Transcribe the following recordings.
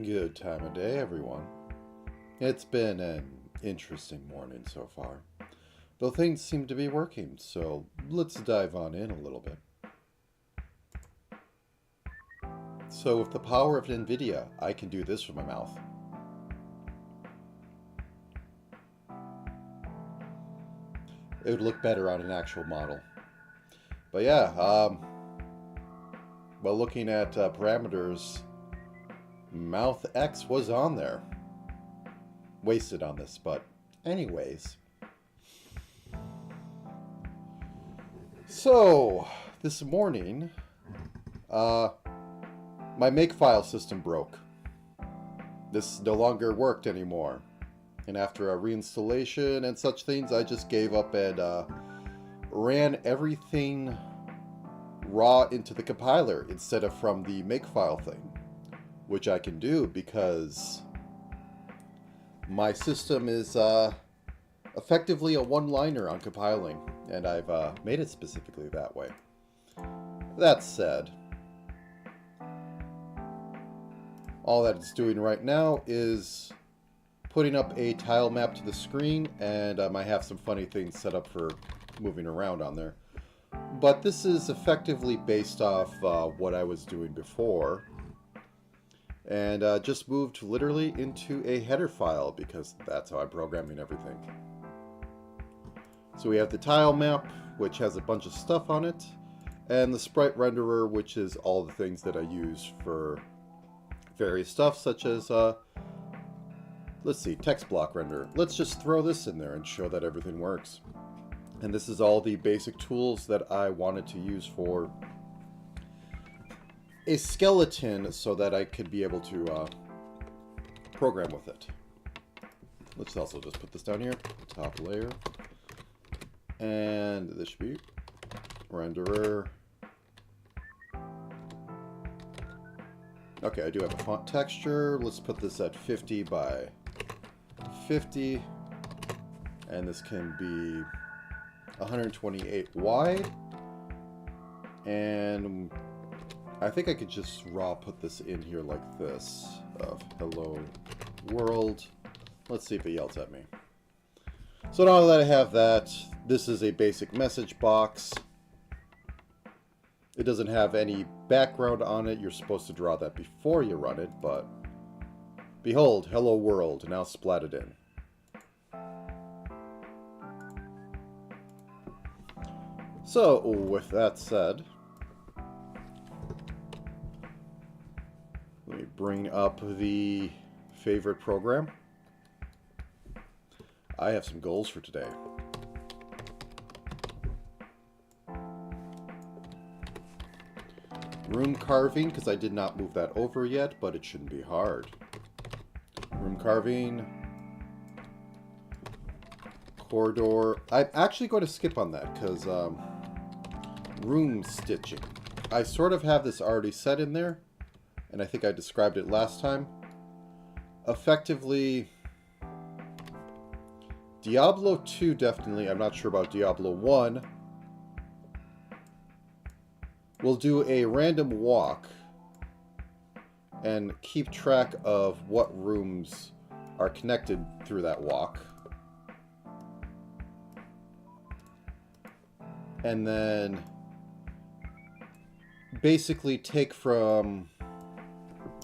Good time of day, everyone. It's been an interesting morning so far, though things seem to be working, so let's dive on in a little bit. So, with the power of NVIDIA, I can do this with my mouth. It would look better on an actual model. But yeah, well, looking at parameters, Mouth X was on there. Wasted on this, but anyways. So, this morning, my Makefile system broke. This no longer worked anymore. And after a reinstallation and such things, I just gave up and ran everything raw into the compiler instead of from the Makefile thing. Which I can do because my system is effectively a one-liner on compiling, and I've made it specifically that way. That said, all that it's doing right now is putting up a tile map to the screen, and I have some funny things set up for moving around on there. But this is effectively based off what I was doing before. And just moved literally into a header file because that's how I'm programming everything. So we have the tile map, which has a bunch of stuff on it, and the sprite renderer, which is all the things that I use for various stuff, such as, let's see, text block renderer. Let's just throw this in there and show that everything works. And this is all the basic tools that I wanted to use for a skeleton so that I could be able to program with it. Let's also just put this down here, top layer. And this should be renderer. Okay, I do have a font texture. Let's put this at 50 by 50. And this can be 128 wide. And I think I could just raw put this in here like this, of hello world. Let's see if it yells at me. So now that I have that, this is a basic message box. It doesn't have any background on it. You're supposed to draw that before you run it, but behold, hello world, now splatted in. So with that said, let me bring up the favorite program. I have some goals for today. Room carving, because I did not move that over yet, but it shouldn't be hard. Room carving. Corridor. I'm actually going to skip on that, because room stitching. I sort of have this already set in there, and I think I described it last time. Effectively, Diablo 2 definitely. I'm not sure about Diablo 1. We'll do a random walk and keep track of what rooms are connected through that walk. And then basically take from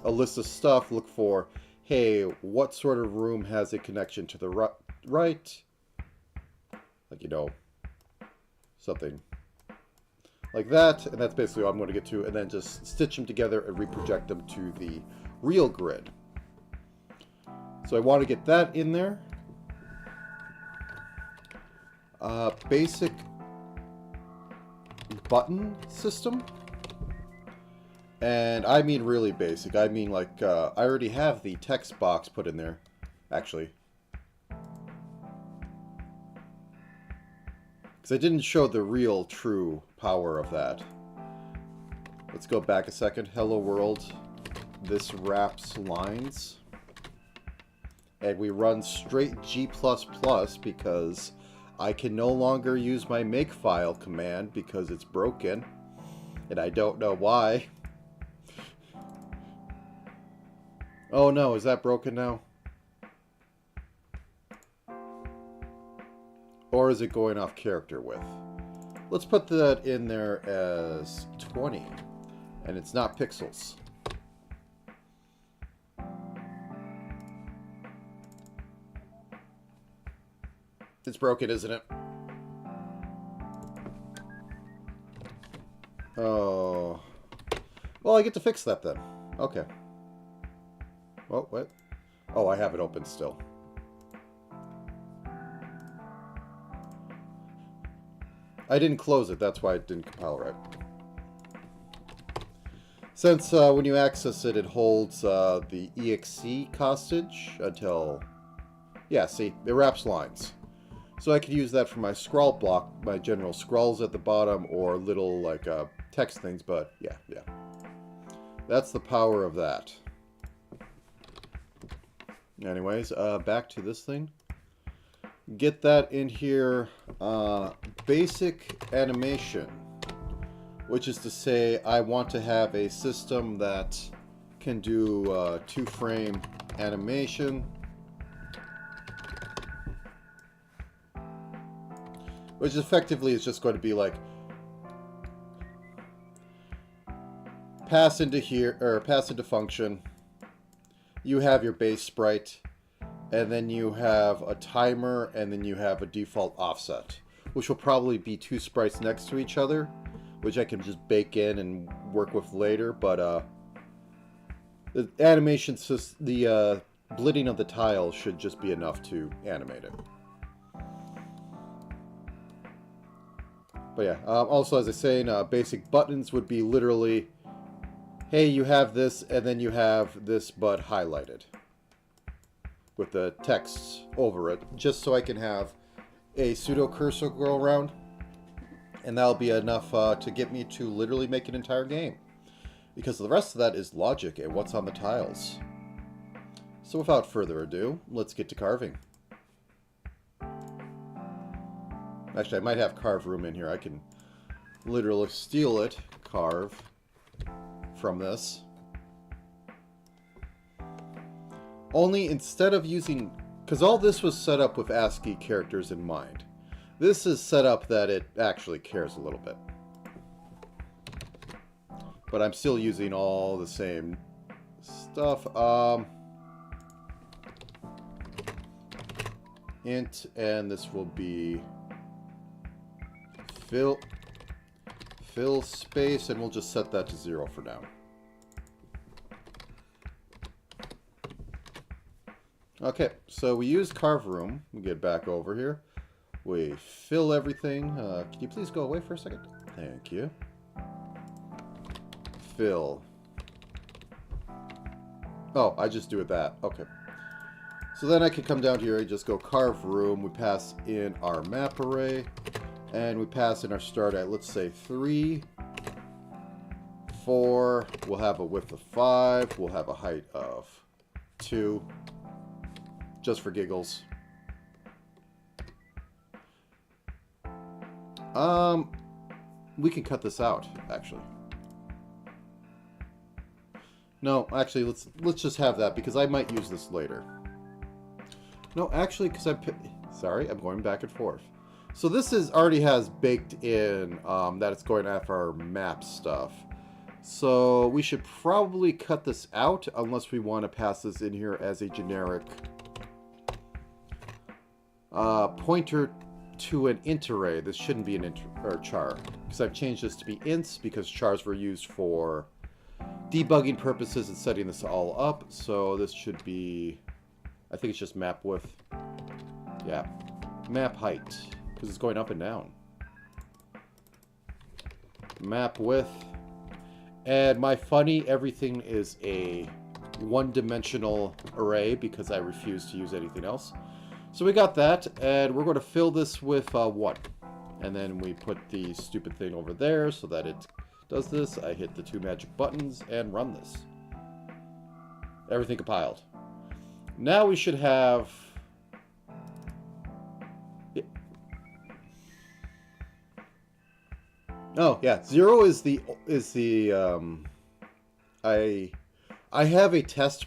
a list of stuff, look for, hey, what sort of room has a connection to the right? Like, you know, something like that, and that's basically all I'm going to get to, and then just stitch them together and reproject them to the real grid. So I want to get that in there. Basic button system. And I mean really basic. I mean like, I already have the text box put in there, actually. Because I didn't show the real, true power of that. Let's go back a second. Hello world. This wraps lines. And we run straight G++ because I can no longer use my makefile command because it's broken. And I don't know why. Oh no, is that broken now? Or is it going off character width? Let's put that in there as 20. And it's not pixels. It's broken, isn't it? Oh. Well, I get to fix that then. Okay. Oh, what? Oh, I have it open still. I didn't close it, that's why it didn't compile right. Since when you access it, it holds the EXE hostage until... Yeah, see, it wraps lines. So I could use that for my scroll block, my general scrolls at the bottom, or little, like, text things, but yeah. That's the power of that. Anyways, back to this thing. Get that in here, basic animation, which is to say I want to have a system that can do 2-frame animation, which effectively is just going to be like pass into here, or pass into function, you have your base sprite, and then you have a timer, and then you have a default offset, which will probably be 2 sprites next to each other, which I can just bake in and work with later, but the animation, the blitting of the tiles should just be enough to animate it. But yeah, also as I was saying, basic buttons would be literally, hey, you have this, and then you have this but highlighted with the text over it, just so I can have a pseudo cursor go around, and that'll be enough to get me to literally make an entire game, because the rest of that is logic and what's on the tiles. So without further ado, let's get to carving. Actually, I might have carve room in here. I can literally steal it, carve, from this. Only instead of using... Because all this was set up with ASCII characters in mind. This is set up that it actually cares a little bit. But I'm still using all the same stuff. Int, and this will be fill space, and we'll just set that to 0 for now. Okay, so we use carve room. We get back over here. We fill everything. Can you please go away for a second? Thank you. fill. Oh, I just do it that. Okay. So then I can come down here and just go carve room. We pass in our map array. And we pass in our start at, let's say, 3, 4. We'll have a width of 5. We'll have a height of 2. Just for giggles. We can cut this out, actually. No, actually, let's just have that, because I might use this later. No, actually, because sorry, I'm going back and forth. So this already has baked in that it's going after our map stuff. So we should probably cut this out unless we want to pass this in here as a generic pointer to an int array. This shouldn't be an int or char, because I've changed this to be ints because chars were used for debugging purposes and setting this all up. So this should be, I think it's just map width. Yeah, map height, because it's going up and down. Map width. And my funny everything is a one-dimensional array because I refuse to use anything else. So we got that, and we're going to fill this with 1. And then we put the stupid thing over there so that it does this. I hit the 2 magic buttons and run this. Everything compiled. Now we should have... Oh, yeah. 0 is the I have a test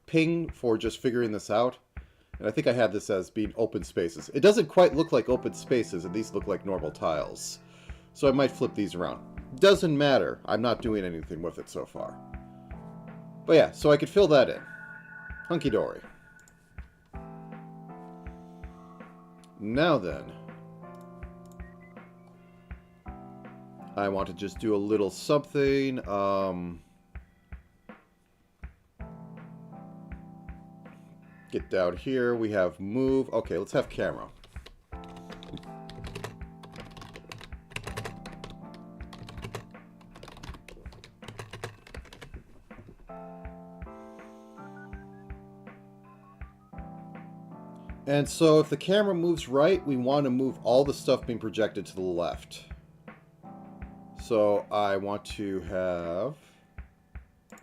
ping for just figuring this out. And I think I had this as being open spaces. It doesn't quite look like open spaces, and these look like normal tiles. So I might flip these around. Doesn't matter. I'm not doing anything with it so far. But yeah, so I could fill that in. Hunky-dory. Now then, I want to just do a little something. Get down here. We have move. Okay, let's have camera. And so if the camera moves right, we want to move all the stuff being projected to the left. So I want to have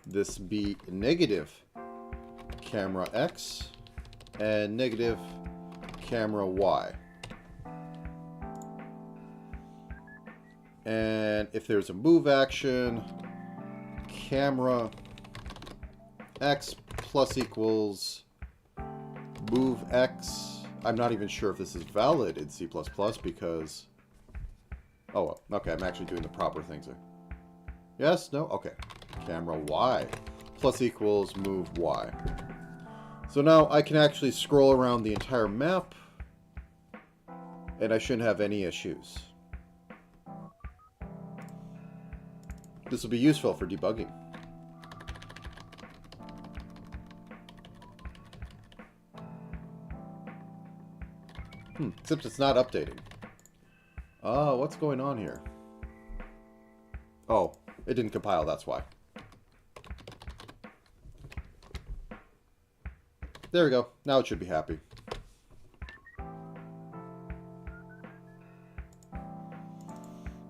this be negative camera X and negative camera Y. And if there's a move action, camera X plus equals move X. I'm not even sure if this is valid in C++ because... Oh, okay, I'm actually doing the proper things here. Yes? No? Okay. Camera Y plus equals move Y. So now I can actually scroll around the entire map, and I shouldn't have any issues. This will be useful for debugging. Except it's not updating. Oh, what's going on here? Oh, it didn't compile, that's why. There we go. Now it should be happy.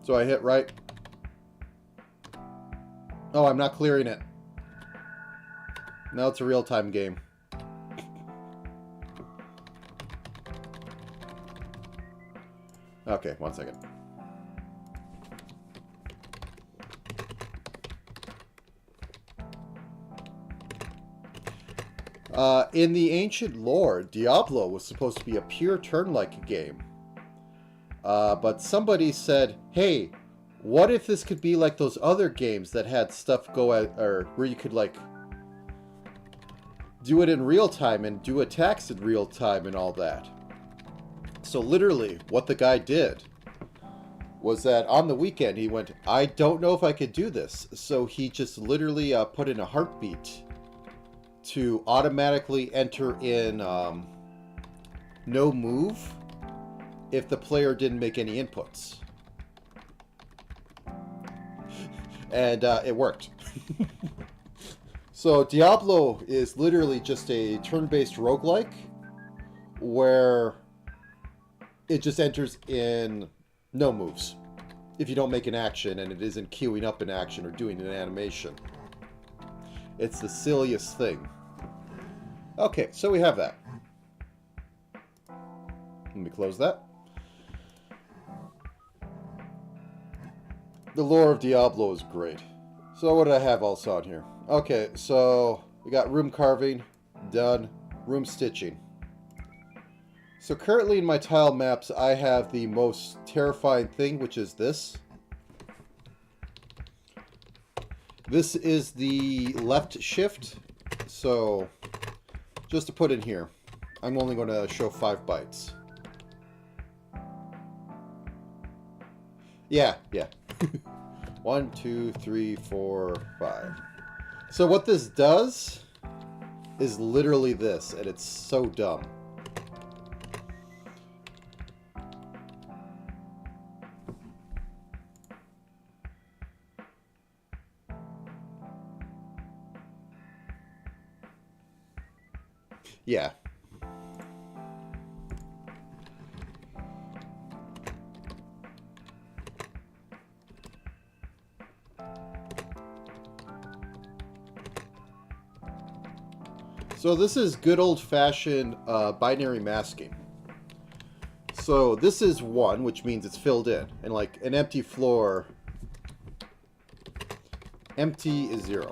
So I hit right. Oh, I'm not clearing it. Now it's a real-time game. Okay, 1 second. In the ancient lore, Diablo was supposed to be a pure turn-like game. But somebody said, hey, what if this could be like those other games that had stuff go at, or where you could like do it in real time and do attacks in real time and all that. So literally, what the guy did was that on the weekend he went, I don't know if I could do this. So he just literally put in a heartbeat to automatically enter in no move if the player didn't make any inputs. And it worked. So Diablo is literally just a turn-based roguelike where it just enters in no moves if you don't make an action and it isn't queuing up an action or doing an animation. It's the silliest thing. Okay, so we have that. Let me close that. The lore of Diablo is great. So what did I have else on here? Okay, so we got room carving, done. Room stitching. So currently in my tile maps, I have the most terrifying thing, which is this. This is the left shift. So just to put in here, I'm only going to show 5 bytes. Yeah. 1, 2, 3, 4, 5. So what this does is literally this, and it's so dumb. Yeah. So this is good old-fashioned binary masking. So this is 1, which means it's filled in. And like an empty floor, empty is 0.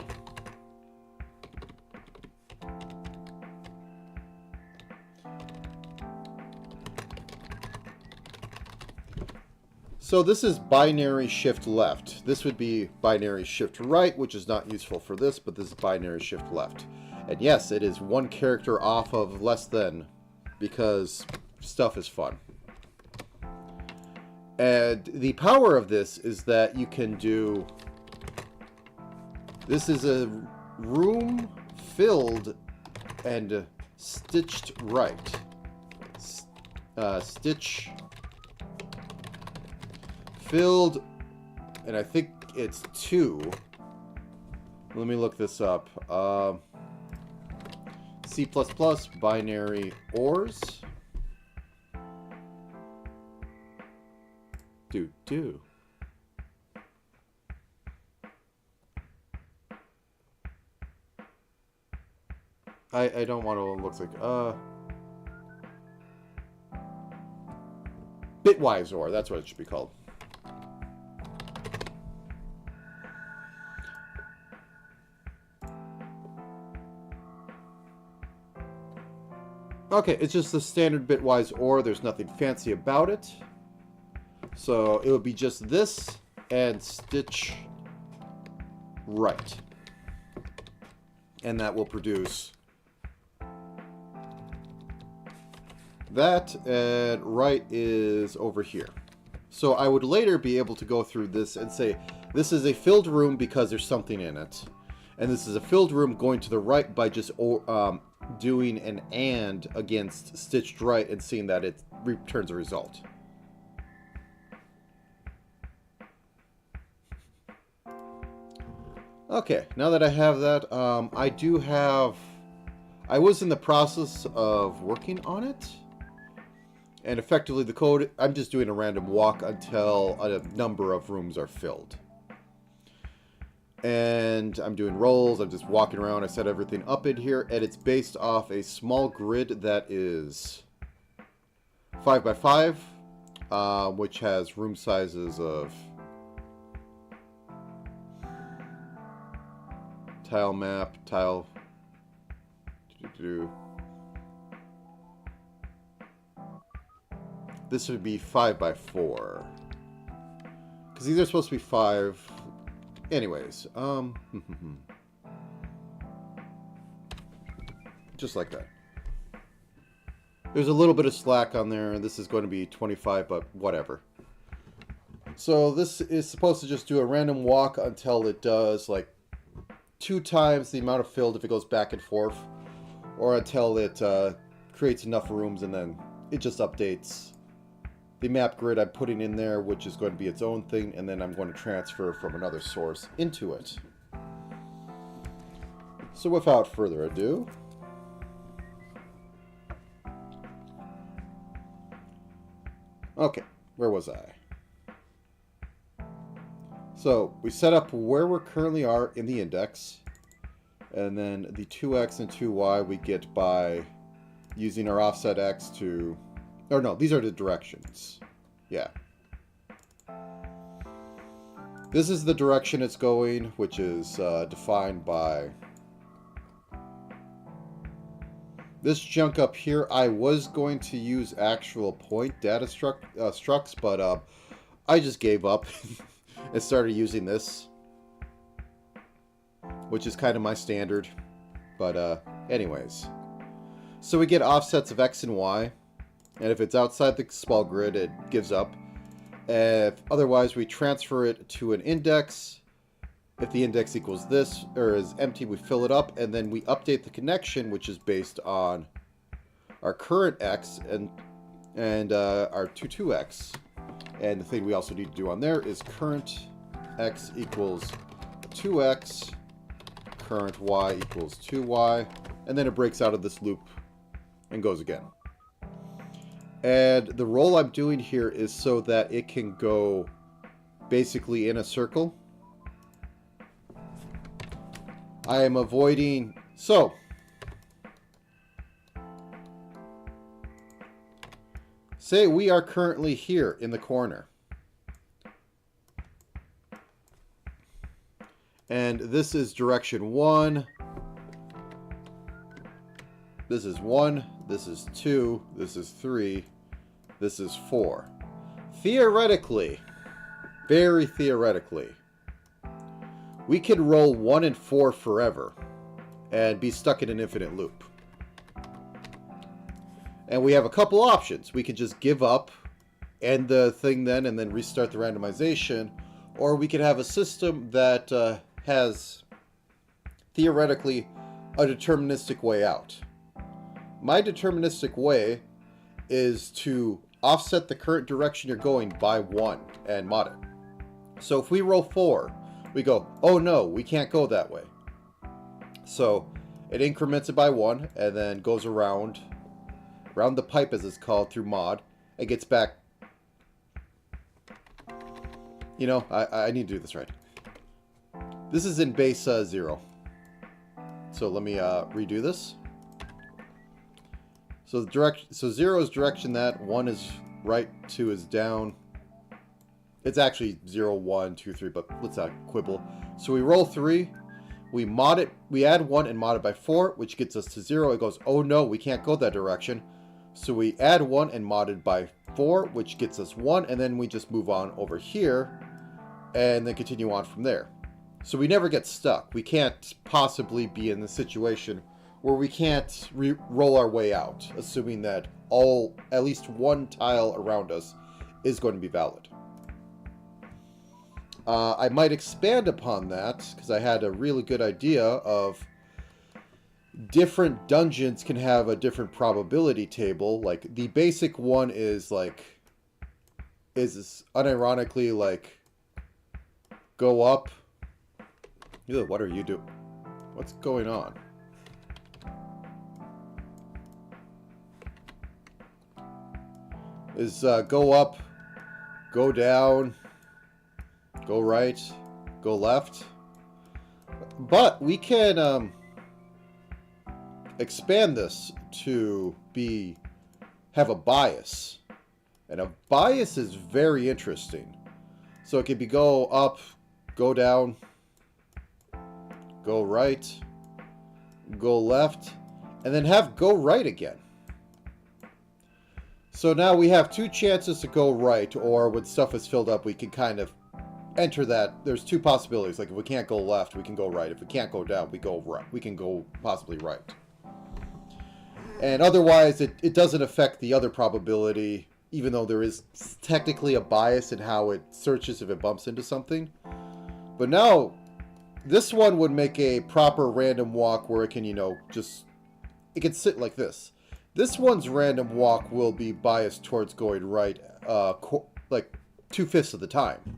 So this is binary shift left. This would be binary shift right, which is not useful for this, but this is binary shift left. And yes, it is 1 character off of less than, because stuff is fun. And the power of this is that you can do... This is a room filled and stitched right. Stitch... Filled, and I think it's 2. Let me look this up. C++ binary ors. Do. I don't want to look like bitwise or, that's what it should be called. Okay, it's just the standard bitwise OR. There's nothing fancy about it. So it would be just this and stitch right. And that will produce that, and right is over here. So I would later be able to go through this and say, this is a filled room because there's something in it. And this is a filled room going to the right by just doing an AND against stitched right and seeing that it returns a result. Okay, now that I have that, I was in the process of working on it. And effectively the code, I'm just doing a random walk until a number of rooms are filled. And I'm doing rolls, I'm just walking around, I set everything up in here, and it's based off a small grid that is 5 by 5, which has room sizes of tile map, tile, this would be 5 by 4, because these are supposed to be 5. Anyways, just like that. There's a little bit of slack on there. This is going to be 25, but whatever. So this is supposed to just do a random walk until it does like 2 times the amount of filled if it goes back and forth, or until it creates enough rooms and then it just updates the map grid I'm putting in there, which is going to be its own thing, and then I'm going to transfer from another source into it. So without further ado, okay, where was I? So we set up where we currently are in the index, and then the 2x and 2y we get by using our offset x to, or no, these are the directions. Yeah. This is the direction it's going, which is defined by this chunk up here. I was going to use actual point data structs, but I just gave up and started using this, which is kind of my standard. But anyways, so we get offsets of x and y, and if it's outside the small grid, it gives up. If otherwise, we transfer it to an index. If the index equals this, or is empty, we fill it up, and then we update the connection, which is based on our current x and our 2x. And the thing we also need to do on there is current x equals 2x, current y equals 2y, and then it breaks out of this loop and goes again. And the roll I'm doing here is so that it can go basically in a circle. I am avoiding... So, say we are currently here in the corner. And this is direction 1. This is 1. This is 2. This is 3. This is 4. Theoretically, very theoretically, we could roll 1 and 4 forever and be stuck in an infinite loop. And we have a couple options. We could just give up, end the thing then, and then restart the randomization. Or we could have a system that has, theoretically, a deterministic way out. My deterministic way is to offset the current direction you're going by 1 and mod it. So if we roll 4, we go, oh no, we can't go that way. So it increments it by 1 and then goes around the pipe, as it's called, through mod, and gets back. You know, I need to do this right. This is in base 0. So let me redo this. So 0 is direction that, 1 is right, 2 is down. It's actually 0, 1, 2, 3, but let's not quibble. So we roll 3, we mod it, we add 1 and mod it by 4, which gets us to 0. It goes, oh no, we can't go that direction. So we add 1 and mod it by 4, which gets us 1, and then we just move on over here, and then continue on from there. So we never get stuck. We can't possibly be in the situation where we can't roll our way out, assuming that at least one tile around us is going to be valid. I might expand upon that, because I had a really good idea of different dungeons can have a different probability table. Like, the basic one is unironically, like, go up. Ew, what are you doing? What's going on? Is go up, go down, go right, go left. But we can expand this to have a bias. And a bias is very interesting. So it could be go up, go down, go right, go left, and then have go right again. So now we have 2 chances to go right, or when stuff is filled up, we can kind of enter that. There's 2 possibilities. Like, if we can't go left, we can go right. If we can't go down, we go right. We can go possibly right. And otherwise, it doesn't affect the other probability, even though there is technically a bias in how it searches if it bumps into something. But now, this one would make a proper random walk where it can, you know, it can sit like this. This one's random walk will be biased towards going right, like 2/5 of the time.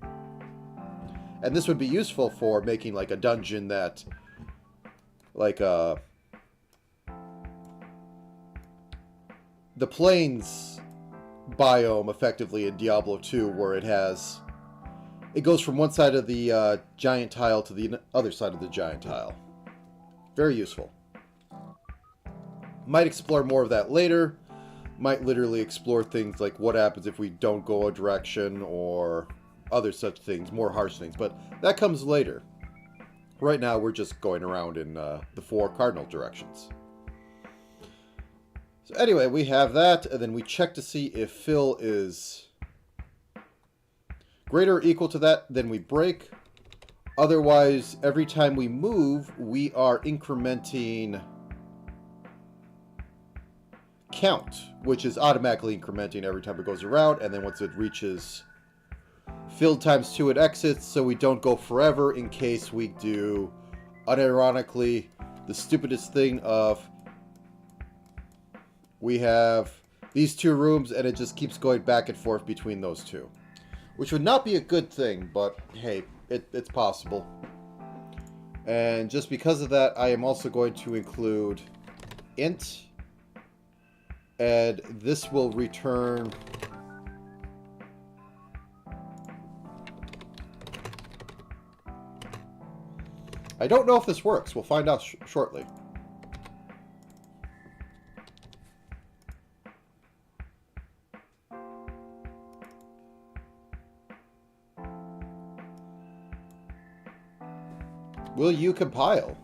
And this would be useful for making like a dungeon that, like the plains biome effectively in Diablo 2, where it goes from one side of the giant tile to the other side of the giant tile. Very useful. Might explore more of that later. Might literally explore things like what happens if we don't go a direction, or other such things, more harsh things. But that comes later. Right now we're just going around in the 4 cardinal directions. So anyway, we have that, and then we check to see if fill is greater or equal to that, then we break. Otherwise, every time we move, we are incrementing count, which is automatically incrementing every time it goes around, and then once it reaches filled times 2, it exits, so we don't go forever in case we do, unironically, the stupidest thing of we have these 2 rooms and it just keeps going back and forth between those 2. Which would not be a good thing, but hey, it's possible. And just because of that, I am also going to include int, and this will return I don't know if this works. We'll find out shortly. Will you compile?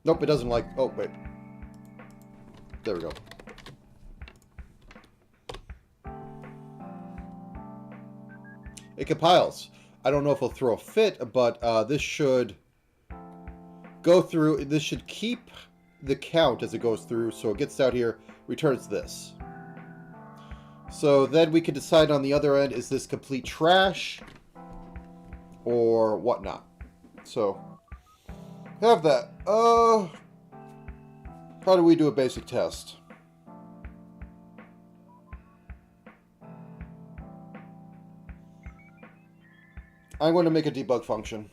Nope, it doesn't like... Oh, wait. There we go. It compiles. I don't know if it'll throw a fit, but this should go through... This should keep the count as it goes through, so it gets out here, returns this. So then we can decide on the other end, is this complete trash or whatnot? So, have that. How do we do a basic test? I'm going to make a debug function.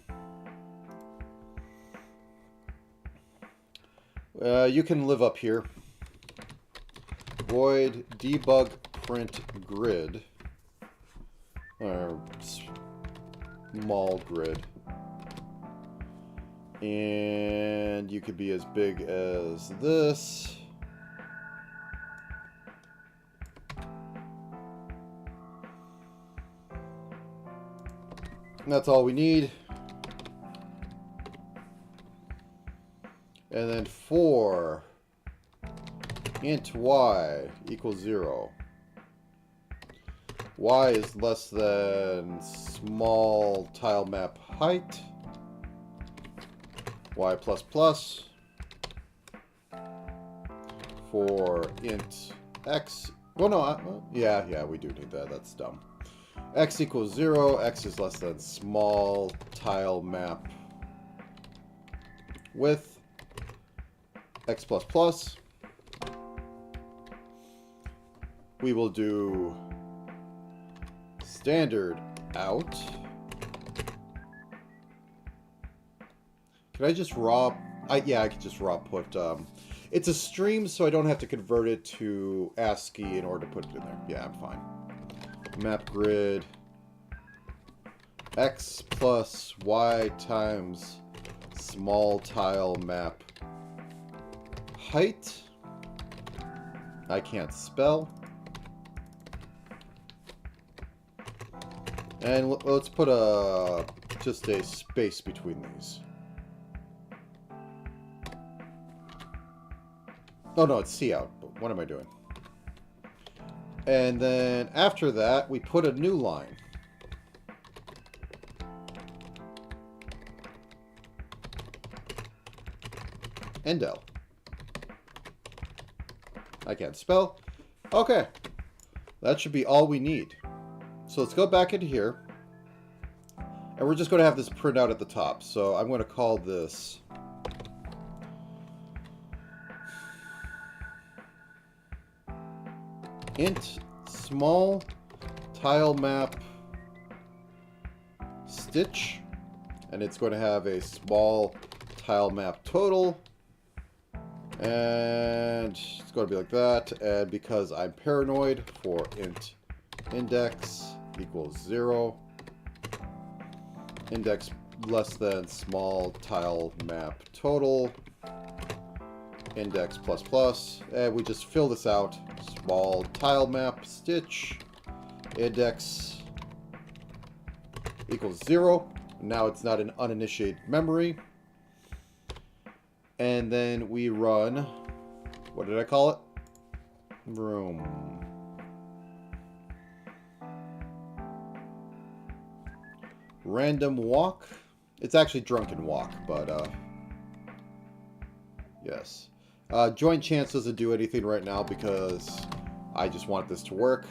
You can live up here. Void debug print grid. Or small grid. And you could be as big as this. And that's all we need. And then for int y equals 0. Y is less than small tile map height. Y plus plus. For int x. Well, no, yeah, we do need that. That's dumb. X equals 0. X is less than small tile map width. X plus plus. We will do standard out. Can I just raw... yeah, I could just raw put... it's a stream, so I don't have to convert it to ASCII in order to put it in there. Yeah, I'm fine. Map grid X plus Y times small tile map height. I can't spell. And let's put just a space between these. Oh no, it's cout. But what am I doing? And then after that, we put a new line. Endel. I can't spell. Okay. That should be all we need. So let's go back into here. And we're just going to have this print out at the top. So I'm going to call this int small tile map stitch, and it's going to have a small tile map total, and it's going to be like that. And because I'm paranoid, for int index equals 0, index less than small tile map total, index plus plus, and we just fill this out. Small tile map stitch index equals 0. Now it's not an uninitiated memory. And then we run, what did I call it? Room. Random walk. It's actually drunken walk, but yes. Joint chance doesn't do anything right now because I just want this to work.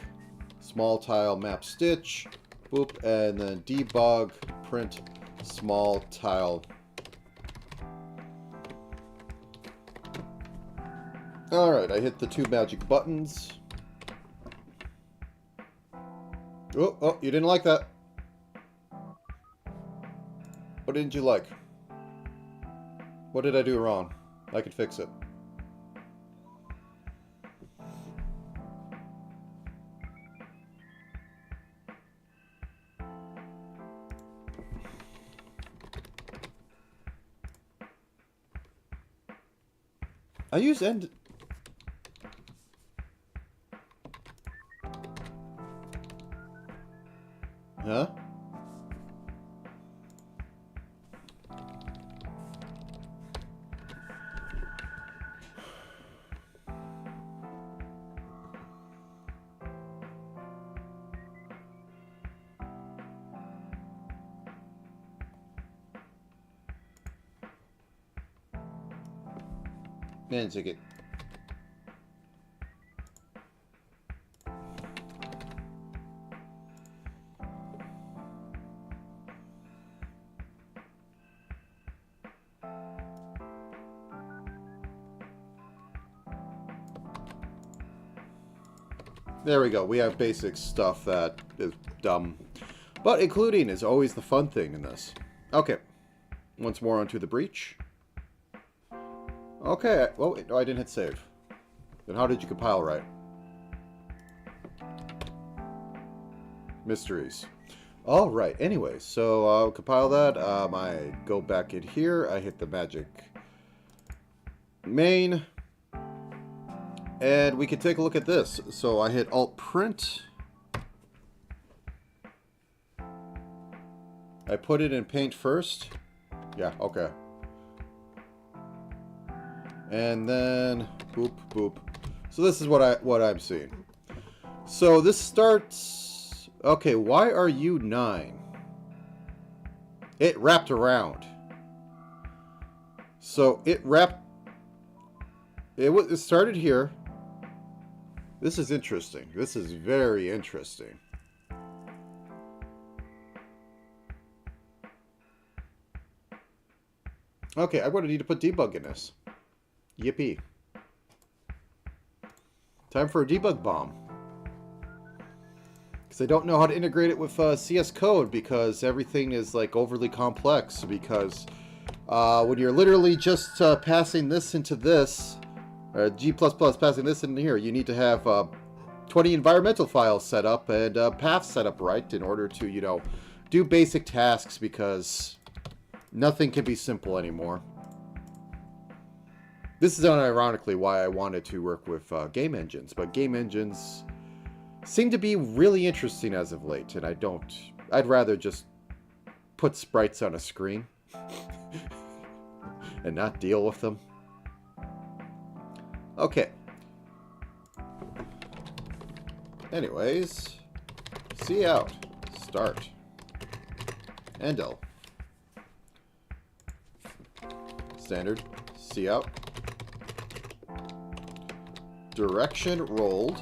Small tile map stitch, boop, and then debug print small tile. Alright, I hit the 2 magic buttons. Oh, you didn't like that. What didn't you like? What did I do wrong? I could fix it. I use end... Huh? Man, ticket. There we go. We have basic stuff that is dumb. But including is always the fun thing in this. Okay. Once more onto the breach. Okay. Well, no, I didn't hit save. Then how did you compile right? Mysteries. All right. Anyway, so I'll compile that. I go back in here. I hit the magic main. And we can take a look at this. So I hit Alt Print. I put it in Paint first. Yeah, okay. And then boop boop. So this is what I'm seeing. So this starts. Okay, why are you 9? It wrapped around. So it wrapped. It started here. This is interesting. This is very interesting. Okay, I'm going to need to put debug in this. Yippee. Time for a debug bomb. Because I don't know how to integrate it with CS Code because everything is like overly complex. Because when you're literally just passing this into this, G++ passing this in here, you need to have 20 environmental files set up and paths set up right in order to, you know, do basic tasks because nothing can be simple anymore. This is unironically why I wanted to work with game engines, but game engines seem to be really interesting as of late, and I'd rather just put sprites on a screen and not deal with them. Okay. Anyways, see out, start, Endel, standard, see out, direction rolled,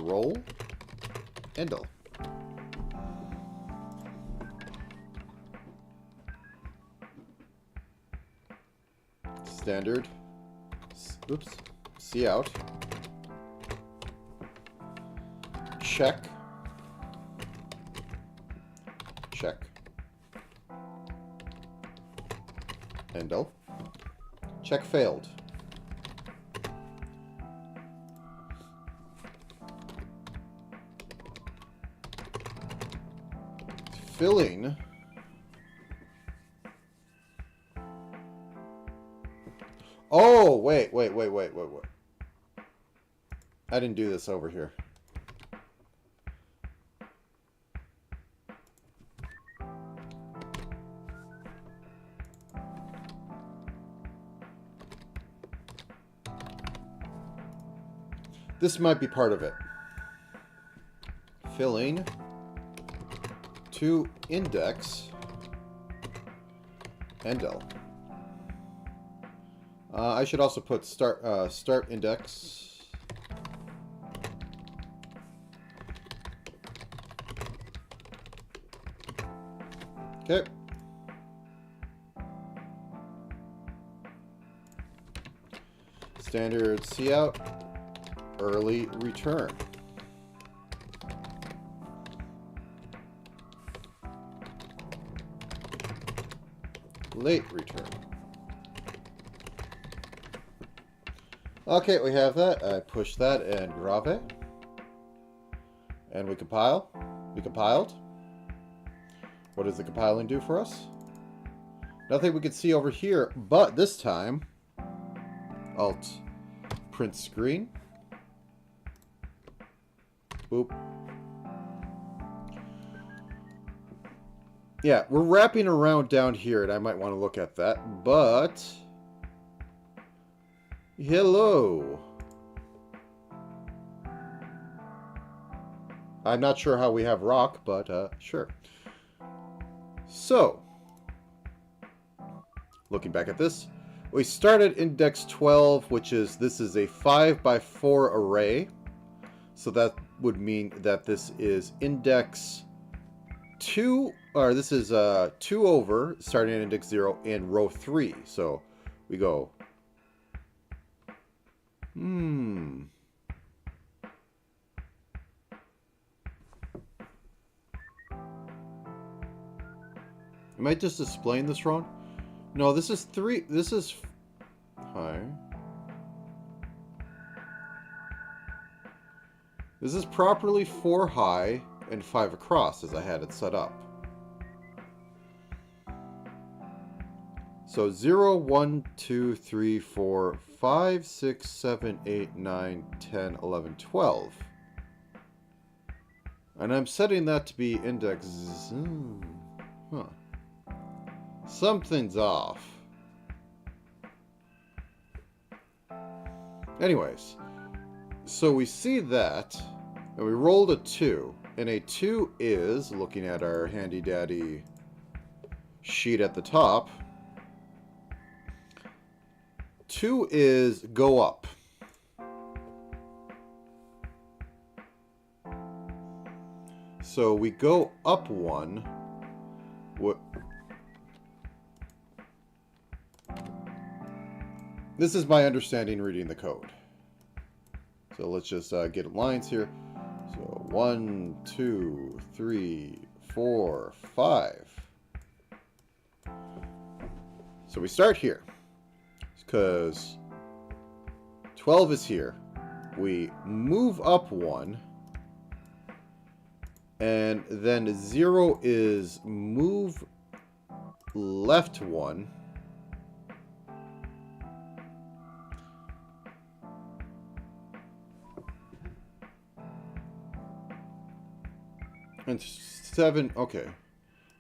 roll, Endel. Standard. Oops. See out. Check. Check. Handle. Check failed. Filling. Oh, wait. I didn't do this over here. This might be part of it. Filling to index Handle. I should also put start index. Okay. Standard cout. Early return. Late return. Okay, we have that. I push that and grave. And we compile. We compiled. What does the compiling do for us? Nothing we can see over here, but this time, Alt print screen. Boop. Yeah, we're wrapping around down here, and I might want to look at that, but... Hello! I'm not sure how we have rock, but, sure. So, looking back at this, we started index 12, which is, this is a 5x4 array. So that would mean that this is index 2, or this is 2 over, starting at index 0, and row 3. So we go, Am I just displaying this wrong? No, this is 3, this is high. This is properly 4 high and 5 across as I had it set up. So 0, 1, 2, 3, 4, 5, 6, 7, 8, 9, 10, 11, 12. And I'm setting that to be index... Huh. Something's off. Anyways, so we see that, and we rolled a 2. And a 2 is, looking at our handy-dandy sheet at the top, 2 is go up. So we go up 1. What? This is my understanding reading the code. So let's just get lines here. So 1, 2, 3, 4, 5. So we start here. Because 12 is here. We move up 1. And then 0 is move left 1. And 7, okay.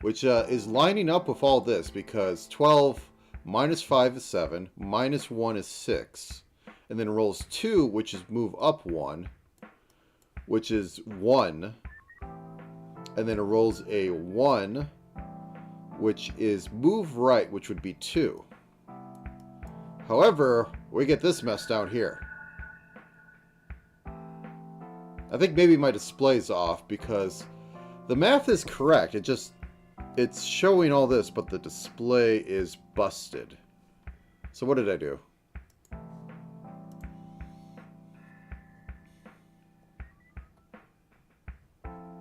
Which is lining up with all this because 12 minus 5 is 7, minus 1 is 6. And then rolls 2, which is move up 1, which is 1. And then it rolls a 1, which is move right, which would be 2. However, we get this mess down here. I think maybe my display's off because the math is correct. It's showing all this, but the display is busted. So what did I do?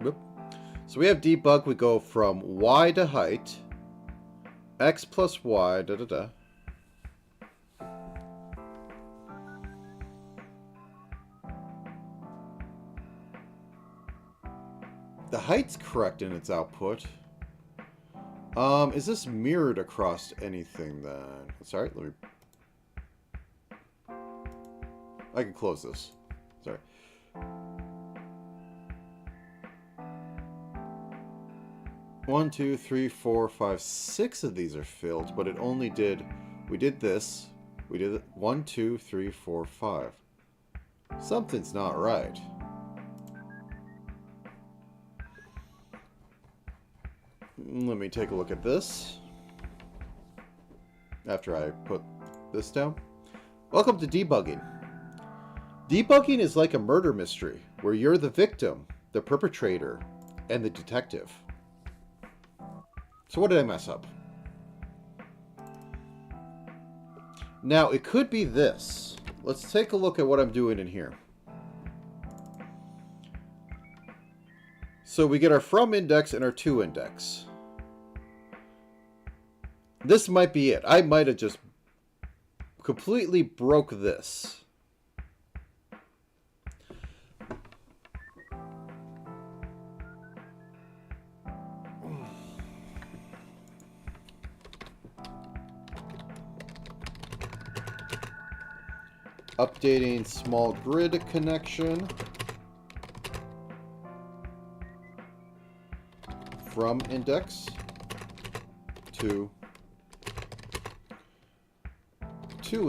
Whoop. So we have debug. We go from y to height, x plus y, da da da. The height's correct in its output. Is this mirrored across anything then? Sorry, let me... I can close this. Sorry. One, two, three, four, five, 6 of these are filled, but it only did... We did this. We did it. 1, 2, 3, 4, 5. Something's not right. Let me take a look at this. After I put this down. Welcome to debugging. Debugging is like a murder mystery, where you're the victim, the perpetrator, and the detective. So what did I mess up? Now, it could be this. Let's take a look at what I'm doing in here. So we get our from index and our to index. This might be it. I might have just completely broke this. Updating small grid connection from index to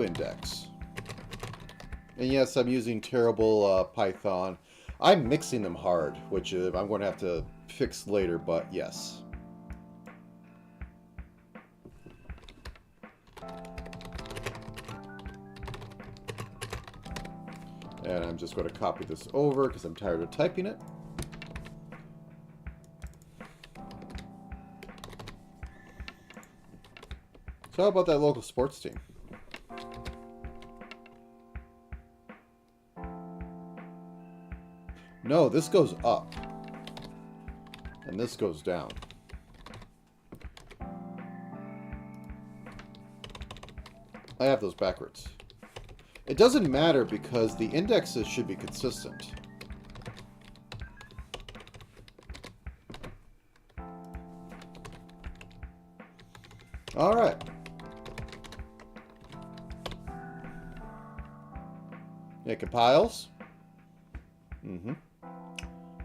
index. And yes, I'm using terrible Python. I'm mixing them hard, which I'm going to have to fix later, but yes. And I'm just going to copy this over because I'm tired of typing it. So how about that local sports team? No, this goes up. And this goes down. I have those backwards. It doesn't matter because the indexes should be consistent. All right. It compiles.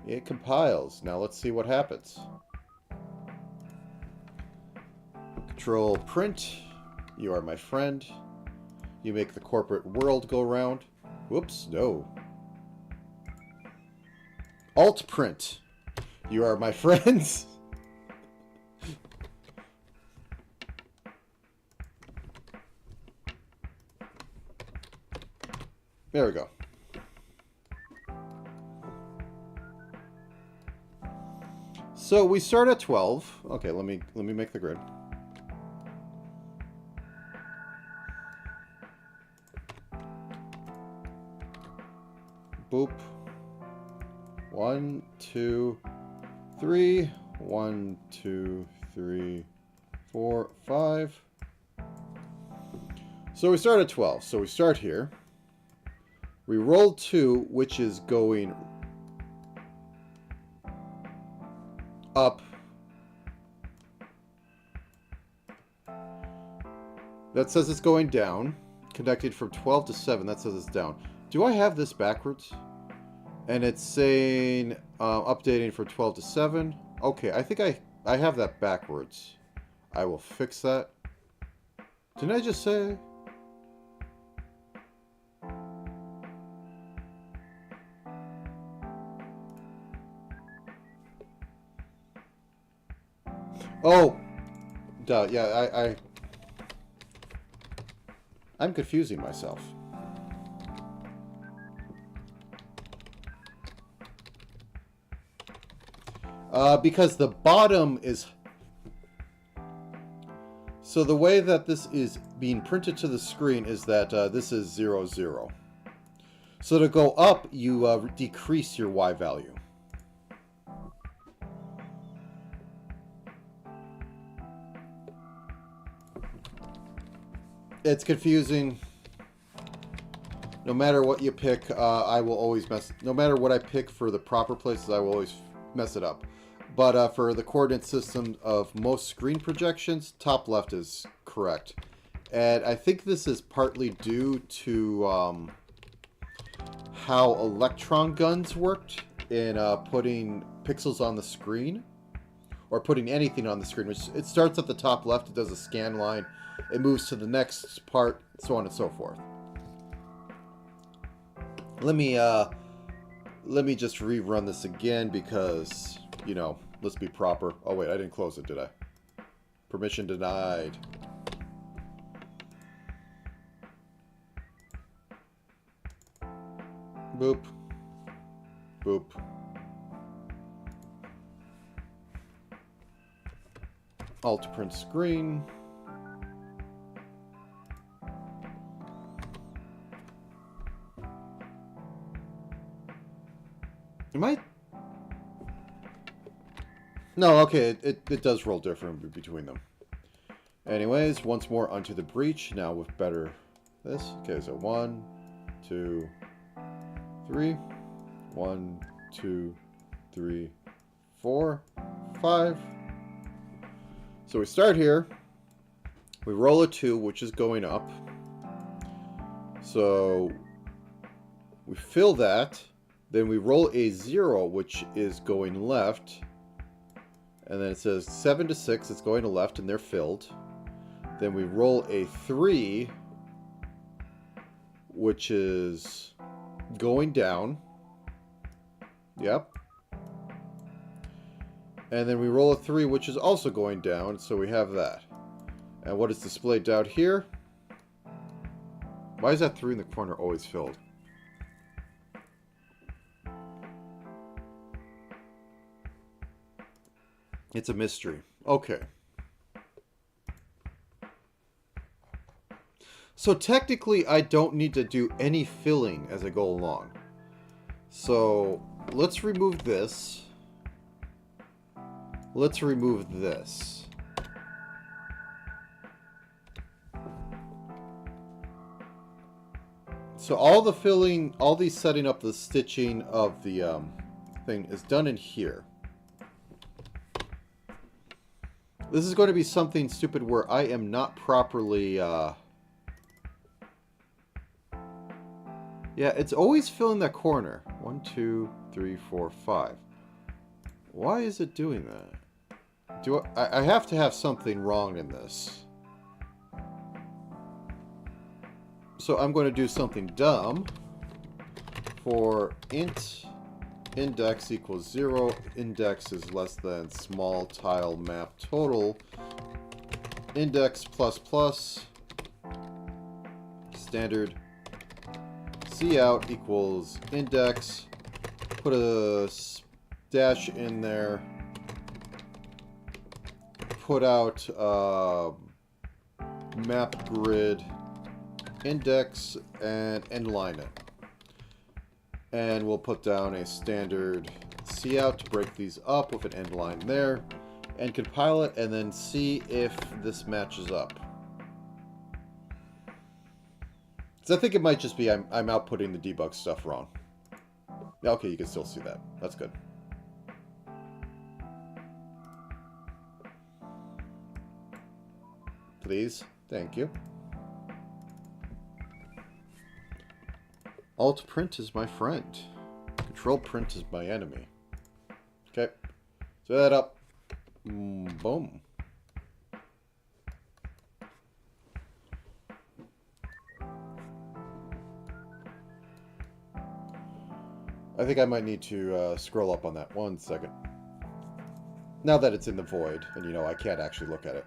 It compiles. Now let's see what happens. Control print. You are my friend. You make the corporate world go round. Whoops, no. Alt print. You are my friends. There we go. So we start at 12. Okay, let me make the grid. Boop. 1, 2, 3. 1, 2, 3, 4, 5. So we start at 12. So we start here. We roll 2, which is going up. That says it's going down. Connected from 12 to 7. That says it's down. Do I have this backwards? And it's saying updating from 12 to 7. Okay, I think I have that backwards. I will fix that. Didn't I just say? Oh, duh, yeah, I'm confusing myself. Because the bottom is... So the way that this is being printed to the screen is that this is 0, 0. So to go up, you decrease your Y value. It's confusing. No matter what you pick, I will always mess... No matter what I pick for the proper places, I will always mess it up. But for the coordinate system of most screen projections, top left is correct. And I think this is partly due to how electron guns worked in putting pixels on the screen. Or putting anything on the screen. Which it starts at the top left, it does a scan line. It moves to the next part, so on and so forth. Let me just rerun this again because, you know, let's be proper. Oh wait, I didn't close it, did I? Permission denied. Boop. Boop. Alt to print screen. Am I? No, okay, it does roll different between them. Anyways, once more onto the breach, now with better this. Okay, so 1, 2, 3. 1, 2, 3, 4, 5. So we start here. We roll a 2, which is going up. So we fill that. Then we roll a 0, which is going left. And then it says 7 to 6, it's going to left, and they're filled. Then we roll a 3, which is going down. Yep. And then we roll a 3, which is also going down, so we have that. And what is displayed down here? Why is that 3 in the corner always filled? It's a mystery. Okay. So technically, I don't need to do any filling as I go along. So let's remove this. Let's remove this. So all the filling, all the setting up the stitching of the thing is done in here. This is going to be something stupid where I am not properly... Yeah, it's always filling that corner. 1, 2, 3, 4, 5. Why is it doing that? Do I have to have something wrong in this. So I'm going to do something dumb. For int index equals 0, index is less than small tile map total, index plus plus, standard cout equals index, put a dash in there, put out map grid index and endline it. And we'll put down a standard cout to break these up with an end line there. And compile it and then see if this matches up. So I think it might just be I'm outputting the debug stuff wrong. Okay, you can still see that. That's good. Please. Thank you. Alt print is my friend. Control print is my enemy. Okay. So that up. Boom. I think I might need to scroll up on that 1 second. Now that it's in the void, and you know I can't actually look at it.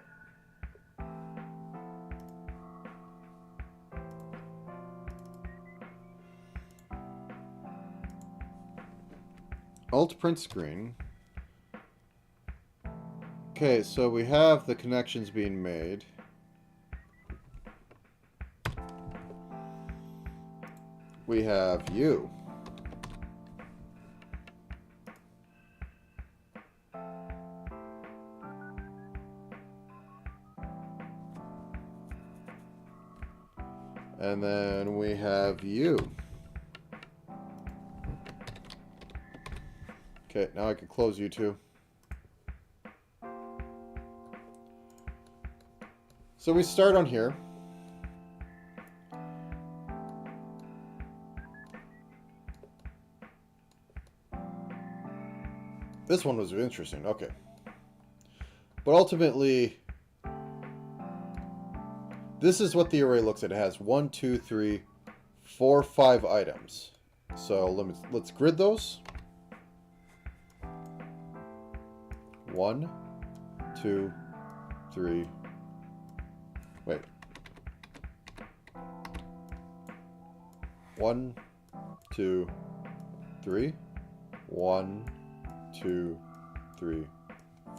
Alt print screen. Okay, so we have the connections being made. we have you. And then we have you. Okay, now I can close you two. So we start on here. This one was interesting. Okay. But ultimately, this is what the array looks at. It has 1, 2, 3, 4, 5 items. So let's grid those. 1, 2, 3. Wait. 1, 2, 3. 1, 2, 3,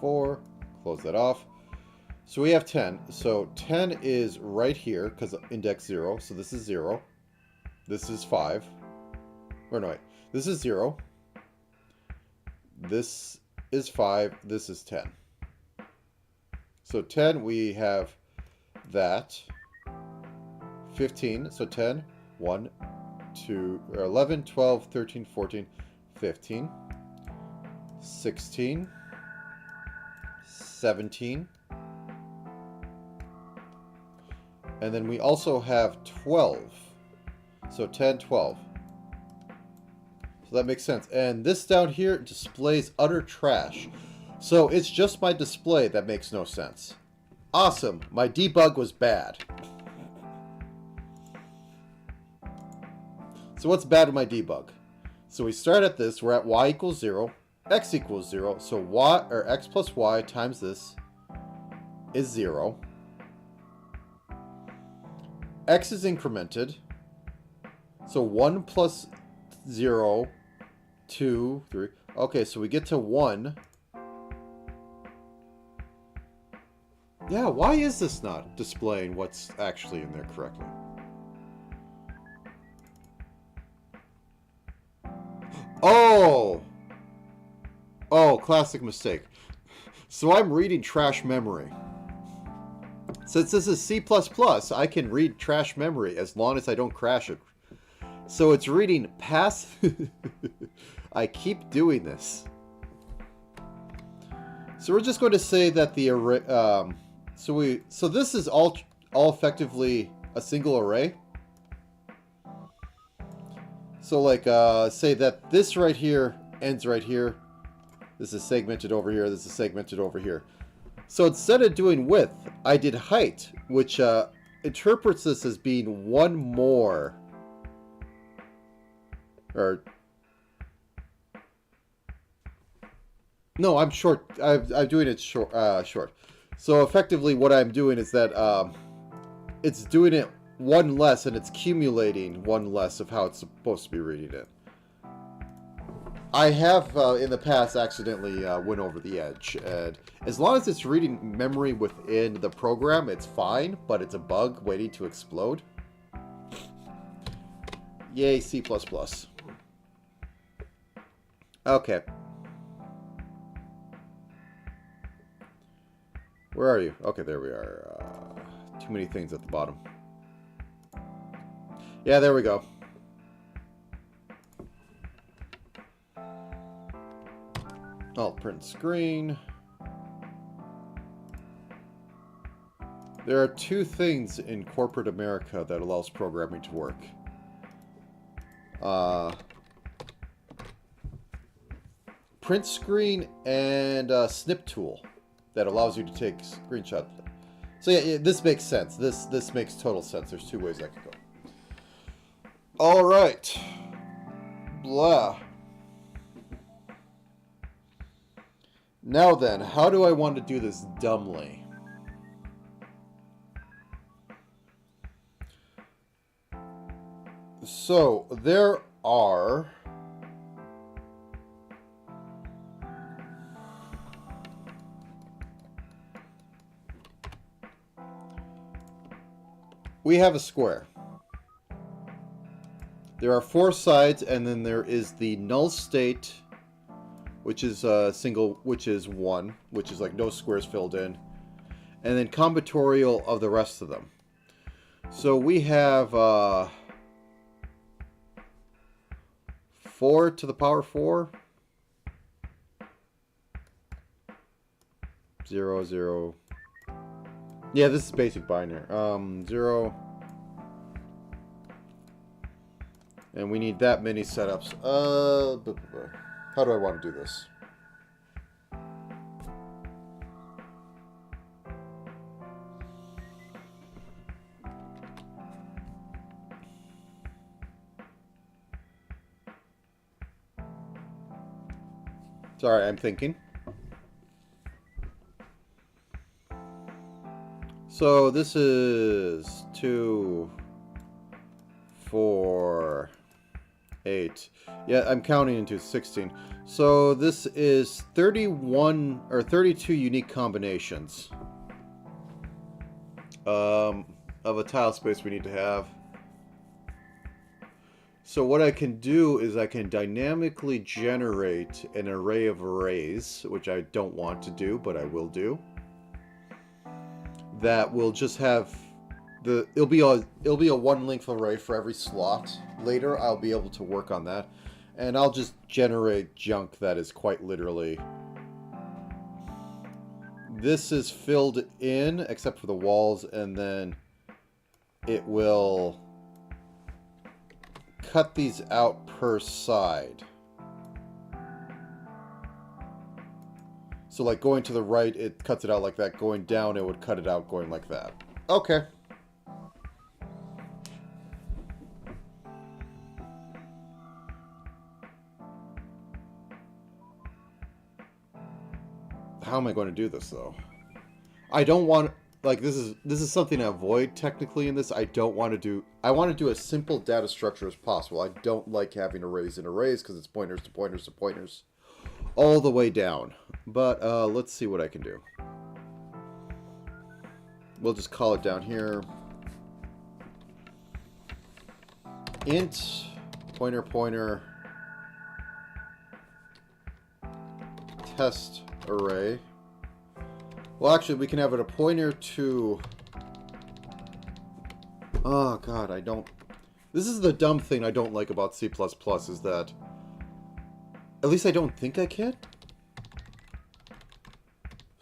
4. Close that off. So we have 10. So 10 is right here because index 0. So this is 0. This is 5. Or no, wait. This is 0. This is 5. This is 10. So 10, we have that. 15. So 10. 1, 2, or 11, 12, 13, 14, 15. 16. 17. And then we also have 12. So 10, 12. So that makes sense. And this down here displays utter trash. So it's just my display that makes no sense. Awesome. My debug was bad. So what's bad with my debug? So we start at this. We're at y equals 0. X equals 0. So y, or x plus y times this is 0. X is incremented. So 1 plus 0, 2, 3. Okay, so we get to 1. Yeah, why is this not displaying what's actually in there correctly? Oh! Oh, classic mistake. So I'm reading trash memory. Since this is C++, I can read trash memory as long as I don't crash it. So it's reading past... I keep doing this. So we're just going to say that the array... So this is all effectively a single array. So like, say that this right here ends right here. This is segmented over here. This is segmented over here. So instead of doing width, I did height, which interprets this as being one more. Or no, I'm short. I'm doing it short. Short. So effectively, what I'm doing is that it's doing it one less, and it's accumulating one less of how it's supposed to be reading it. I have in the past accidentally went over the edge, and as long as it's reading memory within the program, it's fine, but it's a bug waiting to explode. Yay, C++. Okay. Where are you? Okay, there we are. Too many things at the bottom. Yeah, there we go. I'll print screen. There are two things in corporate America that allows programming to work. Print screen and snip tool that allows you to take screenshots. So yeah, this makes sense. This makes total sense. There's two ways I could go. All right. Blah. Now then, how do I want to do this dumbly? So, there are... We have a square. There are 4 sides, and then there is the null state, which is single, which is 1, which is like no squares filled in, and then combinatorial of the rest of them. So we have 4 to the power 4. 0, 0. Yeah, this is basic binary. 0. And we need that many setups. How do I want to do this? Sorry, I'm thinking. So this is 2, 4, 8. Yeah, I'm counting into 16. So this is 31 or 32 unique combinations of a tile space we need to have. So what I can do is I can dynamically generate an array of arrays, which I don't want to do, but I will do. That will just have it'll be a one length array for every slot. Later I'll be able to work on that, and I'll just generate junk that is quite literally. This is filled in except for the walls, and then it will cut these out per side. So like going to the right, it cuts it out like that. Going down, it would cut it out going like that. Okay. How am I going to do this though? I don't want, like, this is something I avoid technically in this. I don't want to do, I want to do as simple data structure as possible. I don't like having arrays and arrays because it's pointers to pointers to pointers all the way down. But let's see what I can do. We'll just call it down here. Int pointer pointer test array. Well, actually, we can have it a pointer to... Oh, God, I don't... This is the dumb thing I don't like about C++, is that... At least I don't think I can.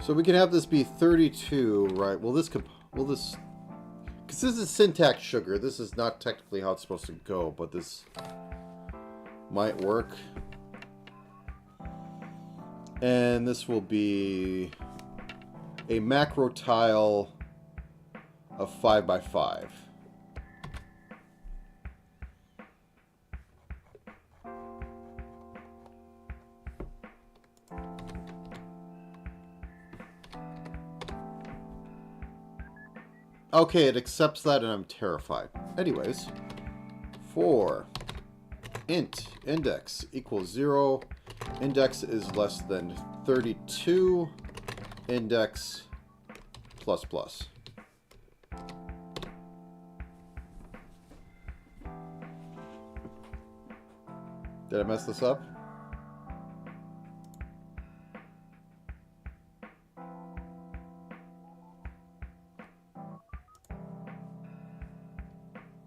So we can have this be 32, right? Will this... Because this is syntax sugar. This is not technically how it's supposed to go, but this might work. And this will be a macro tile of 5 by 5. Okay, it accepts that and I'm terrified. Anyways, for int index equals 0, index is less than 32, index plus plus. Did I mess this up?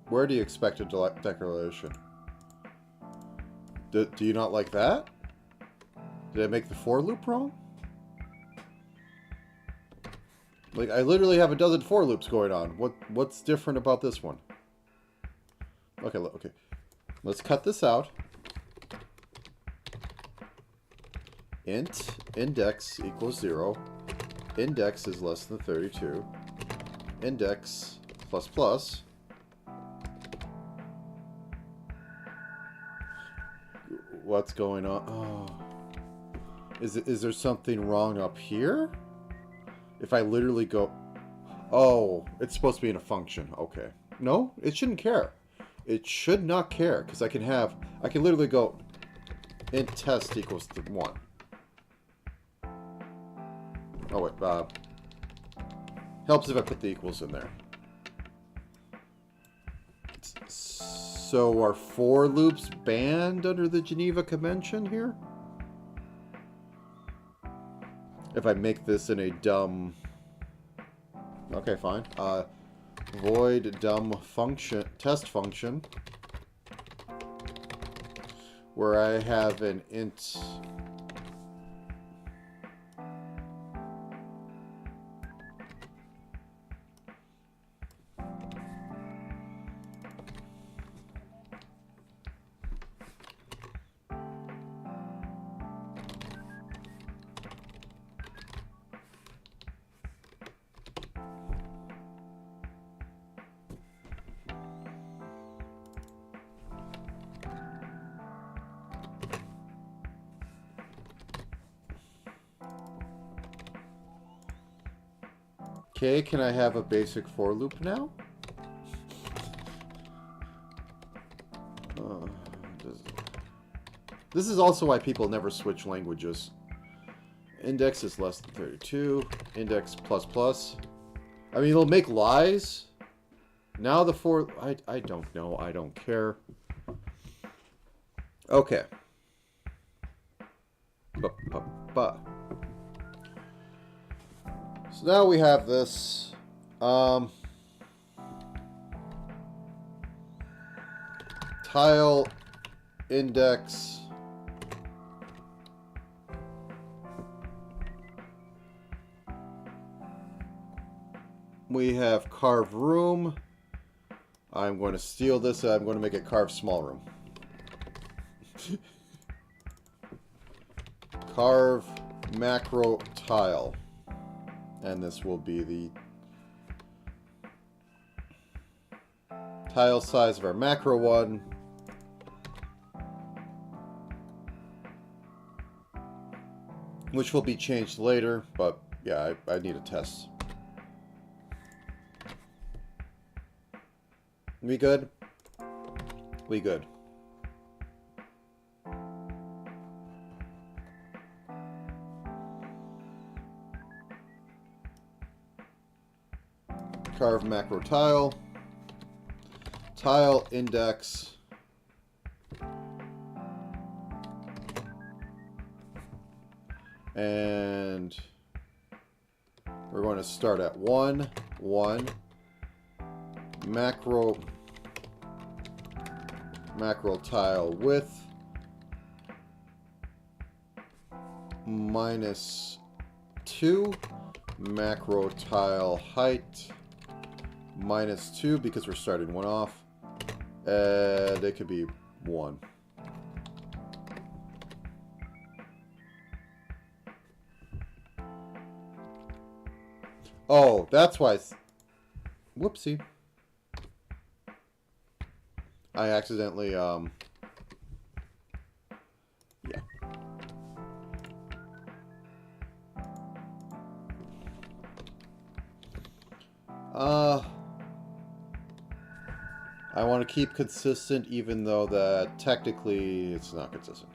Where do you expect a declaration? Do you not like that? Did I make the for loop wrong? Like, I literally have a dozen for loops going on. What's different about this one? Okay, okay. Let's cut this out. Int index equals 0. Index is less than 32. Index plus plus. What's going on? Oh. Is there something wrong up here? If I literally go... Oh, it's supposed to be in a function. Okay. No, it shouldn't care. It should not care, because I can literally go int test equals to 1. Oh, wait. Helps if I put the equals in there. So are for loops banned under the Geneva Convention here? If I make this in a dumb... Okay, fine. Void dumb function, test function, where I have an int... Okay, can I have a basic for loop now? This is also why people never switch languages. Index is less than 32. Index plus plus. I mean, it'll make lies. Now the for... I don't know. I don't care. Okay. So now we have this. Tile index. We have carve room. I'm going to steal this and I'm going to make it carve small room. Carve macro tile. And this will be the tile size of our macro one. Which will be changed later, but yeah, I need a test. We good? We good. Carve macro tile. Tile index. And we're going to start at 1, 1. Macro tile width -2. Macro tile height -2 because we're starting one off. And it could be 1. Oh, that's why. Whoopsie. I accidentally, yeah. I want to keep consistent even though that technically it's not consistent.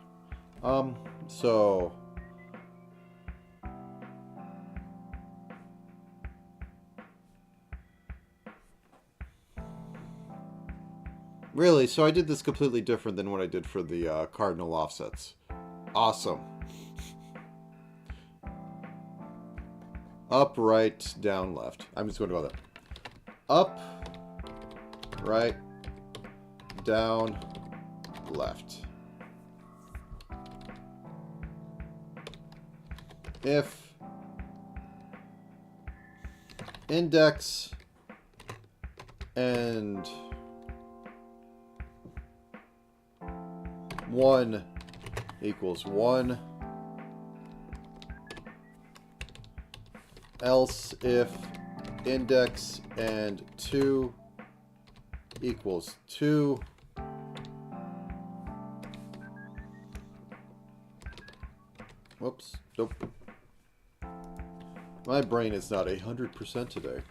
So... Really? So I did this completely different than what I did for the cardinal offsets. Awesome. Up, right, down, left. I'm just going to go there. Up, right, down, left. If index and 1 equals 1. Else if index and 2 equals 2. Whoops. Nope. My brain is not 100% today.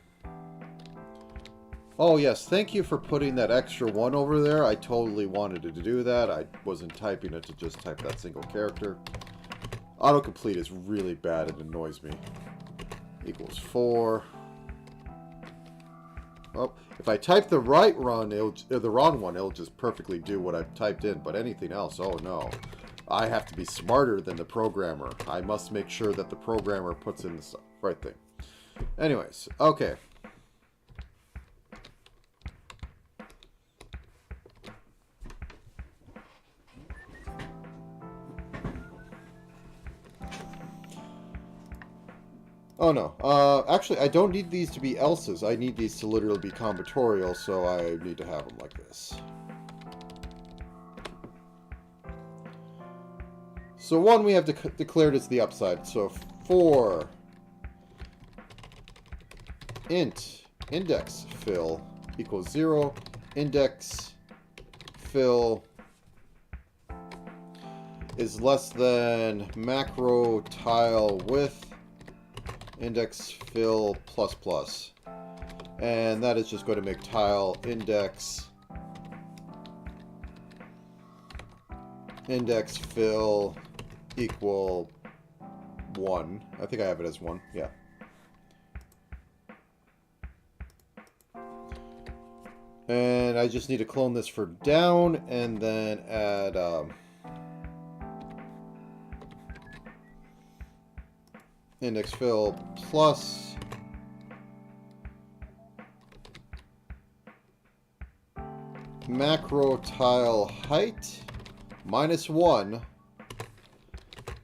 Oh yes, thank you for putting that extra 1 over there. I totally wanted to do that. I wasn't typing it to just type that single character. Autocomplete is really bad. It annoys me. Equals 4. Oh, if I type the right run, the wrong one, it'll just perfectly do what I've typed in. But anything else, oh no. I have to be smarter than the programmer. I must make sure that the programmer puts in the right thing. Anyways, okay. Oh no. Actually, I don't need these to be else's. I need these to literally be combinatorial, so I need to have them like this. So one we have declared as the upside. So for int index fill equals 0, index fill is less than macro tile width index fill plus plus, and that is just going to make tile index fill equal 1. I think I have it as 1. Yeah. And I just need to clone this for down and then add index fill plus macro tile height minus 1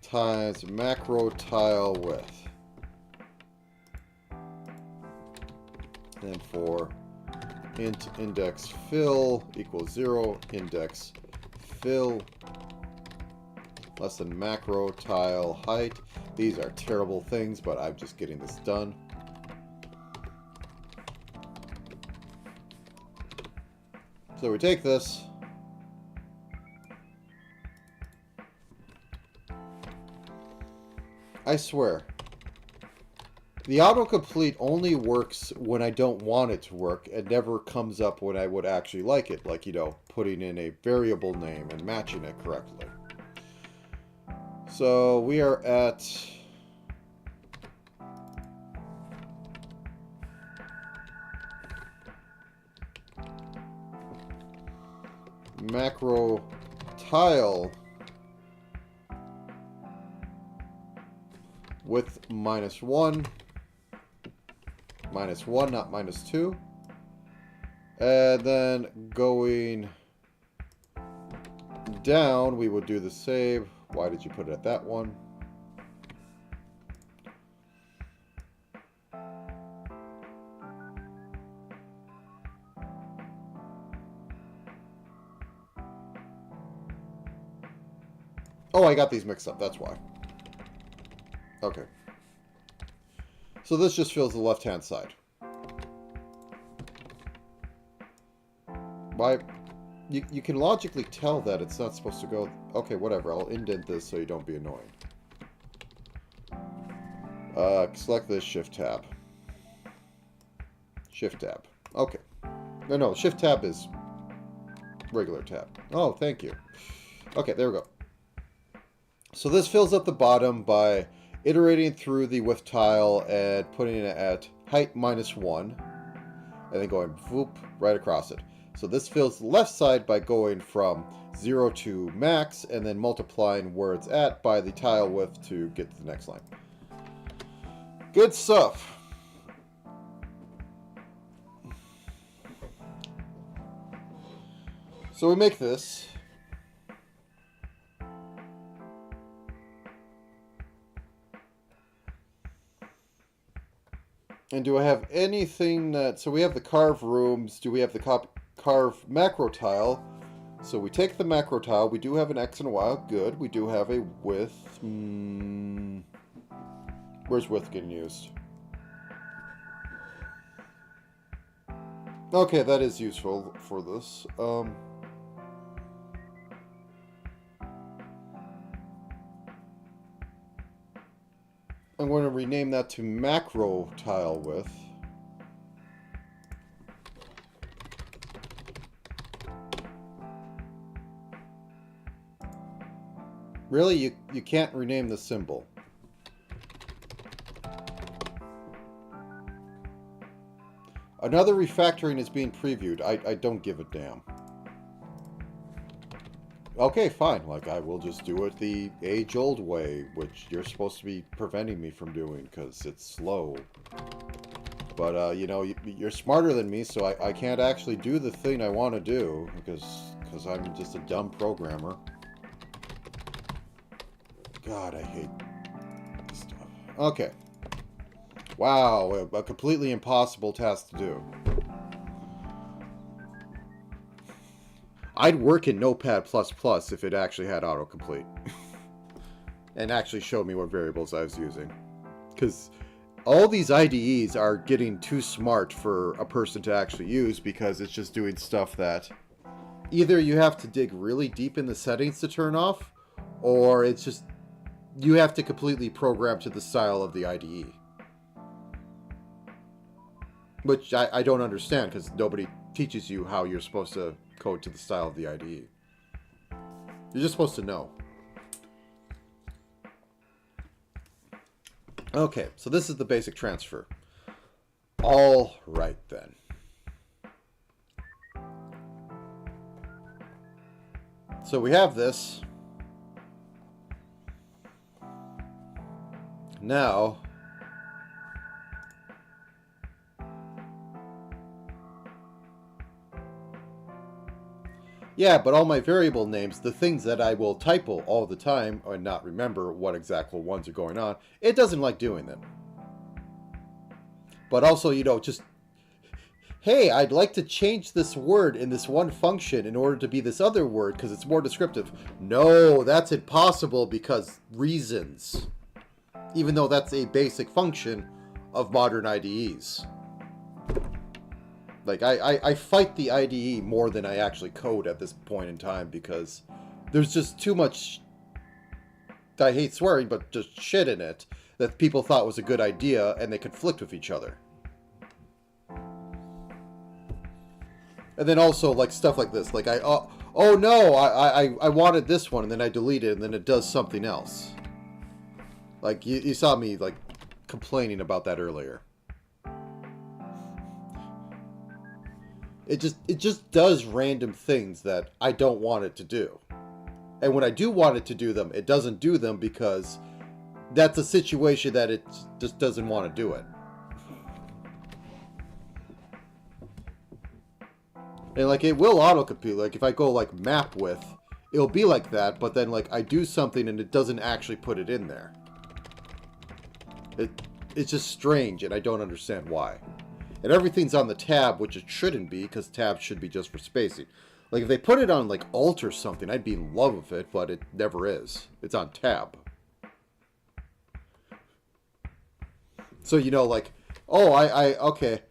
times macro tile width. And for int index fill equals 0, index fill less than macro tile height. These are terrible things, but I'm just getting this done. So we take this. I swear. The autocomplete only works when I don't want it to work. It never comes up when I would actually like it. Like, you know, putting in a variable name and matching it correctly. So we are at macro tile width minus 1. Minus 1, not minus 2. And then going down, we would do the same. Why did you put it at that one? Oh, I got these mixed up. That's why. Okay. So this just fills the left-hand side. Why? You can logically tell that it's not supposed to go... Okay, whatever. I'll indent this so you don't be annoying. Select this, Shift-Tab. Shift-Tab. Okay. No, Shift-Tab is regular tab. Oh, thank you. Okay, there we go. So this fills up the bottom by iterating through the width tile and putting it at height minus 1. And then going whoop right across it. So this fills the left side by going from 0 to max and then multiplying where it's at by the tile width to get to the next line. Good stuff. So we make this. And do I have anything that... So we have the carve rooms. Do we have the carve macro tile? So we take the macro tile. We do have an X and a Y. Good. We do have a width. Where's width getting used? Okay, that is useful for this. I'm going to rename that to macro tile width. Really? You can't rename the symbol. Another refactoring is being previewed. I don't give a damn. Okay, fine. Like, I will just do it the age-old way, which you're supposed to be preventing me from doing, because it's slow. But, you know, you're smarter than me, so I can't actually do the thing I want to do, because I'm just a dumb programmer. God, I hate this stuff. Okay. Wow, a completely impossible task to do. I'd work in Notepad++ if it actually had autocomplete. And actually showed me what variables I was using. Because all these IDEs are getting too smart for a person to actually use, because it's just doing stuff that either you have to dig really deep in the settings to turn off, or it's just you have to completely program to the style of the IDE. Which I don't understand, because nobody teaches you how you're supposed to code to the style of the IDE. You're just supposed to know. Okay, so this is the basic transfer. All right, then. So we have this. Now, yeah, but all my variable names, the things that I will typo all the time and not remember what exact ones are going on, it doesn't like doing them. But also, you know, just, hey, I'd like to change this word in this one function in order to be this other word because it's more descriptive. No, that's impossible because reasons. Even though that's a basic function of modern IDEs. Like, I fight the IDE more than I actually code at this point in time because there's just too much, I hate swearing, but just shit in it that people thought was a good idea and they conflict with each other. And then also, like, stuff like this. Like, oh no, I wanted this one, and then I delete it, and then it does something else. Like, you saw me, like, complaining about that earlier. It just does random things that I don't want it to do. And when I do want it to do them, it doesn't do them because that's a situation that it just doesn't want to do it. And, like, it will autocomplete. Like, if I go, like, map with, it'll be like that, but then, like, I do something and it doesn't actually put it in there. It's just strange, and I don't understand why. And everything's on the tab, which it shouldn't be, because tabs should be just for spacing. Like, if they put it on, like, Alt or something, I'd be in love with it, but it never is. It's on tab. So, you know, like, oh, okay.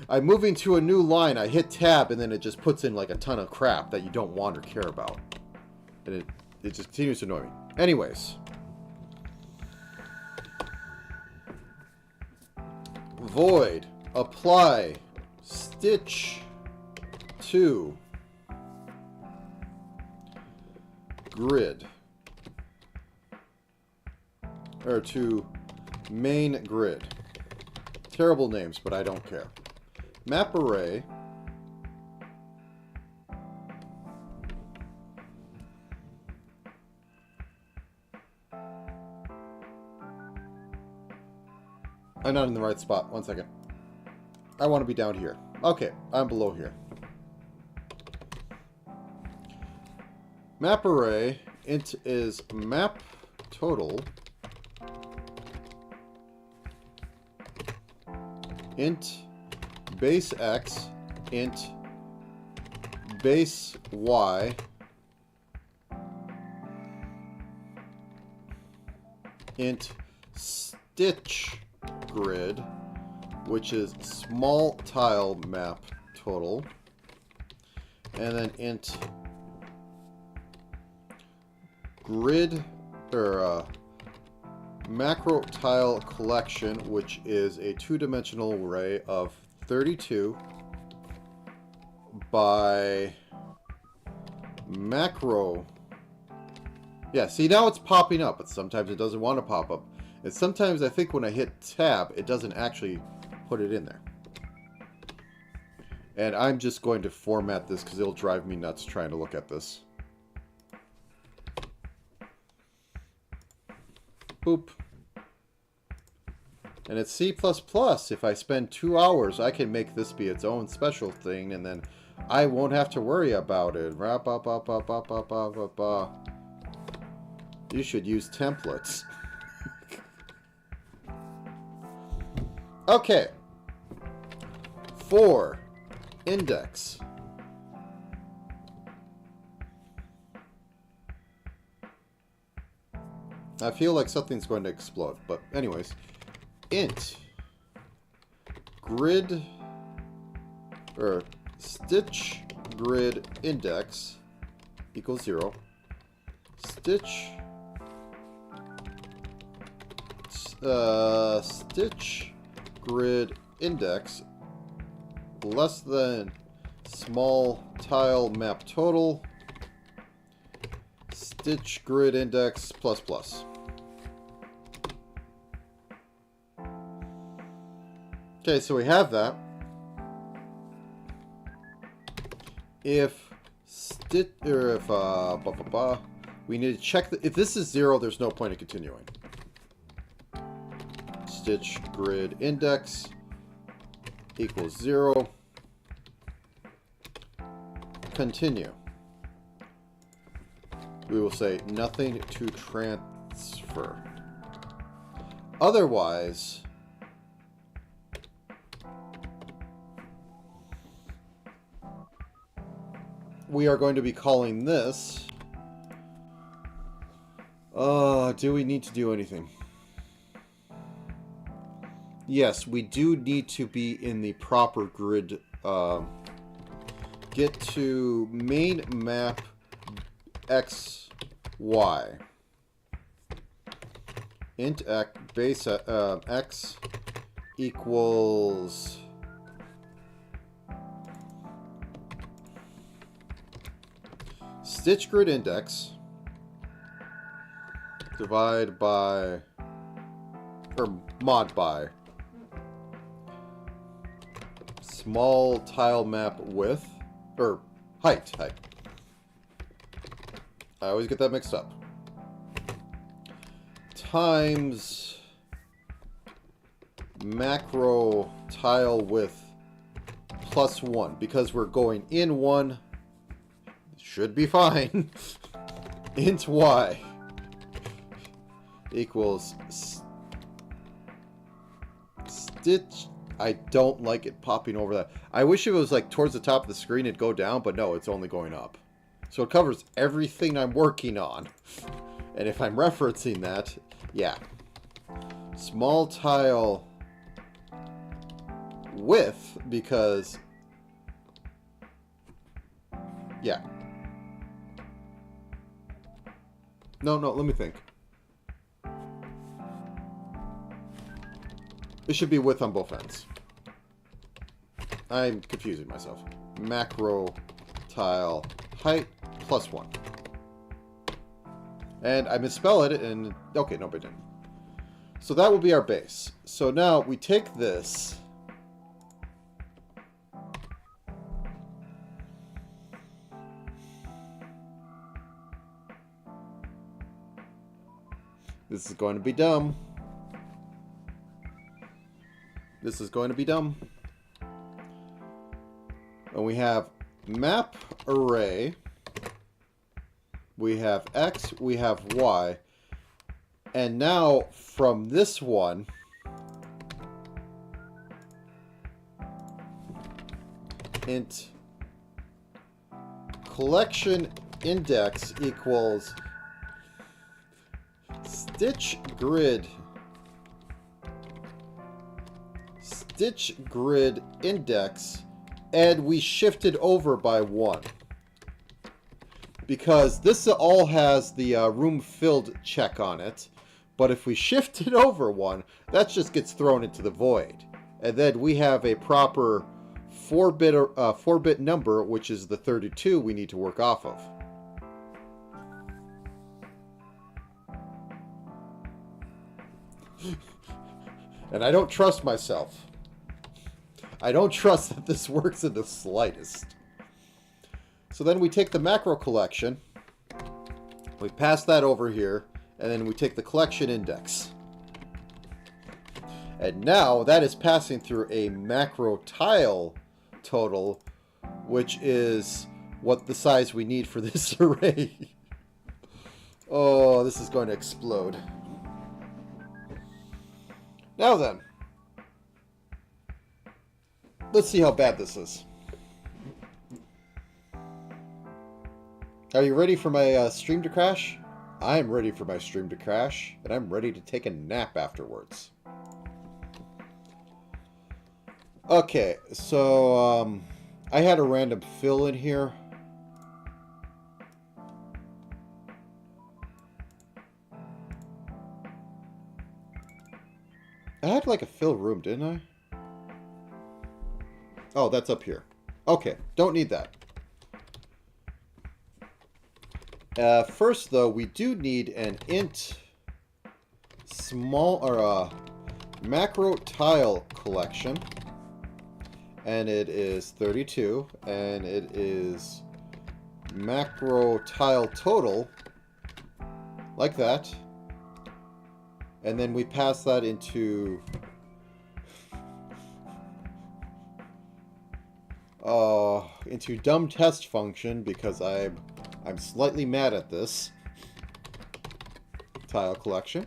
I'm moving to a new line, I hit tab, and then it just puts in, like, a ton of crap that you don't want or care about. And it just continues to annoy me. Anyways. Void. Apply. Stitch. To. Grid. Or to main grid. Terrible names, but I don't care. Map array. I'm not in the right spot. 1 second. I want to be down here. Okay, I'm below here. Map array. Int is map total. Int base x. Int base y. Int stitch grid, which is small tile map total, and then int grid or macro tile collection, which is a two-dimensional array of 32 by macro. Yeah, see, now it's popping up, but sometimes it doesn't want to pop up. And sometimes I think when I hit tab, it doesn't actually put it in there. And I'm just going to format this because it'll drive me nuts trying to look at this. Boop. And it's C++. If I spend 2 hours, I can make this be its own special thing, and then I won't have to worry about it. You should use templates. Okay. 4. Index. I feel like something's going to explode, but anyways. Int grid or stitch grid index equals 0. Stitch grid index less than small tile map total stitch grid index plus plus. Okay, so we have that. If we need to check if this is 0, there's no point in continuing. Stitch grid index equals 0. Continue. We will say nothing to transfer. Otherwise, we are going to be calling this... do we need to do anything? Yes, we do need to be in the proper grid. Get to main map x, y. Int x, base x equals... stitch grid index divide by or mod by small tile map width or height. I always get that mixed up. Times macro tile width plus 1 because we're going in 1. Should be fine. Int y equals stitch. I don't like it popping over that. I wish it was like towards the top of the screen it'd go down, but no, it's only going up. So it covers everything I'm working on. And if I'm referencing that, yeah. Small tile width because... yeah. No, let me think. It should be width on both ends. I'm confusing myself. Macro tile height plus 1. And I misspell it and... okay, no, but I didn't. So that will be our base. So now we take this... this is going to be dumb. This is going to be dumb. And we have map array. We have X, we have Y. And now from this one, int collection index equals stitch grid index, and we shifted over by 1 because this all has the room filled check on it, but if we shift it over 1, that just gets thrown into the void, and then we have a proper 4-bit number, which is the 32 we need to work off of. And I don't trust myself. I don't trust that this works in the slightest. So then we take the macro collection, we pass that over here, and then we take the collection index. And now that is passing through a macro tile total, which is what the size we need for this array. Oh, this is going to explode. Now then, let's see how bad this is. Are you ready for my stream to crash? I'm ready for my stream to crash, and I'm ready to take a nap afterwards. Okay, so I had a random fill in here. I had like a fill room, didn't I? Oh, that's up here. Okay, don't need that. First, though, we do need an int macro tile collection, and it is 32, and it is macro tile total, like that, and then we pass that into dumb test function because I'm slightly mad at this. Tile collection.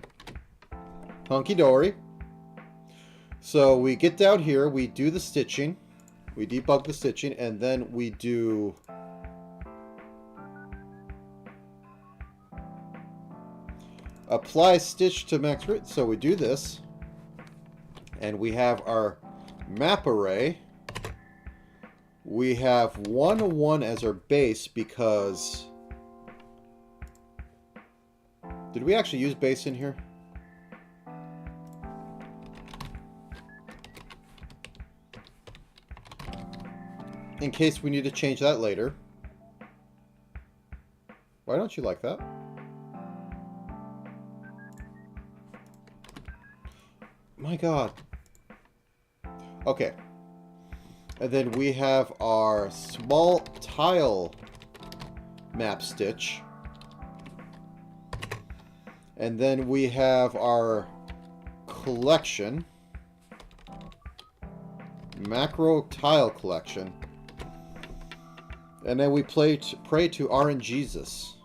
Hunky dory. So we get down here, we do the stitching, we debug the stitching, and then we do apply stitch to max width. So we do this, and we have our map array. We have 1, 1 as our base because... Did we actually use base in here? In case we need to change that later. Why don't you like that? My God. Okay. And then we have our small tile map stitch. And then we have our collection. Macro tile collection. And then we pray to RNGesus.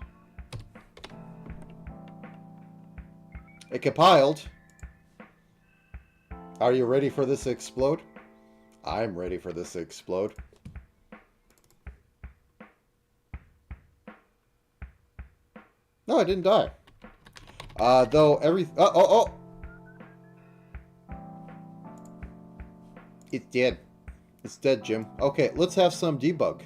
It compiled. Are you ready for this to explode? I'm ready for this to explode. No, I didn't die. Though oh! It's dead. It's dead, Jim. Okay, let's have some debug.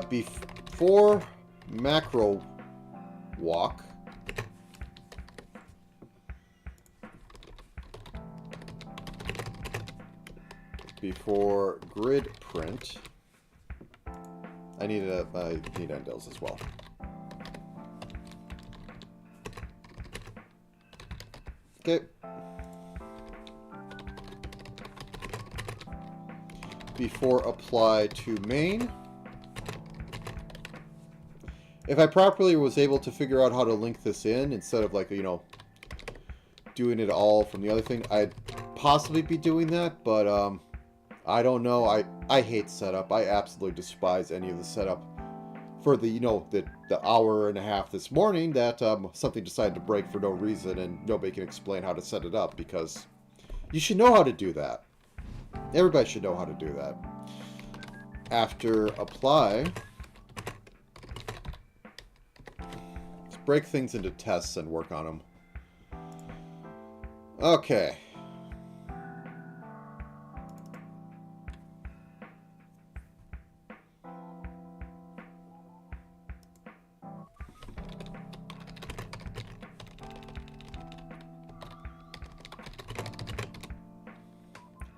Before macro walk, before grid print, I need endels as well. Okay. Before apply to main. If I properly was able to figure out how to link this in instead of like, you know, doing it all from the other thing, I'd possibly be doing that, but I don't know. I hate setup. I absolutely despise any of the setup for the, you know, the hour and a half this morning that something decided to break for no reason and nobody can explain how to set it up, because you should know how to do that. Everybody should know how to do that. After apply, let's break things into tests and work on them. Okay.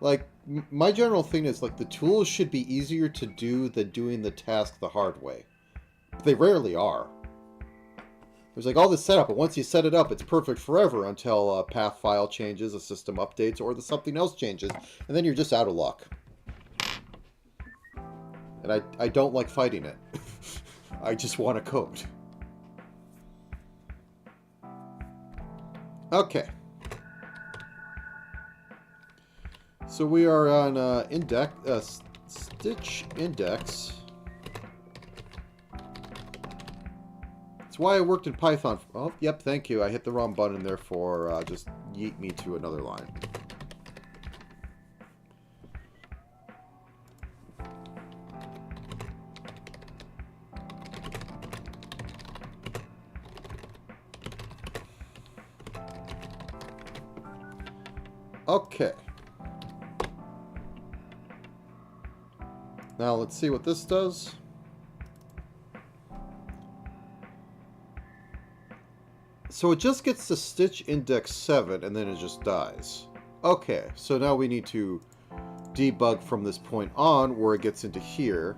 Like, my general thing is, like, the tools should be easier to do than doing the task the hard way. But they rarely are. There's like all this setup, but once you set it up, it's perfect forever until a path file changes, a system updates, or something else changes, and then you're just out of luck. And I don't like fighting it. I just want a code. Okay. So we are on Stitch Index. That's why I worked in Python. Oh, yep, thank you. I hit the wrong button there for just yeet me to another line. Okay. Now let's see what this does. So it just gets to Stitch Index 7 and then it just dies. Okay, so now we need to debug from this point on where it gets into here.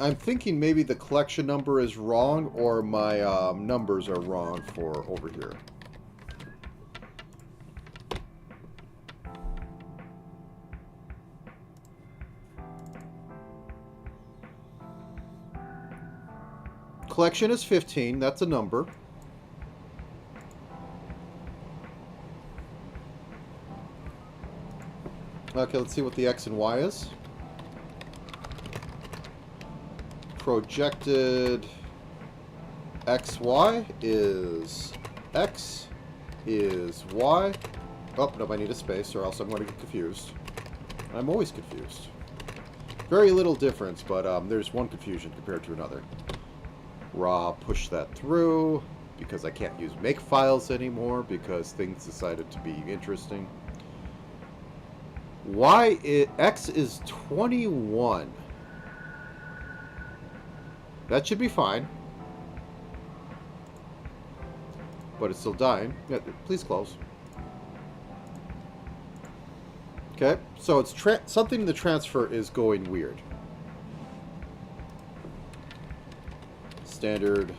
I'm thinking maybe the collection number is wrong or my numbers are wrong for over here. Collection is 15, that's a number. Okay, let's see what the X and Y is. Projected XY is X is Y. Oh, no, I need a space or else I'm going to get confused. I'm always confused. Very little difference, but there's one confusion compared to another. Raw, push that through because I can't use make files anymore because things decided to be interesting. X is 21. That should be fine. But it's still dying. Yeah, please close. Okay, so it's something in the transfer is going weird. Standard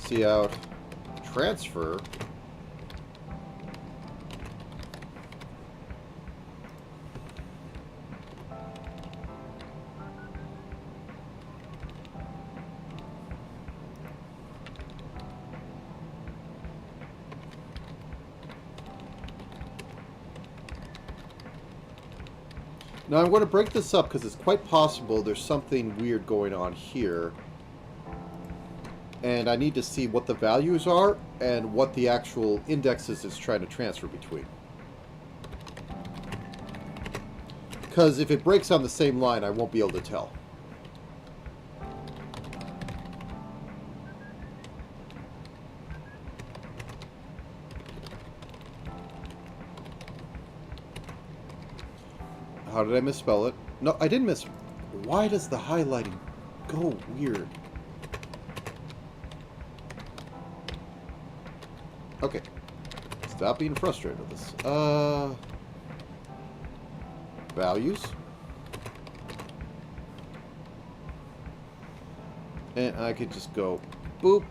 cout transfer. Now I'm going to break this up because it's quite possible there's something weird going on here. And I need to see what the values are and what the actual indexes is trying to transfer between. Because if it breaks on the same line, I won't be able to tell. How did I misspell it? No, I didn't miss... Why does the highlighting go weird? Okay. Stop being frustrated with this. Values. And I could just go boop.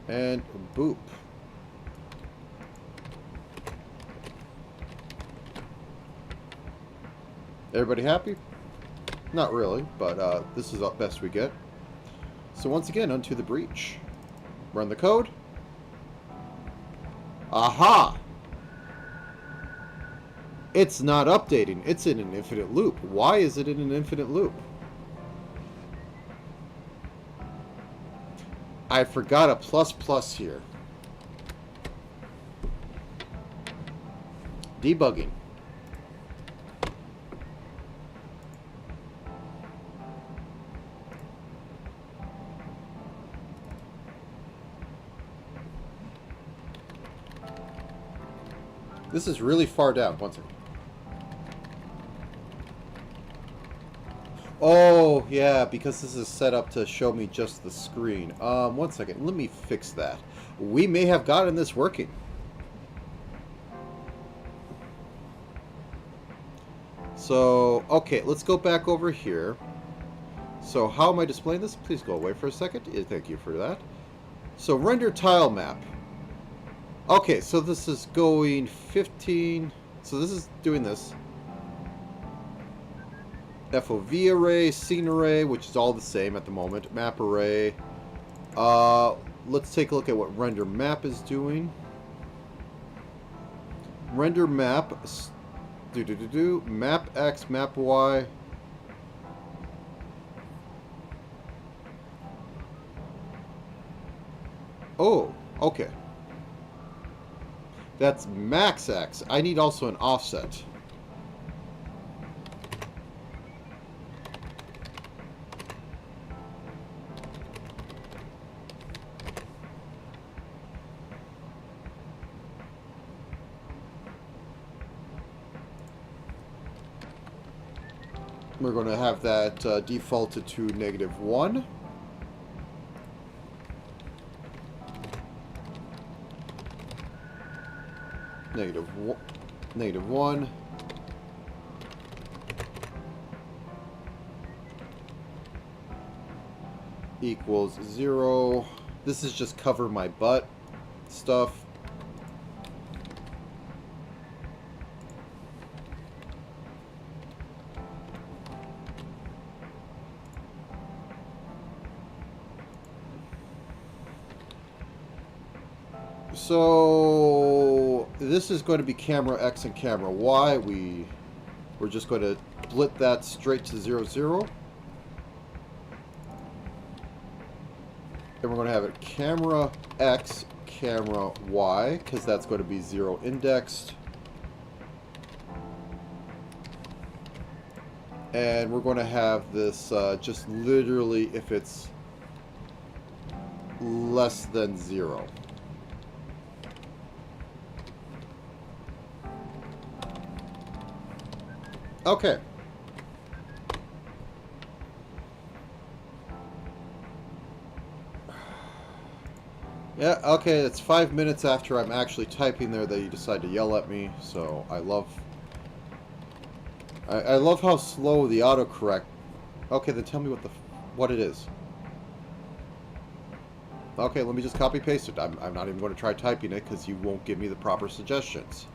And boop. Everybody happy? Not really, but this is the best we get. So once again, onto the breach. Run the code. Aha! It's not updating. It's in an infinite loop. Why is it in an infinite loop? I forgot a plus here. Debugging. This is really far down. One second. Oh, yeah, because this is set up to show me just the screen. One second. Let me fix that. We may have gotten this working. So, okay, let's go back over here. So how am I displaying this? Please go away for a second. Thank you for that. So render tile map. Okay, so this is going 15. So this is doing this. FOV array, scene array, which is all the same at the moment. Map array. Let's take a look at what render map is doing. Render map. Map X, map Y. Oh, okay. That's max X. I need also an offset. We're going to have that defaulted to -1. -1. Equals 0. This is just cover my butt stuff. So this is going to be camera X and camera Y. We're just going to split that straight to 0, 0. And we're going to have it camera X, camera Y, because that's going to be 0 indexed. And we're going to have this just literally if it's less than 0. Okay. Yeah, okay, it's 5 minutes after I'm actually typing there that you decide to yell at me, so I love how slow the autocorrect. Okay, then tell me what it is. Okay, let me just copy paste it. I'm not even going to try typing it because you won't give me the proper suggestions.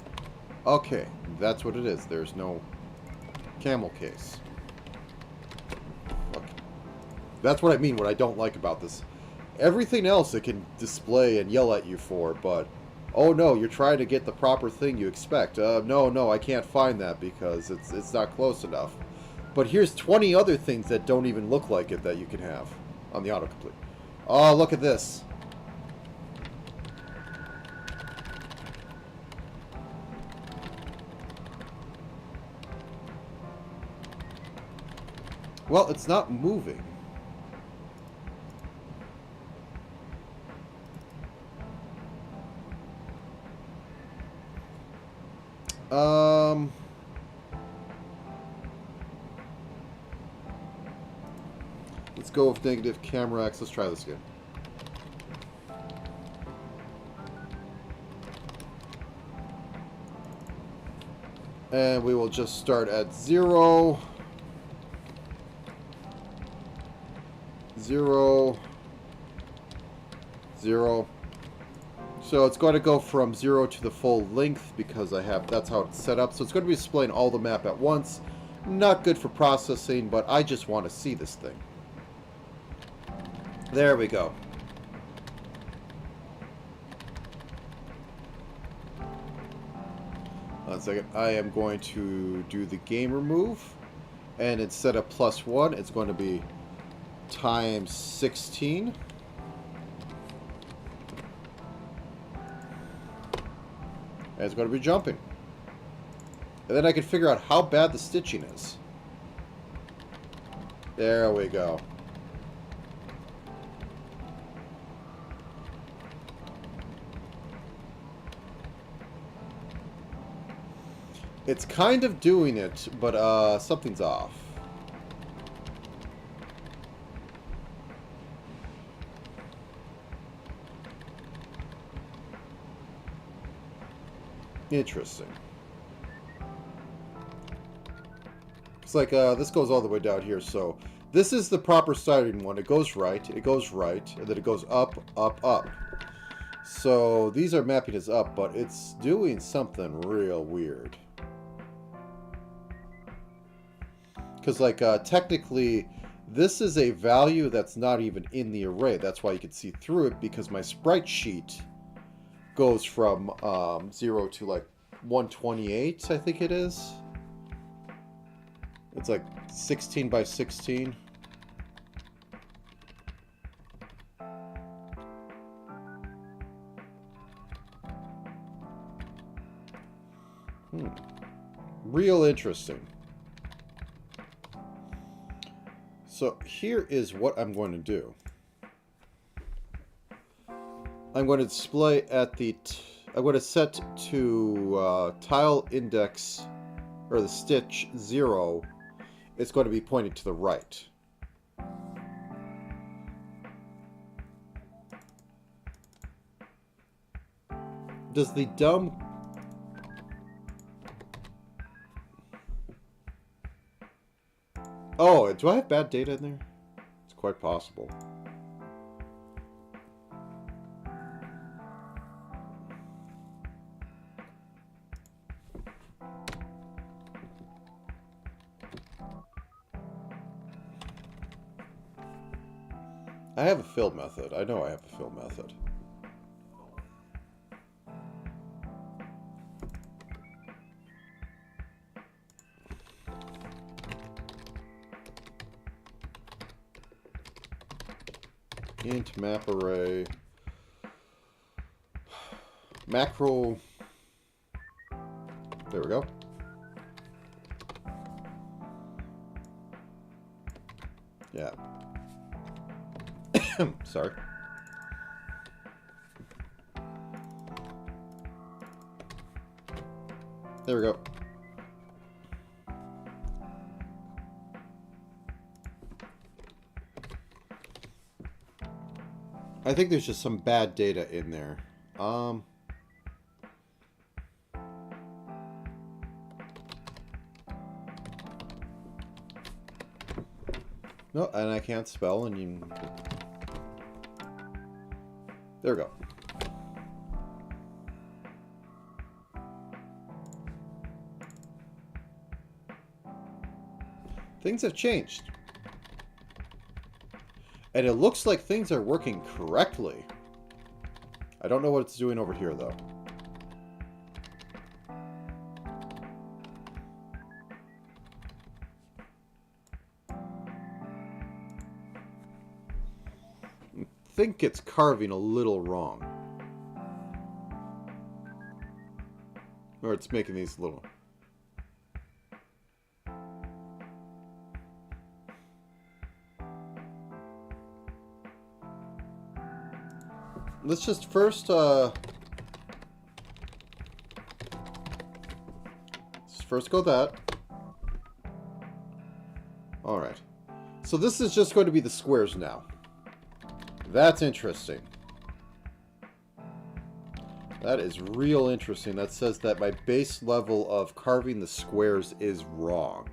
Okay, that's what it is. There's no camel case. Okay. That's what I mean, what I don't like about this. Everything else it can display and yell at you for, but oh no, you're trying to get the proper thing you expect. No, I can't find that because it's not close enough. But here's 20 other things that don't even look like it that you can have on the autocomplete. Oh, look at this. Well, it's not moving. Let's go with negative camera X. Let's try this again. And we will just start at 0. 0. 0. So it's going to go from 0 to the full length because that's how it's set up. So it's going to be displaying all the map at once. Not good for processing, but I just want to see this thing. There we go. One second. I am going to do the game remove. And instead of +1, it's going to be times 16. And it's going to be jumping. And then I can figure out how bad the stitching is. There we go. It's kind of doing it, but something's off. Interesting. It's like, this goes all the way down here, so this is the proper starting one. It goes right, and then it goes up, up, up. So these are mapping as up, but it's doing something real weird. Because, like, technically, this is a value that's not even in the array. That's why you can see through it, because my sprite sheet goes from 0 to, like, 128, I think it is. It's like 16 by 16. Real interesting. So here is what I'm going to do. I'm going to display at the... I'm going to set to tile index, or the stitch 0. It's going to be pointing to the right. Does the dumb... Oh, do I have bad data in there? It's quite possible. I have a fill method. I know I have a fill method. Int map array macro. There we go. Yeah. Sorry. There we go. I think there's just some bad data in there. No, and I can't spell, and you... There we go. Things have changed. And it looks like things are working correctly. I don't know what it's doing over here, though. I think it's carving a little wrong. Or it's making these little... Let's just first, let's first go that. Alright. So this is just going to be the squares now. That's interesting. That is real interesting. That says that my base level of carving the squares is wrong.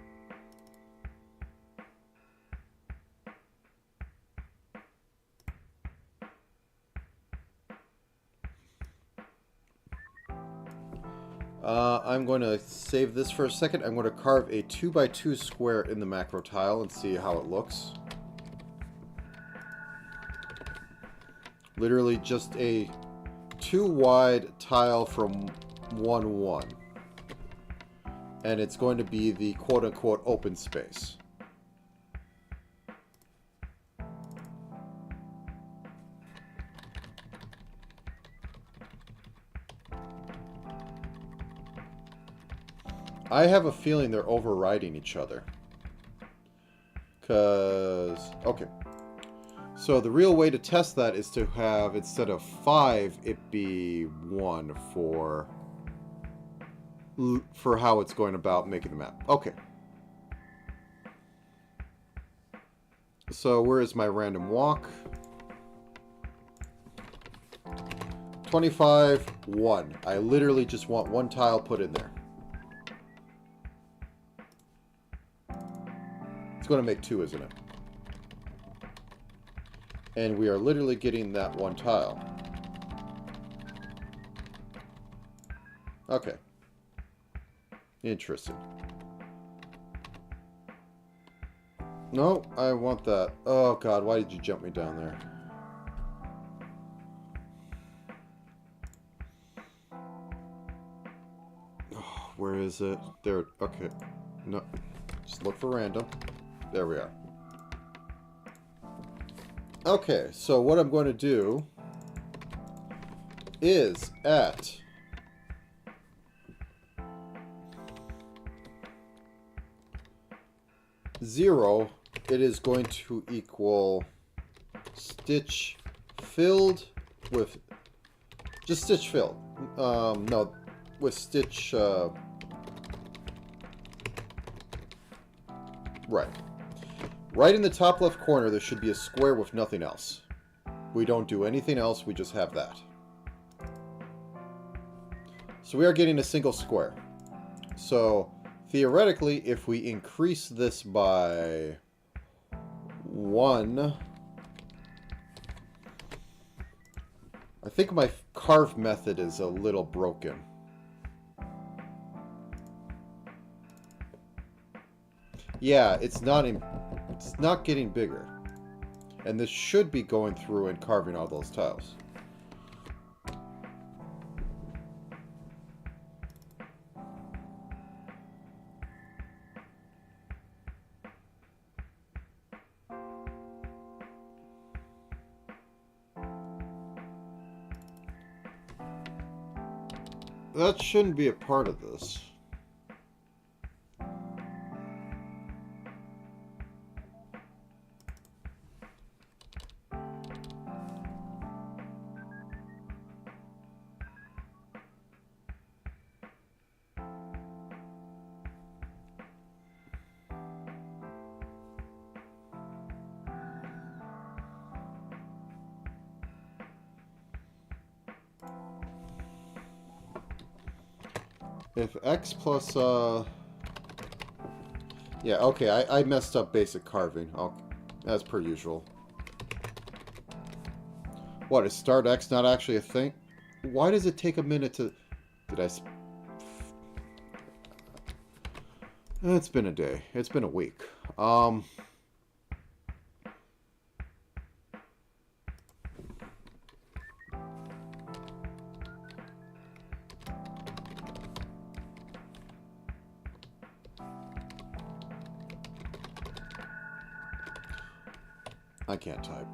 I'm going to save this for a second. I'm going to carve a 2x2 square in the macro tile and see how it looks. Literally just a 2 wide tile from 1, 1. And it's going to be the quote-unquote open space. I have a feeling they're overriding each other. Okay. So the real way to test that is to have, instead of 5, it be 1 for how it's going about making the map. Okay. So where is my random walk? 25, 1. I literally just want one tile put in there. It's going to make 2, isn't it? And we are literally getting that one tile. Okay. Interesting. No, I want that. Oh god, why did you jump me down there? Oh, where is it? There. Okay. No. Just look for random. There we are. Okay, so what I'm going to do is at 0, it is going to equal stitch filled with just stitch filled. No, with stitch. Right. Right in the top left corner, there should be a square with nothing else. We don't do anything else, we just have that. So we are getting a single square. So, theoretically, if we increase this by 1... I think my carve method is a little broken. Yeah, it's not getting bigger. And this should be going through and carving all those tiles. That shouldn't be a part of this. If x plus, yeah, okay, I messed up basic carving. As per usual. What, is start x not actually a thing? Why does it take a minute to... It's been a day. It's been a week. I can't type.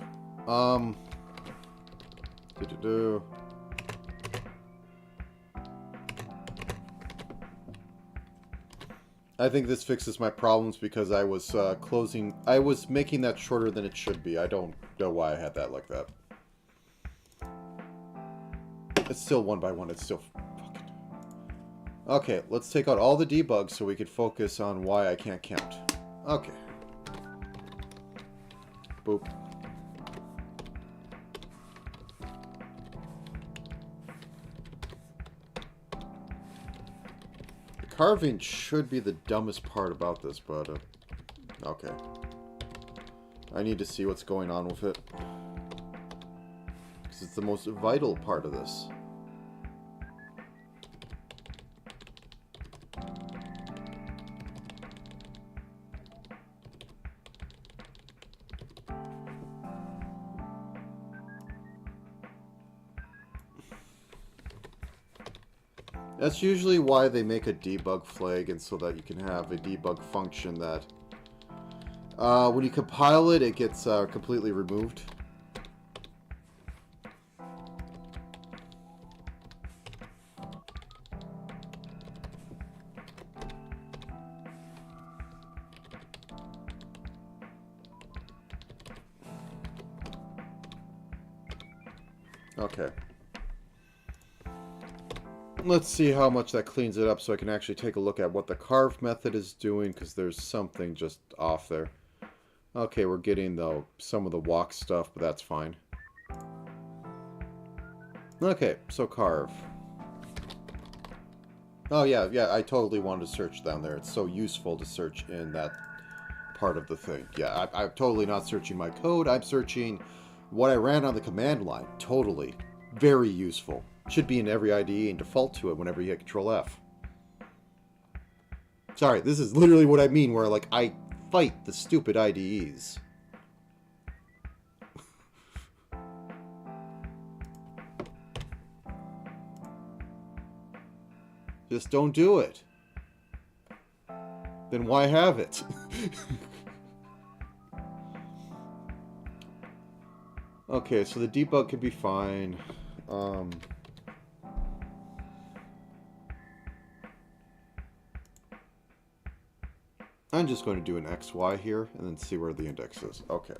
I think this fixes my problems because I was I was making that shorter than it should be. I don't know why I had that like that. It's still 1 by 1. It's still fucking... Okay, let's take out all the debugs so we can focus on why I can't count. Okay. Boop. The carving should be the dumbest part about this, but okay. I need to see what's going on with it. Because it's the most vital part of this. That's usually why they make a debug flag, and so that you can have a debug function that when you compile it, it gets completely removed. Okay. Let's see how much that cleans it up so I can actually take a look at what the carve method is doing, because there's something just off there. Okay, we're getting some of the walk stuff, but that's fine. Okay, so carve. Oh yeah, I totally wanted to search down there. It's so useful to search in that part of the thing. Yeah, I'm totally not searching my code. I'm searching what I ran on the command line. Totally. Very useful. Should be in every IDE and default to it whenever you hit Control F. Sorry, this is literally what I mean, where, like, I fight the stupid IDEs. Just don't do it. Then why have it? Okay, so the debug could be fine. I'm just going to do an XY here and then see where the index is. Okay.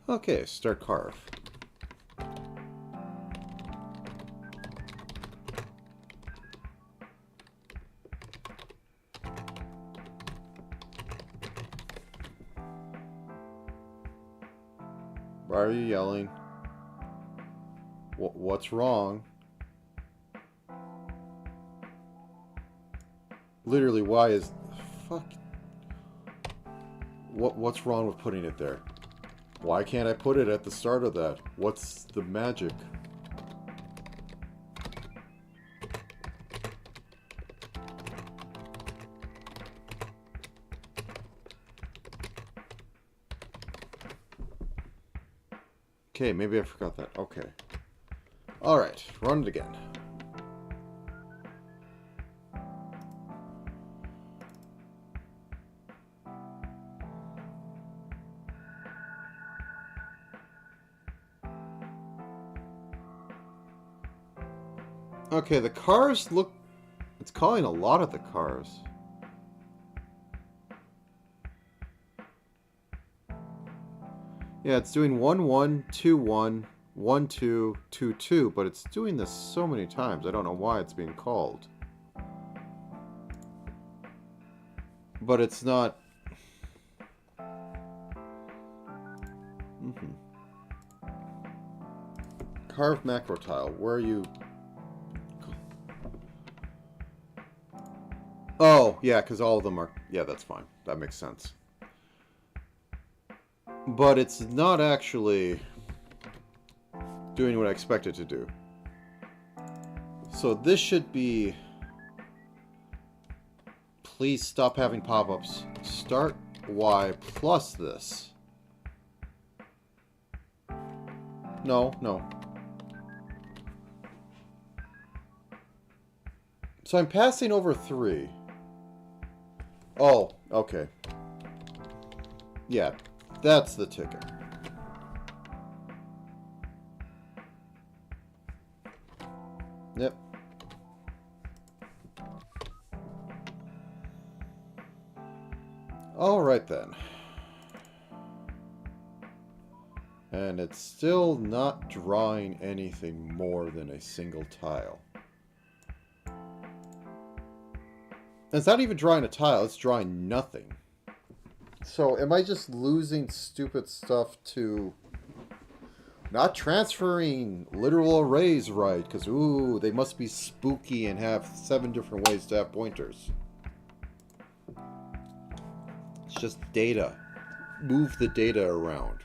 Okay, start carve. Why are you yelling? What's wrong? Literally, why is... Fuck. What's wrong with putting it there? Why can't I put it at the start of that? What's the magic? Okay, maybe I forgot that. Okay. Alright, run it again. Okay, the cars look... It's calling a lot of the cars. Yeah, it's doing 1 1 2 1 1 2 2 2, but it's doing this so many times. I don't know why it's being called. But it's not... Carve macro tile. Where are you? Oh, yeah, because all of them are... Yeah, that's fine. That makes sense. But it's not actually doing what I expect it to do. So this should be... Please stop having pop-ups. Start Y plus this. No, no. So I'm passing over 3. Oh, okay. Yeah, that's the ticket. Yep. Alright then. And it's still not drawing anything more than a single tile. It's not even drawing a tile, it's drawing nothing. So, am I just losing stupid stuff to... Not transferring literal arrays right, because, ooh, they must be spooky and have 7 different ways to have pointers. It's just data. Move the data around.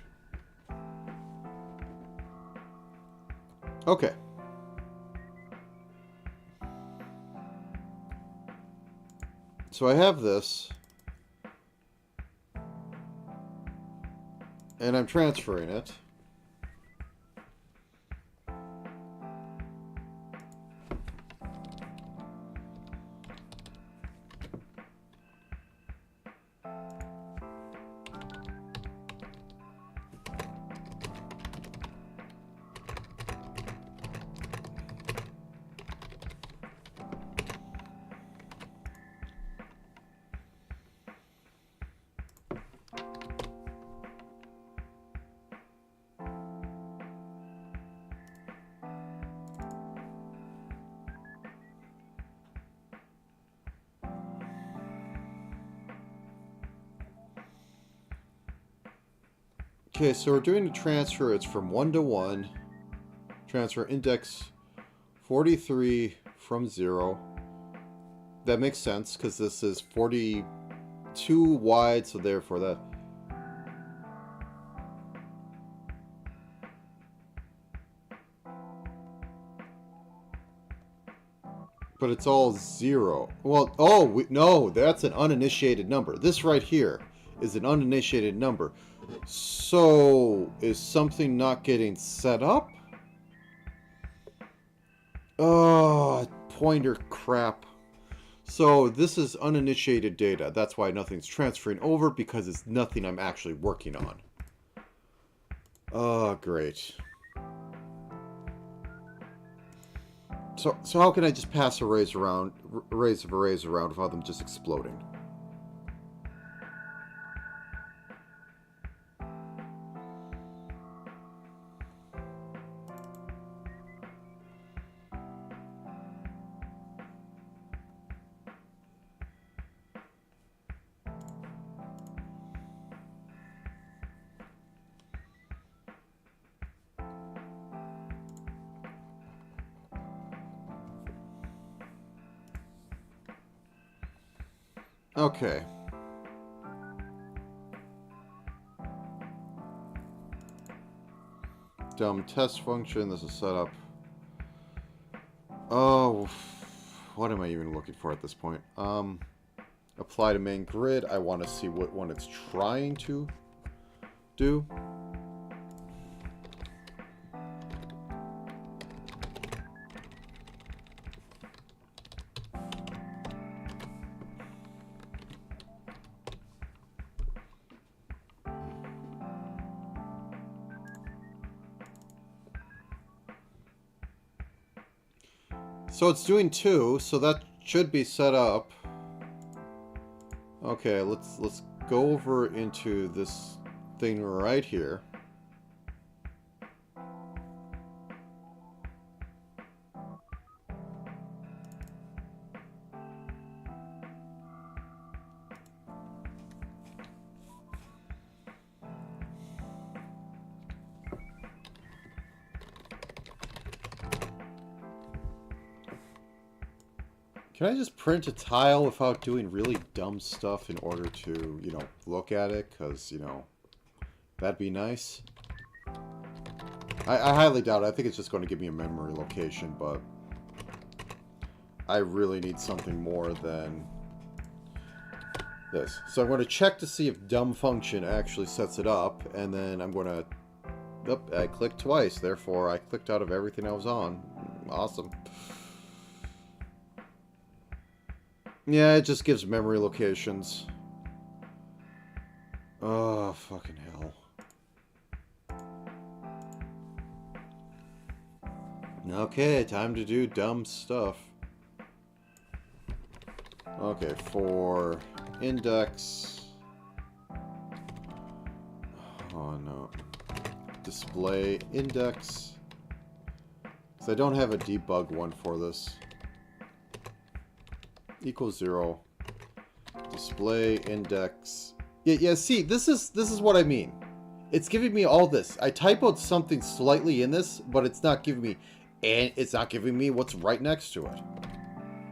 Okay. So I have this. And I'm transferring it. Okay, so we're doing the transfer. It's from 1 to 1. Transfer index 43 from 0. That makes sense because this is 42 wide, so therefore that... But it's all 0. Well, no, that's an uninitiated number. This right here is an uninitiated number. So, is something not getting set up? Oh, pointer crap. So, this is uninitiated data. That's why nothing's transferring over, because it's nothing I'm actually working on. Oh, great. So how can I just pass arrays of arrays around without them just exploding? Okay. Dumb test function. This is set up. Oh, what am I even looking for at this point? Apply to main grid. I want to see what one it's trying to do. So it's doing 2, so that should be set up. Okay, let's go over into this thing right here. Can I just print a tile without doing really dumb stuff in order to, you know, look at it? Because, you know, that'd be nice. I highly doubt it. I think it's just going to give me a memory location, but I really need something more than this. So I'm going to check to see if dumb function actually sets it up, and then I'm going to... Yep, I clicked twice, therefore I clicked out of everything I was on. Awesome. Yeah, it just gives memory locations. Oh, fucking hell. Okay, time to do dumb stuff. Okay, for index... Oh, no. Display index. Because I don't have a debug one for this. Equals 0. Display index. Yeah, see, this is what I mean. It's giving me all this. I typoed something slightly in this, but it's not giving me, and it's not giving me what's right next to it.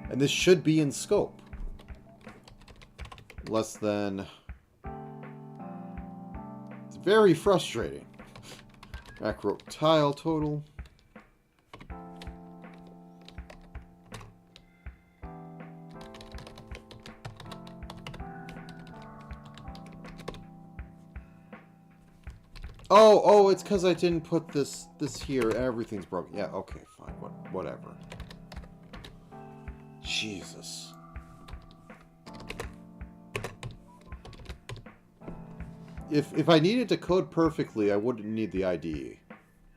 And this should be in scope. Less than... It's very frustrating. Macro tile total. Oh, it's because I didn't put this here. Everything's broken. Yeah, okay, fine. Whatever. Jesus. If I needed to code perfectly, I wouldn't need the IDE.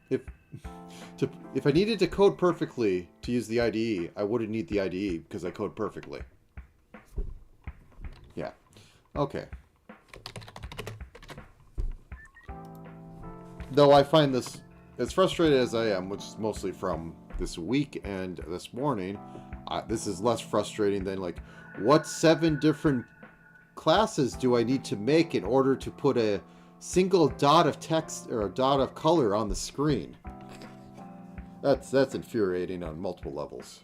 If I needed to code perfectly to use the IDE, I wouldn't need the IDE because I code perfectly. Yeah. Okay. Though I find this, as frustrated as I am, which is mostly from this week and this morning, this is less frustrating than, like, what 7 different classes do I need to make in order to put a single dot of text or a dot of color on the screen. That's infuriating on multiple levels.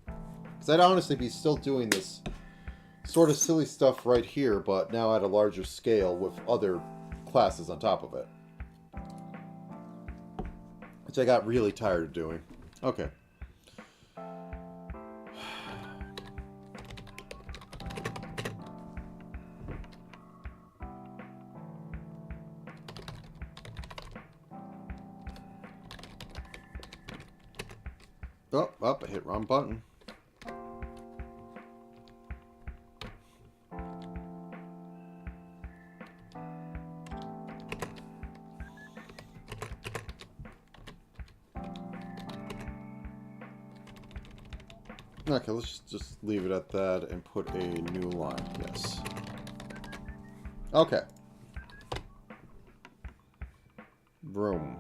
Because I'd honestly be still doing this sort of silly stuff right here, but now at a larger scale with other classes on top of it. Which I got really tired of doing. Okay. Oh, I hit wrong button. Okay, let's just leave it at that and put a new line. Yes. Okay. Room.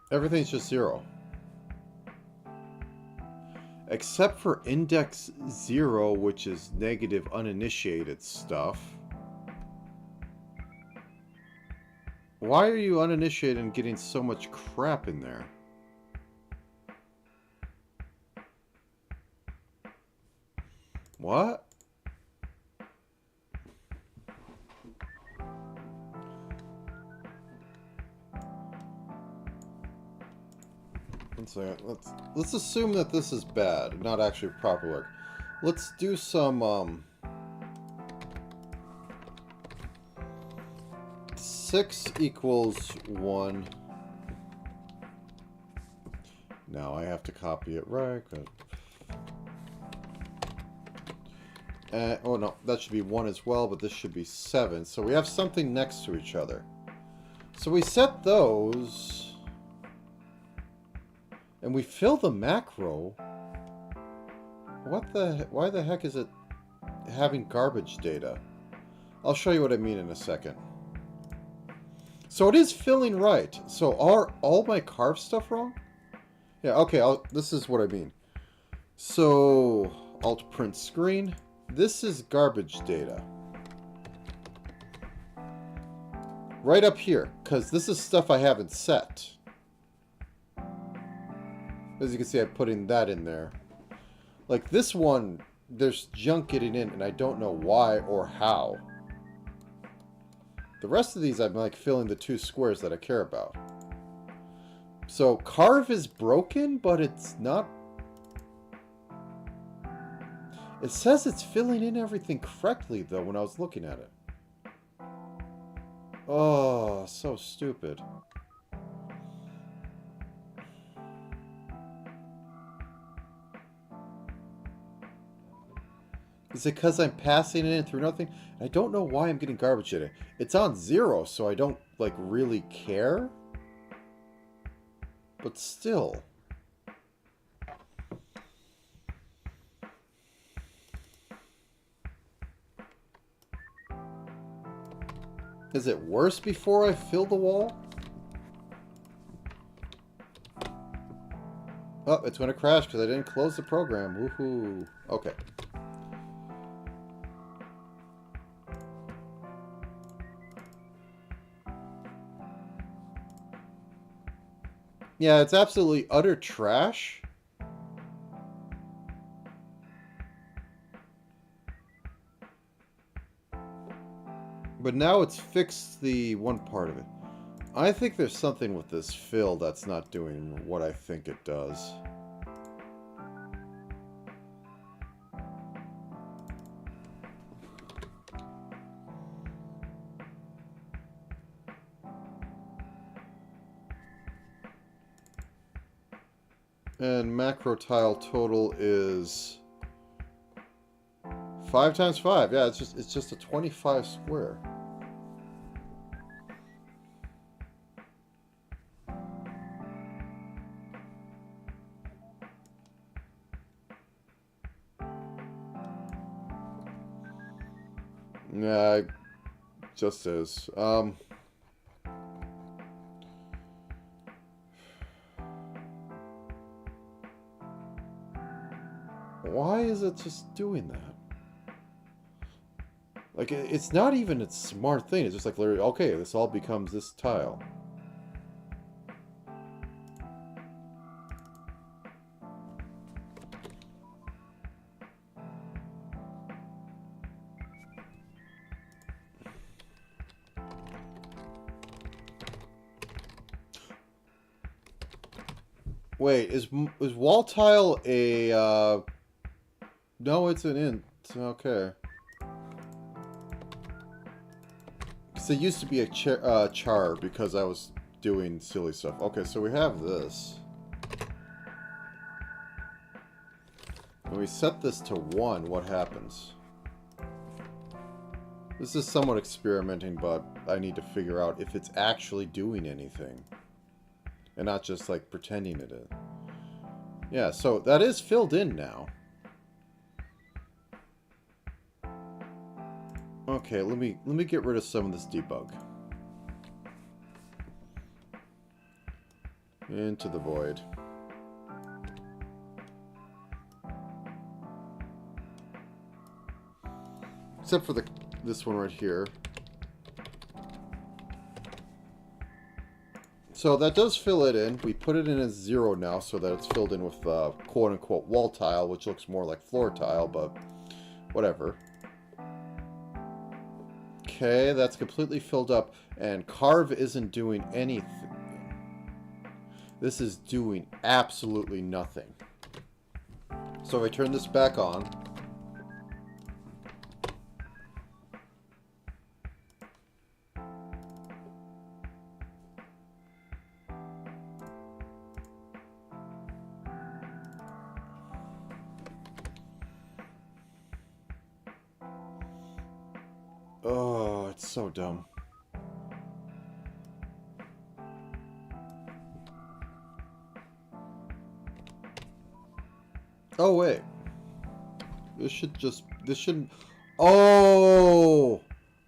Everything's just 0. Except for index 0, which is negative uninitiated stuff. Why are you uninitiated and getting so much crap in there? What? Let's assume that this is bad, not actually proper work. Let's do some 6 equals 1. Now I have to copy it right. Oh no, that should be 1 as well, but this should be 7. So we have something next to each other. So we set those. And we fill the macro. Why the heck is it having garbage data? I'll show you what I mean in a second. So it is filling right. So are all my carve stuff wrong? Yeah, okay, this is what I mean. So, alt print screen. This is garbage data. Right up here, because this is stuff I haven't set. As you can see, I'm putting that in there. Like this one, there's junk getting in, and I don't know why or how. The rest of these, I'm like filling the 2 squares that I care about. So carve is broken, but it's not. It says it's filling in everything correctly, though, when I was looking at it. Oh, so stupid. Is it because I'm passing it in through nothing? I don't know why I'm getting garbage in it. It's on 0, so I don't, like, really care. But still. Is it worse before I fill the wall? Oh, it's going to crash because I didn't close the program. Woohoo. Okay. Yeah, it's absolutely utter trash. But now it's fixed the one part of it. I think there's something with this fill that's not doing what I think it does. And macro tile total is 5 times 5. Yeah, it's just a 25 square. Yeah, just is. Why is it just doing that? Like, it's not even a smart thing. It's just like, literally, okay, this all becomes this tile. Wait, is wall tile a, no, it's an int. Okay. Because it used to be a char because I was doing silly stuff. Okay, so we have this. When we set this to 1, what happens? This is somewhat experimenting, but I need to figure out if it's actually doing anything. And not just, like, pretending it is. Yeah, so that is filled in now. Okay, let me get rid of some of this debug. Into the void. Except for this one right here. So that does fill it in. We put it in as 0 now so that it's filled in with quote-unquote wall tile, which looks more like floor tile, but whatever. Okay, that's completely filled up, and carve isn't doing anything. This is doing absolutely nothing. So if I turn this back on, oh, it's so dumb. Oh, wait. This shouldn't... Oh!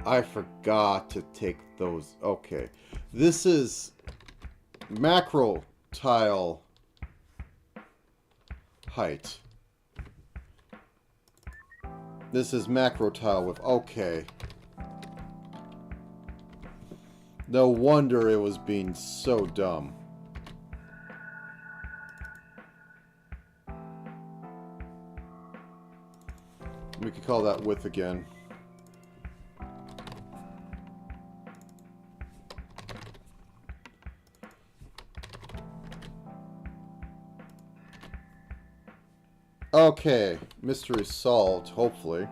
I forgot to take those. Okay. This is macro tile height. This is macro tile width. Okay. No wonder it was being so dumb. We could call that width again. Okay, mystery solved, hopefully.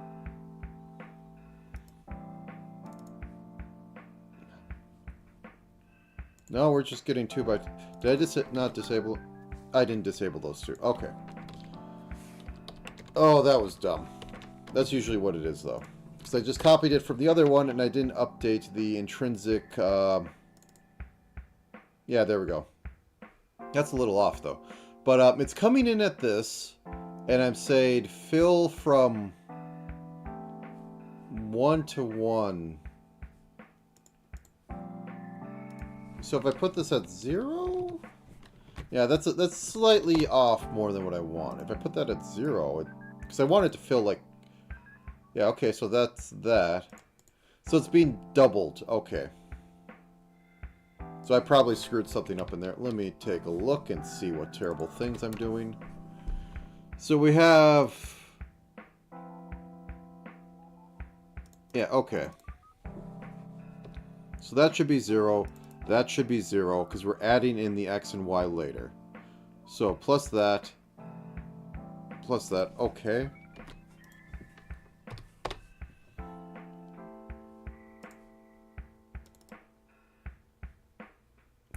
No, we're just getting 2 by... Did I not disable... I didn't disable those 2. Okay. Oh, that was dumb. That's usually what it is, though. Because I just copied it from the other one, and I didn't update the intrinsic... Yeah, there we go. That's a little off, though. But it's coming in at this, and I'm saying fill from 1 to 1. So if I put this at 0... Yeah, that's slightly off more than what I want. If I put that at 0... Because I want it to fill, like... Yeah, okay, so that's that. So it's being doubled. Okay. So I probably screwed something up in there. Let me take a look and see what terrible things I'm doing. So we have... Yeah, okay. So that should be 0. That should be 0, because we're adding in the X and Y later. So, plus that. Plus that. Okay.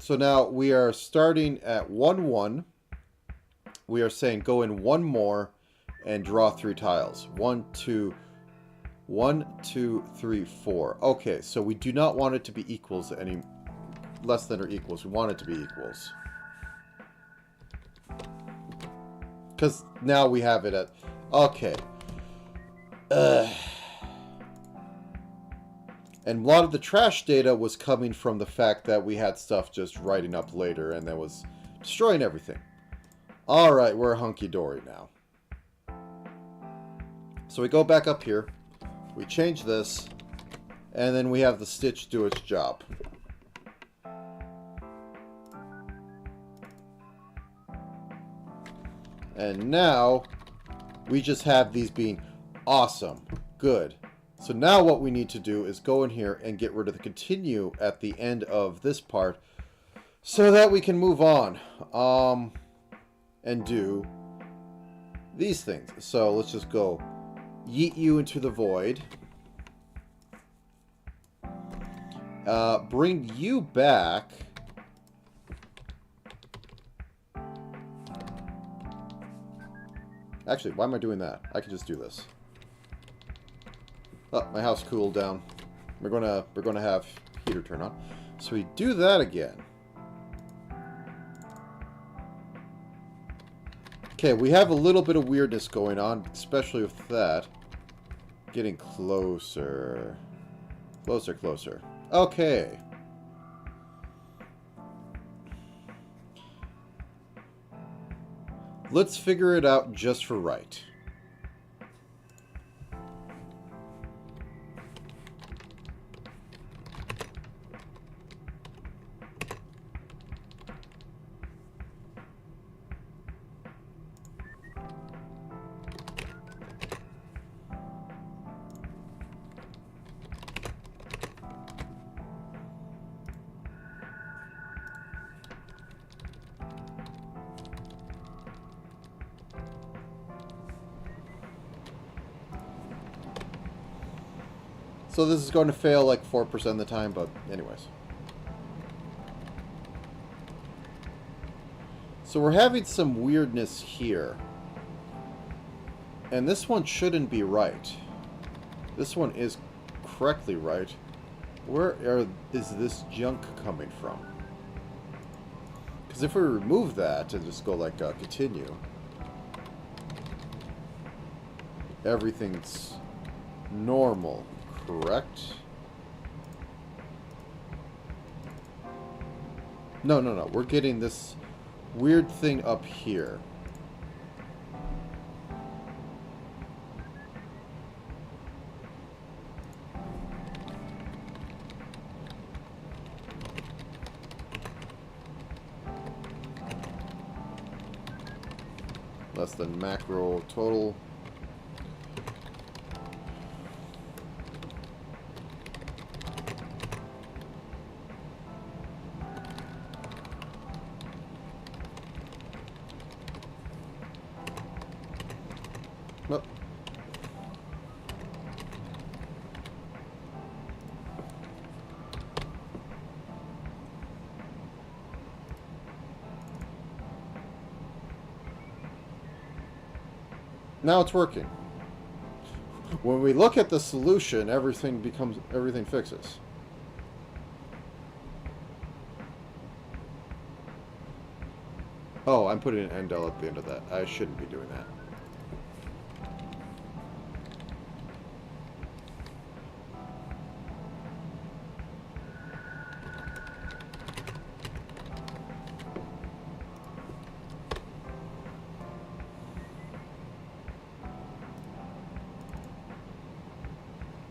So now we are starting at 1, 1. We are saying go in 1 more and draw 3 tiles. 1, 2, 1, 2, 3, 4. Okay, so we do not want it to be equals any less than or equals. We want it to be equals. Because now we have it at... Okay. And And a lot of the trash data was coming from the fact that we had stuff just writing up later and that was destroying everything. Alright, we're hunky-dory now. So we go back up here, we change this, and then we have the stitch do its job. And now, we just have these being awesome, good. So now what we need to do is go in here and get rid of the continue at the end of this part so that we can move on and do these things. So let's just go yeet you into the void. Bring you back. Actually, why am I doing that? I can just do this. Oh, my house cooled down. We're gonna have heater turn on. So we do that again. Okay, we have a little bit of weirdness going on, especially with that. Getting closer. Closer, closer. Okay. Let's figure it out just for right. So this is going to fail like 4% of the time, but anyways. So we're having some weirdness here. And this one shouldn't be right. This one is correctly right. Where is this junk coming from? Because if we remove that and just go like continue, everything's normal. Correct? No, no, no. We're getting this weird thing up here. Less than macro total. Nope. Now it's working. When we look at the solution, everything fixes. Oh, I'm putting an endl at the end of that. I shouldn't be doing that.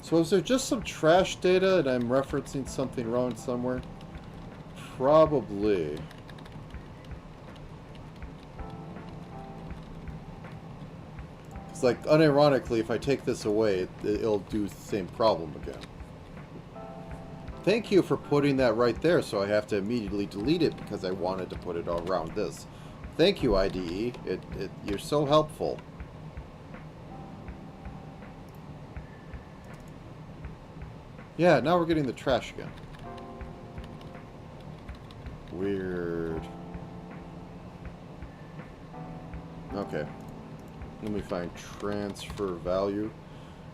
So is there just some trash data and I'm referencing something wrong somewhere? Probably. It's like, unironically, if I take this away, it'll do the same problem again. Thank you for putting that right there, so I have to immediately delete it because I wanted to put it around this. Thank you, IDE. You're so helpful. Yeah, now we're getting the trash again. Weird. Okay. Let me find transfer value.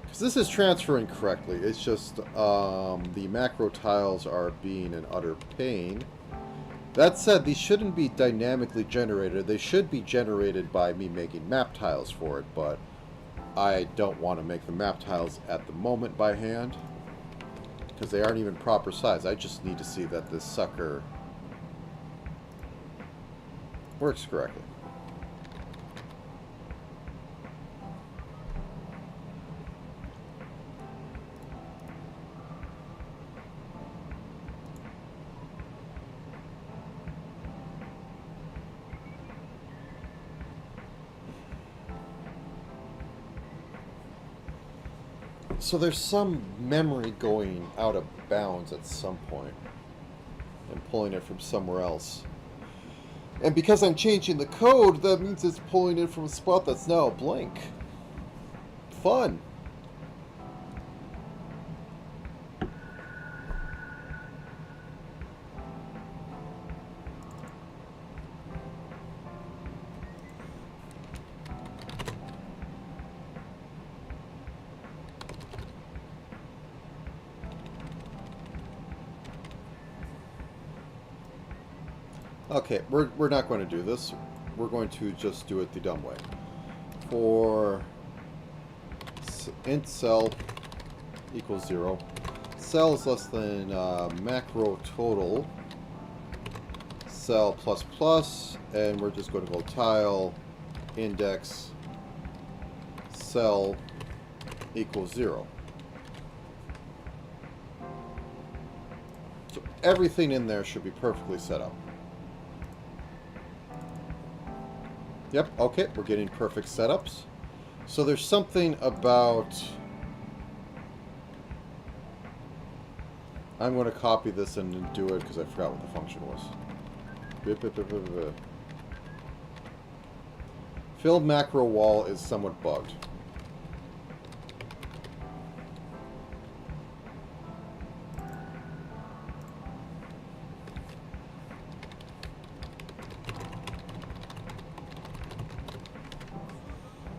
Because this is transferring correctly. It's just the macro tiles are being an utter pain. That said, these shouldn't be dynamically generated. They should be generated by me making map tiles for it, but I don't want to make the map tiles at the moment by hand. because they aren't even proper size. I just need to see that this sucker works correctly. So there's some memory going out of bounds at some point and pulling it from somewhere else. And because I'm changing the code, that means it's pulling it from a spot that's now blank. Fun. Okay, we're not going to do this. We're going to just do it the dumb way. For int cell equals 0, cell is less than macro total cell plus plus, and we're just going to go tile index cell equals 0. So everything in there should be perfectly set up. Yep, okay, we're getting perfect setups. So there's something about... I'm going to copy this and do it because I forgot what the function was. Fill macro wall is somewhat bugged.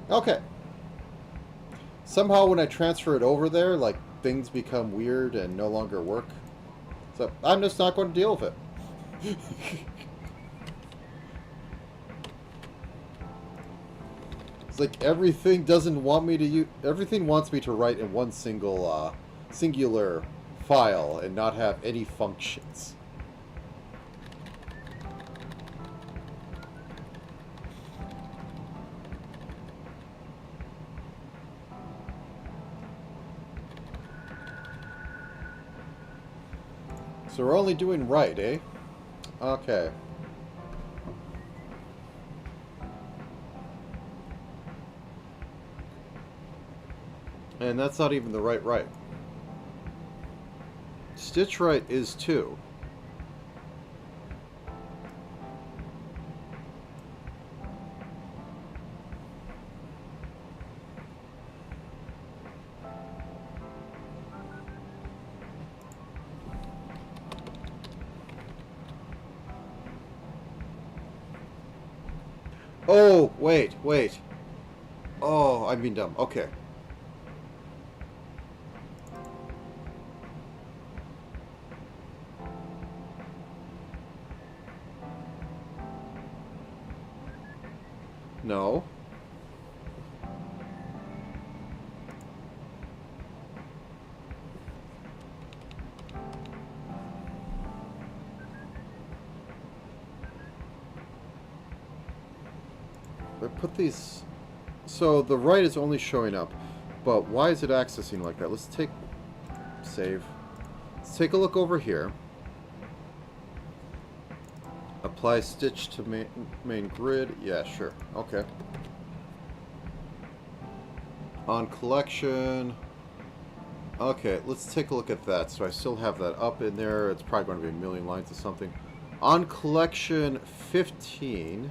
Okay. Somehow when I transfer it over there, like, things become weird and no longer work. So, I'm just not going to deal with it. It's like everything doesn't want me to use... Everything wants me to write in one singular file and not have any functions. So we're only doing right, eh? Okay. And that's not even the right. Stitch right is 2. Oh, wait. Oh, I'm being dumb. Okay. No. I put these... So the right is only showing up, but why is it accessing like that? Let's take... Save. Let's take a look over here. Apply stitch to main grid. Yeah, sure. Okay. On collection. Okay, let's take a look at that. So I still have that up in there. It's probably going to be a million lines of something. On collection 15...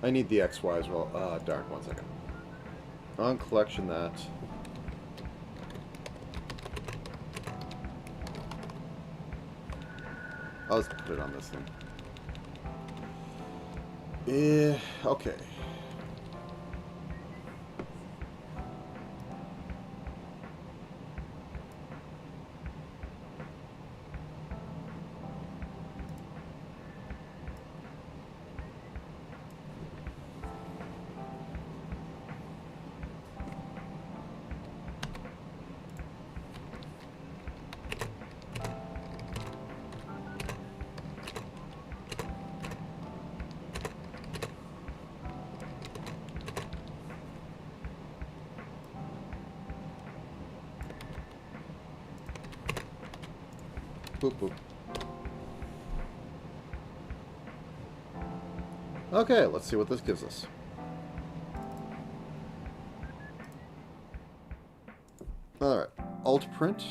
I need the XY as well. Darn, 1 second. On collection that. I'll just put it on this thing. Okay. boop, boop. Okay, let's see what this gives us. Alright, alt print.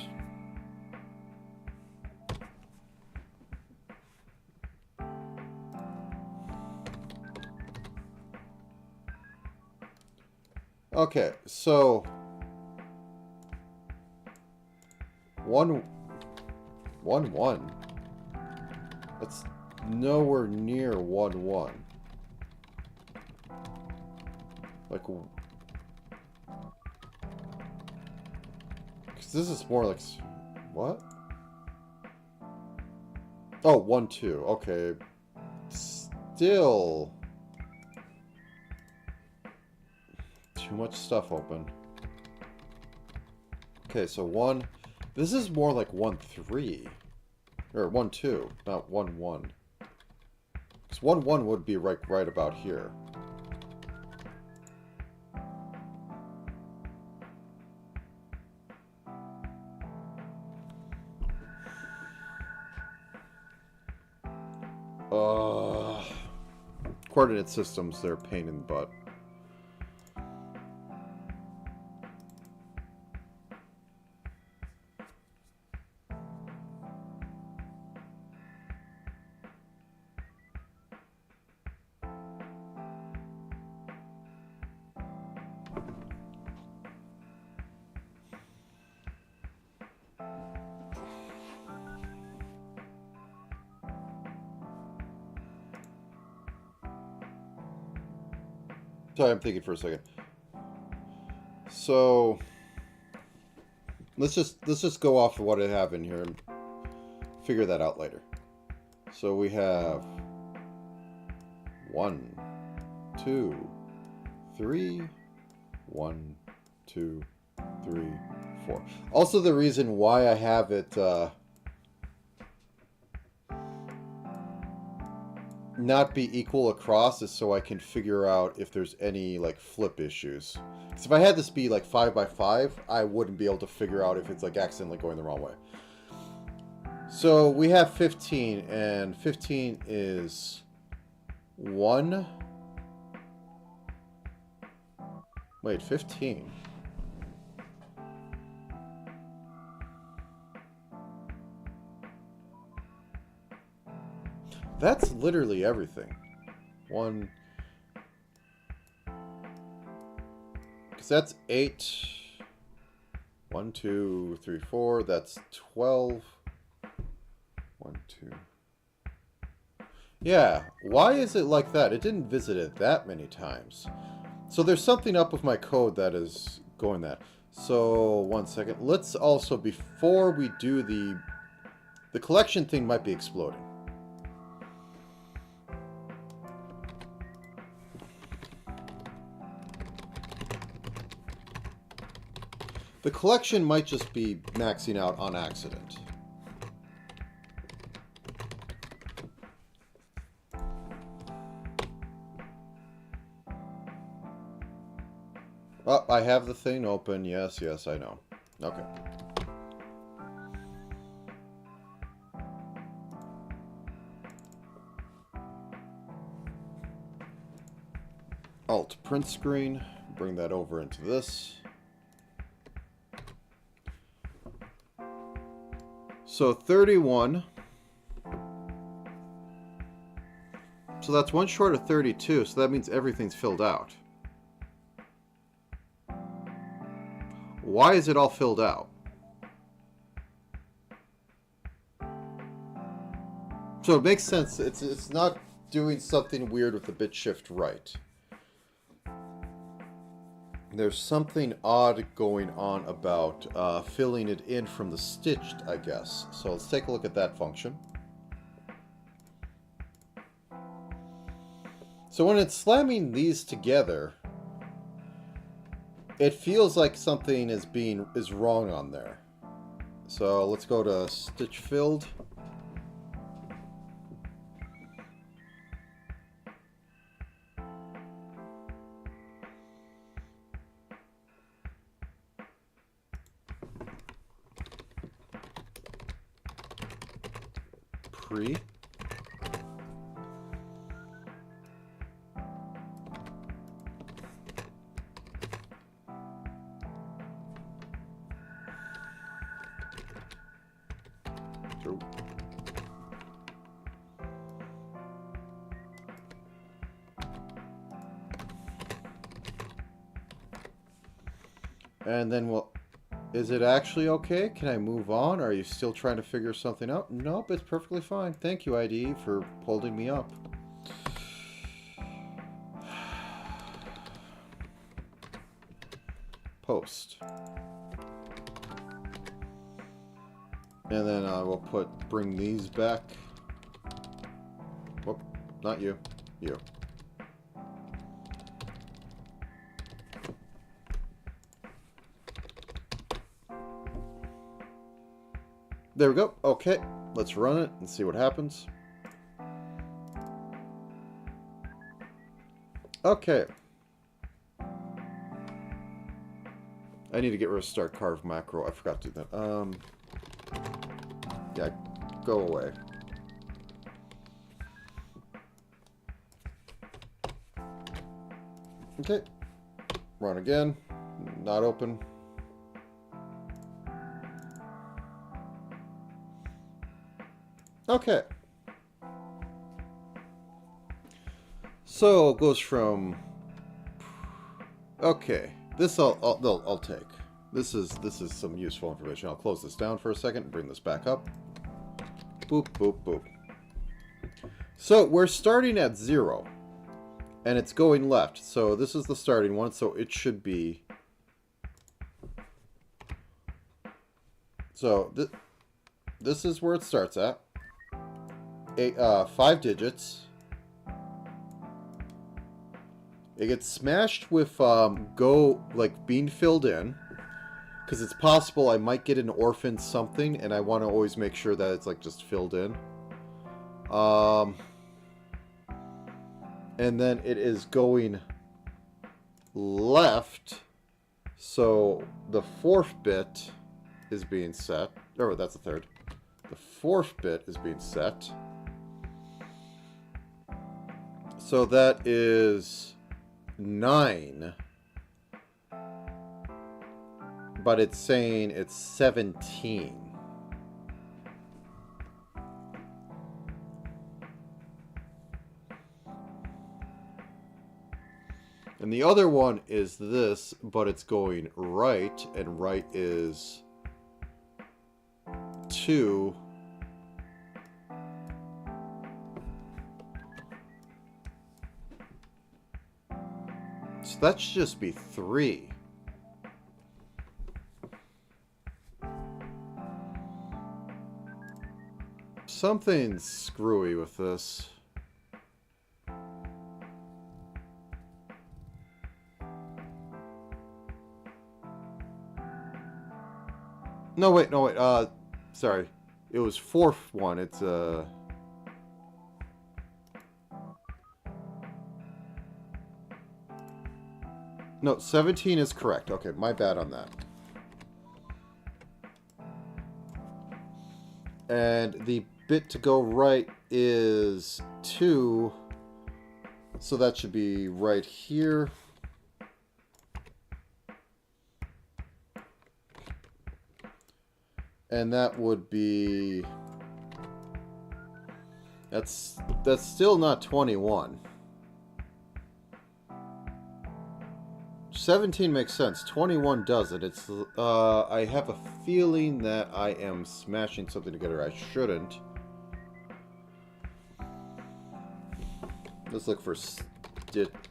Okay, so 1, 1, 1. That's nowhere near 1, 1. Like, because this is more like, what? Oh, 1, 2. Okay, still too much stuff open. Okay, so 1. This is more like 1, 3. Or 1, 2, not 1, 1. Because 1, 1 would be right about here. Coordinate systems, they're a pain in the butt. Sorry, I'm thinking for a second. So let's just go off of what I have in here and figure that out later. So we have 1, 2, 3, 1, 2, 3, 4. Also, the reason why I have it not be equal across is so I can figure out if there's any like flip issues. Because if I had this be like 5 by 5, I wouldn't be able to figure out if it's like accidentally going the wrong way. So we have 15, and 15 is 1. Wait, 15. That's literally everything. 1. Because that's 8. 1, 2, 3, 4. That's 12. 1, 2. Yeah, why is it like that? It didn't visit it that many times. So there's something up with my code that is going that. So, 1 second. Let's also, before we do the collection thing might be exploding. The collection might just be maxing out on accident. Oh, I have the thing open. Yes, yes, I know. Okay. Alt print screen. Bring that over into this. So 31. So that's 1 short of 32, so that means everything's filled out. Why is it all filled out? So it makes sense. It's not doing something weird with the bit shift right. There's something odd going on about filling it in from the stitched, I guess. So let's take a look at that function. So when it's slamming these together, it feels like something is wrong on there. So let's go to stitch filled. tree. So, and then we'll... Is it actually okay? Can I move on? Are you still trying to figure something out? Nope, it's perfectly fine. Thank you, IDE, for holding me up. Post. And then we'll bring these back. Whoop, not you. You. There we go. Okay, let's run it and see what happens. Okay. I need to get rid of start carve macro. I forgot to do that. Yeah, go away. Okay. Run again. Not open. Okay. So it goes from... Okay. This I'll take. This is some useful information. I'll close this down for a second and bring this back up. Boop, boop, boop. So we're starting at 0. And it's going left. So this is the starting one. So it should be... So this is where it starts at. 5 digits. It gets smashed with being filled in, because it's possible I might get an orphan something, and I want to always make sure that it's like just filled in. And then it is going left, so the 4th bit is being set. Oh, that's the 3rd. The 4th bit is being set. So that is 9. But it's saying it's 17. And the other one is this, but it's going right, and right is 2. So that should just be 3. Something's screwy with this. No, wait. Sorry. It was 4th one. It's, No, 17 is correct. Okay, my bad on that. And the bit to go right is 2. So that should be right here. And that would be... That's still not 21. 17 makes sense. 21 doesn't. It's I have a feeling that I am smashing something together I shouldn't. Let's look for...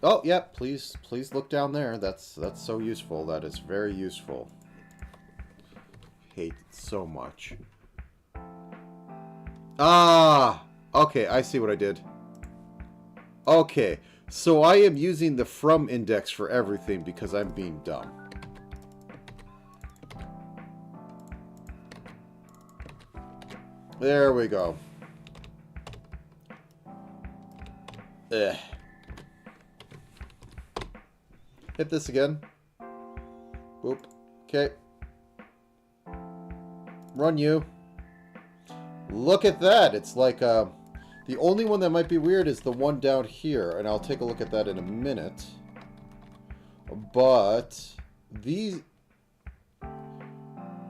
Oh, yeah, please look down there. That's so useful. That is very useful. Hate it so much. Ah! Okay, I see what I did. Okay. So I am using the from index for everything because I'm being dumb. There we go. Ugh. Hit this again. Boop. Okay. Run you. Look at that! It's like, the only one that might be weird is the one down here, and I'll take a look at that in a minute. But, these...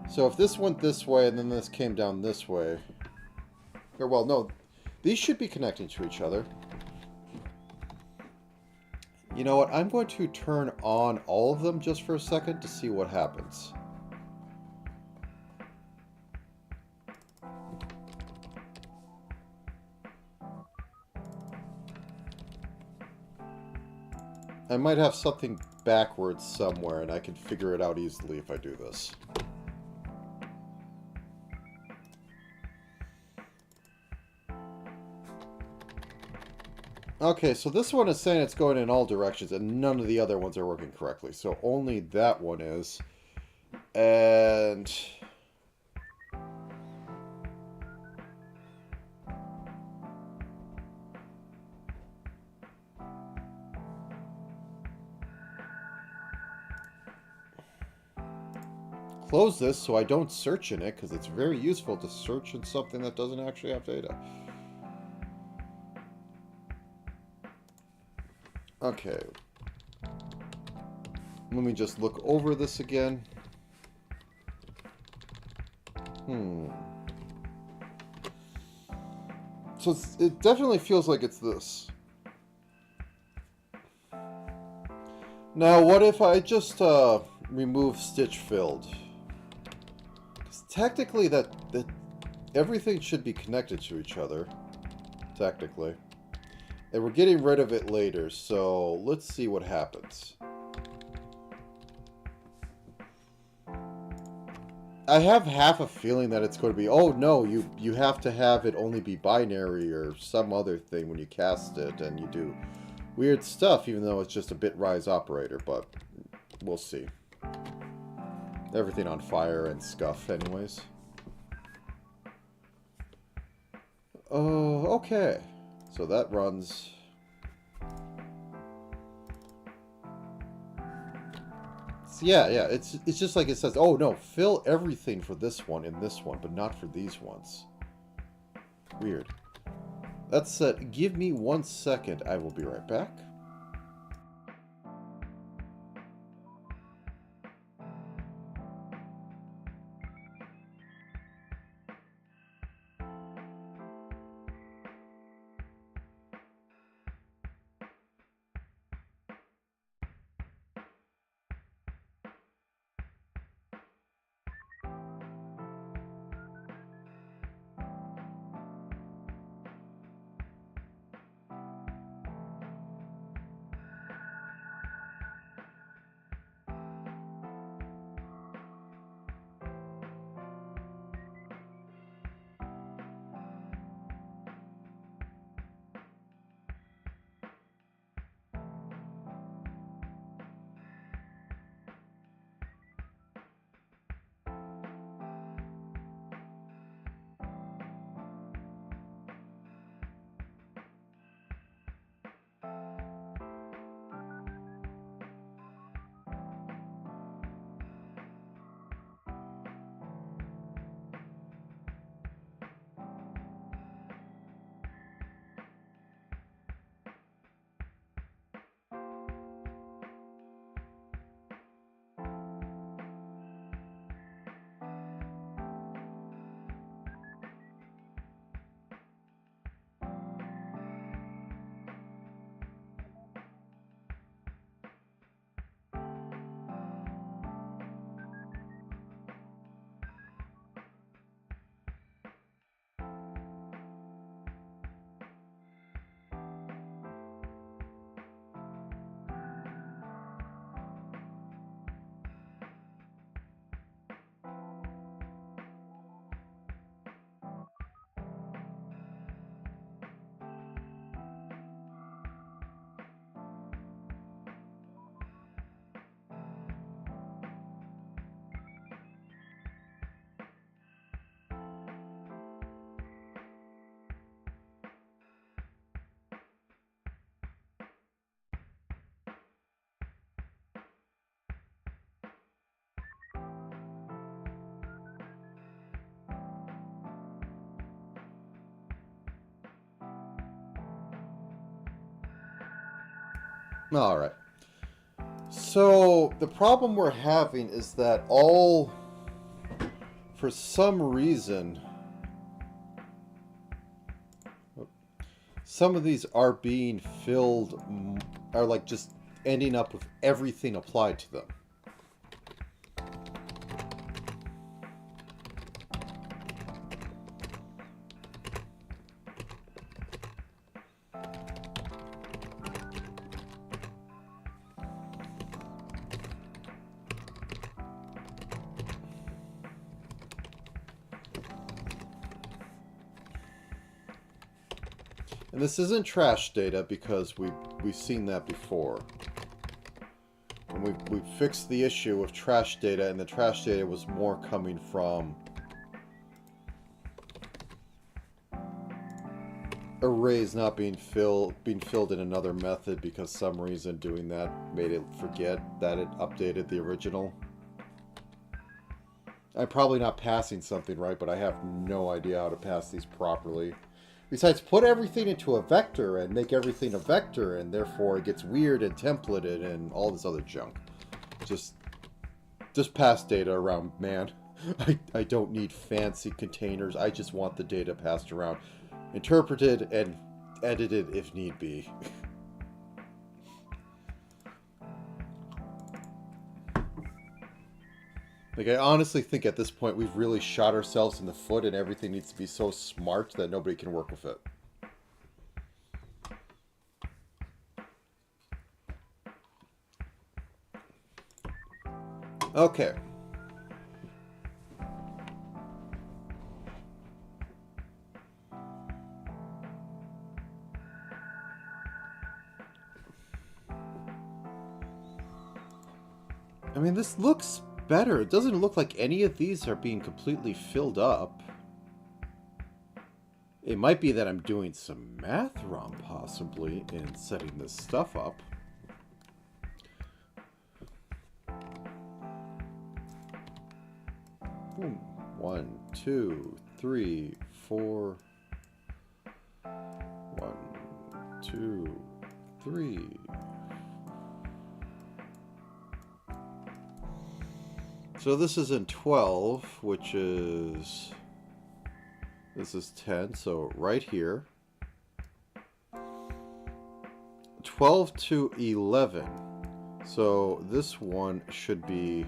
So if this went this way, and then this came down this way... Or, well, no. These should be connecting to each other. You know what? I'm going to turn on all of them just for a second to see what happens. I might have something backwards somewhere, and I can figure it out easily if I do this. Okay, so this one is saying it's going in all directions, and none of the other ones are working correctly. So only that one is. And... close this so I don't search in it, because it's very useful to search in something that doesn't actually have data. Okay. Let me just look over this again. So it definitely feels like it's this. Now, what if I just remove stitch filled? Because technically that everything should be connected to each other. Technically. And we're getting rid of it later, so let's see what happens. I have half a feeling that it's going to be, oh no, you have to have it only be binary or some other thing when you cast it, and you do weird stuff, even though it's just a bitrise operator, but we'll see. Everything on fire and scuff anyways. Oh, okay. So that runs... Yeah, it's just like it says, oh no, fill everything for this one in this one, but not for these ones. Weird. That's give me 1 second, I will be right back. Alright. So, the problem we're having is that for some reason, some of these are being filled, are like just ending up with everything applied to them. And this isn't trash data because we've seen that before. And we fixed the issue of trash data, and the trash data was more coming from arrays not being filled in another method because some reason doing that made it forget that it updated the original. I'm probably not passing something right, but I have no idea how to pass these properly. Besides, put everything into a vector and make everything a vector, and therefore it gets weird and templated and all this other junk. Just pass data around, man. I don't need fancy containers. I just want the data passed around, interpreted and edited if need be. Like, I honestly think at this point we've really shot ourselves in the foot and everything needs to be so smart that nobody can work with it. Okay. I mean, this looks better. It doesn't look like any of these are being completely filled up. It might be that I'm doing some math wrong, possibly, in setting this stuff up. Boom. 1, 2, 3, 4. 1, 2, 3. So this is in 12, which is... This is 10, so right here. 12 to 11. So this one should be...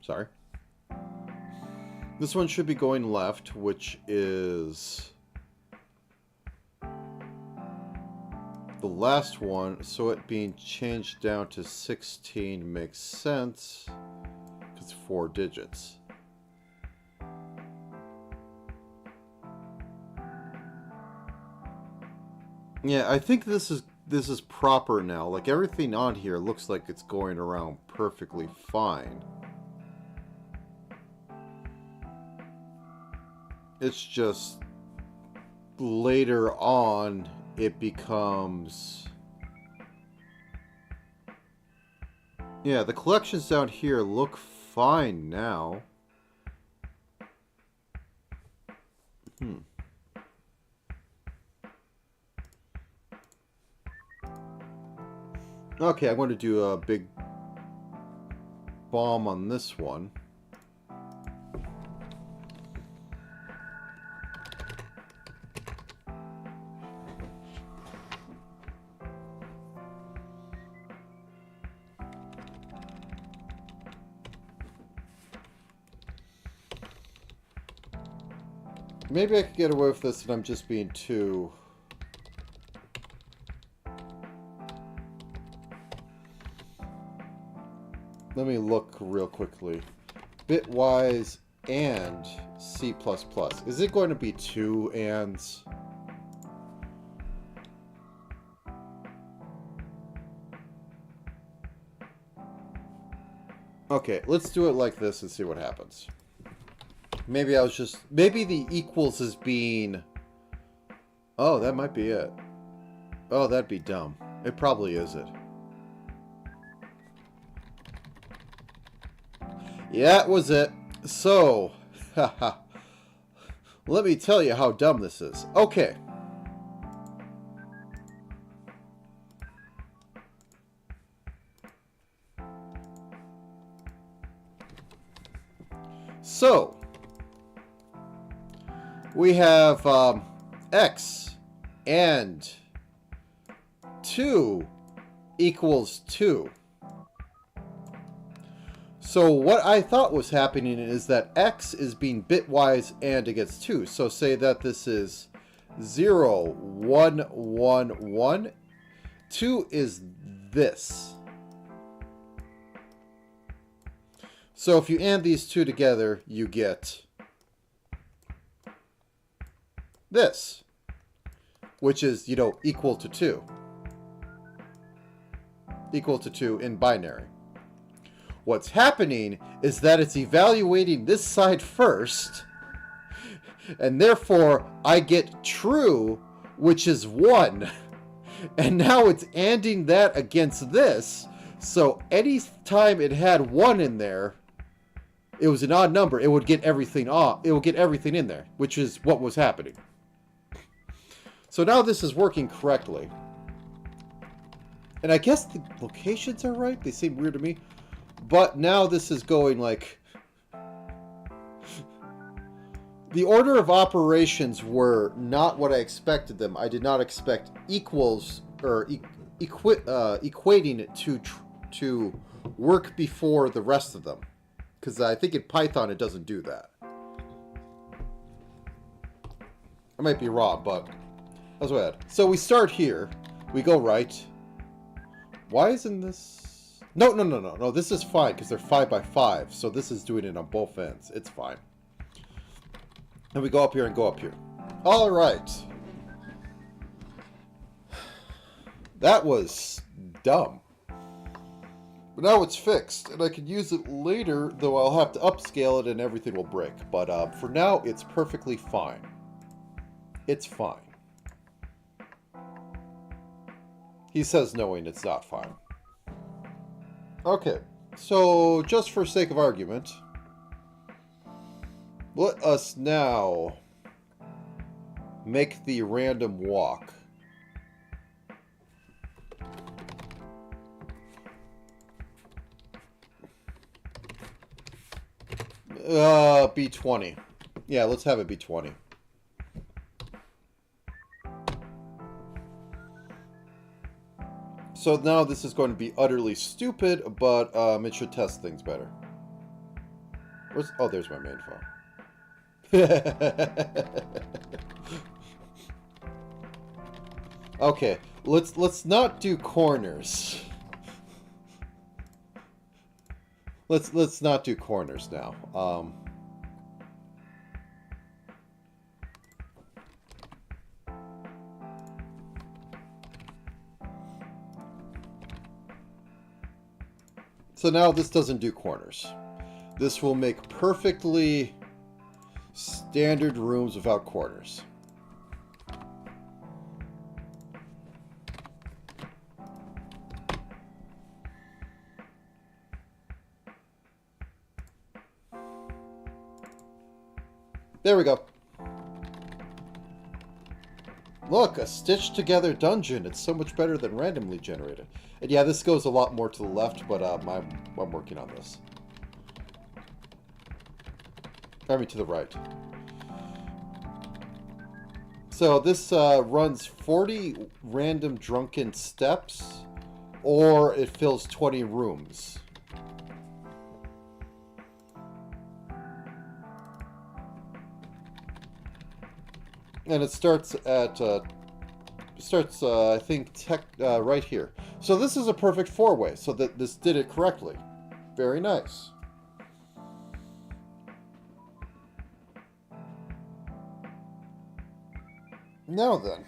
Sorry. This one should be going left, which is... the last one, so it being changed down to 16 makes sense, because 4 digits. Yeah, I think this is proper now. Like, everything on here looks like it's going around perfectly fine. It's just later on it becomes... Yeah, the collections down here look fine now. Okay, I'm going to do a big bomb on this one. Maybe I could get away with this and I'm just being too... Let me look real quickly. Bitwise and C++. Is it going to be 2 ands? Okay, let's do it like this and see what happens. Maybe I was just... Maybe the equals is being... Oh, that might be it. Oh, that'd be dumb. It probably is it. Yeah, it was it. So, let me tell you how dumb this is. Okay. So, we have x and 2 equals 2. So what I thought was happening is that x is being bitwise and against 2. So say that this is 0, 1, 1, 1. 2 is this. So if you add these two together, you get this, which is, equal to 2. Equal to 2 in binary. What's happening is that it's evaluating this side first, and therefore I get true, which is 1. And now it's anding that against this, so any time it had 1 in there, it was an odd number, it would get everything off. It would get everything in there, which is what was happening. So now this is working correctly. And I guess the locations are right. They seem weird to me. But now this is going like... The order of operations were not what I expected them. I did not expect equals or equating it to work before the rest of them. Because I think in Python it doesn't do that. I might be wrong, but that's what I had. So we start here. We go right. Why isn't this... No. This is fine because they're 5 by 5. So this is doing it on both ends. It's fine. And we go up here and go up here. All right. That was dumb. But now it's fixed, and I can use it later, though I'll have to upscale it and everything will break. But for now, it's perfectly fine. It's fine. He says knowing it's not fine. Okay, so just for sake of argument, let us now make the random walk. B20. Yeah, let's have it B20. So now this is going to be utterly stupid, but it should test things better. Oh, there's my main phone. Okay, let's not do corners. Let's not do corners now. So now this doesn't do corners. This will make perfectly standard rooms without corners. There we go. Look, a stitched together dungeon. It's so much better than randomly generated. And yeah, this goes a lot more to the left, but I'm working on this. I mean, to the right. So this runs 40 random drunken steps, or it fills 20 rooms. And it starts at, I think, right here. So this is a perfect four-way, so that this did it correctly. Very nice. Now then.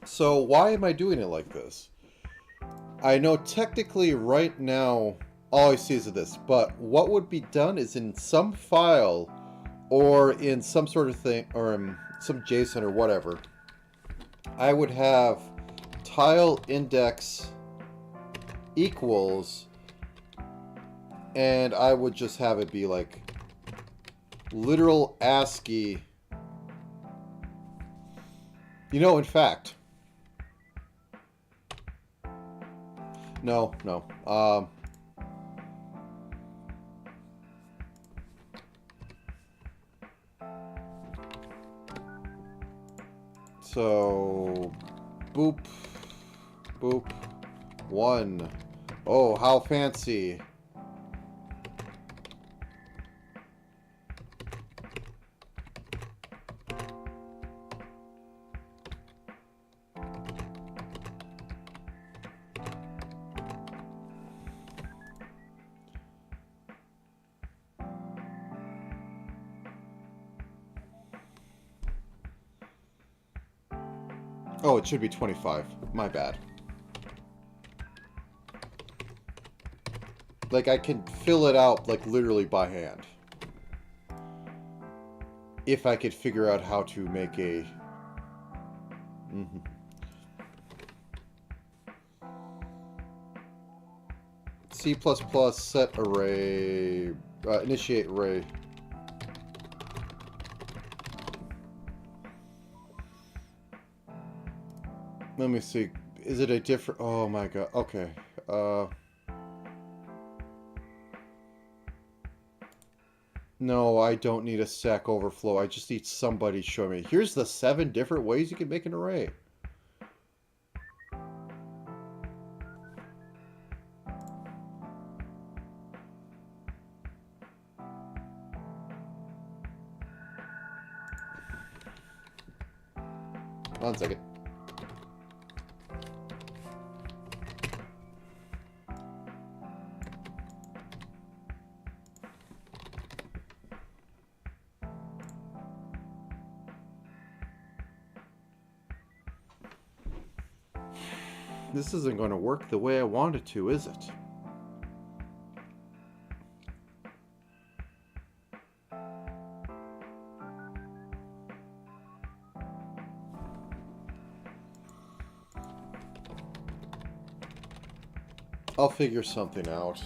So why am I doing it like this? I know technically right now all I see is this, but what would be done is in some file or in some sort of thing, or in some JSON or whatever, I would have tile index equals, and I would just have it be like literal ASCII You know, in fact, no, no. So, boop, boop, 1. Oh, how fancy. Oh, it should be 25. My bad. Like, I can fill it out, like, literally by hand. If I could figure out how to make a... C++ set array... initiate array. Let me see. Is it a different... Oh my god. Okay. No, I don't need a Stack Overflow. I just need somebody to show me. Here's the 7 different ways you can make an array. One second. This isn't going to work the way I want it to, is it? I'll figure something out.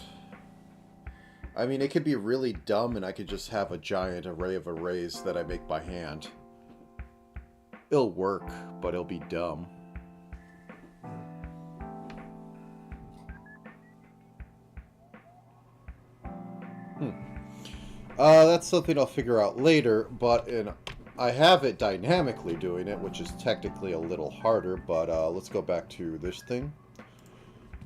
I mean, it could be really dumb and I could just have a giant array of arrays that I make by hand. It'll work, but it'll be dumb. That's something I'll figure out later, but I have it dynamically doing it, which is technically a little harder, but let's go back to this thing.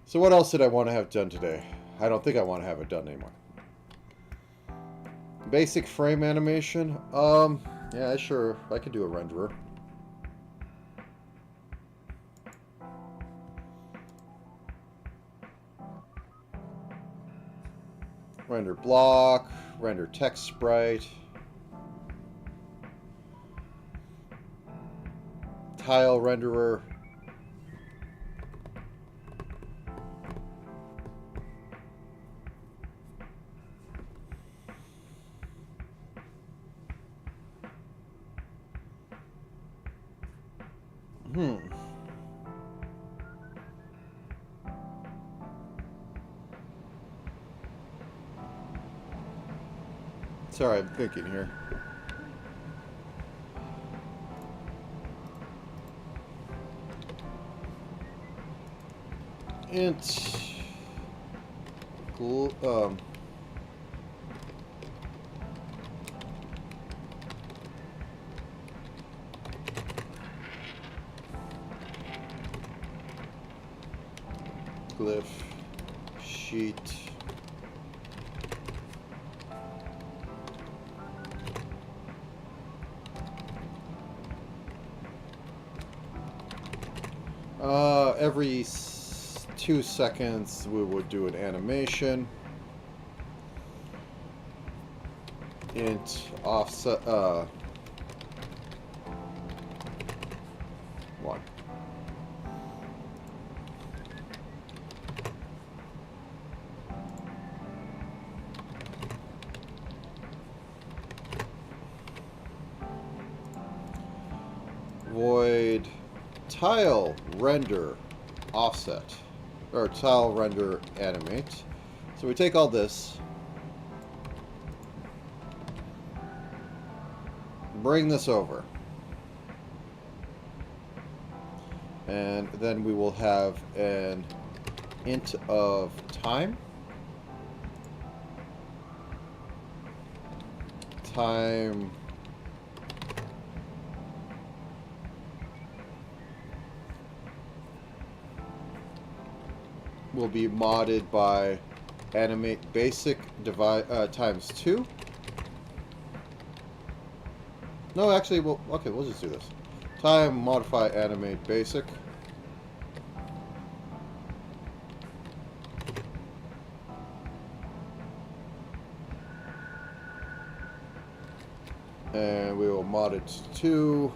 So what else did I want to have done today? I don't think I want to have it done anymore. Basic frame animation? Yeah, sure, I could do a renderer. Render block, render text sprite, tile renderer. Sorry, I'm thinking here. Int glyph sheet every 2 seconds we would do an animation. Int offset 1. Void tile render offset, or tile render animate. So we take all this, bring this over, And then we will have an int of time. Time will be modded by animate basic divide times 2. No, actually, we'll just do this. Time modify animate basic. And we will mod it to 2.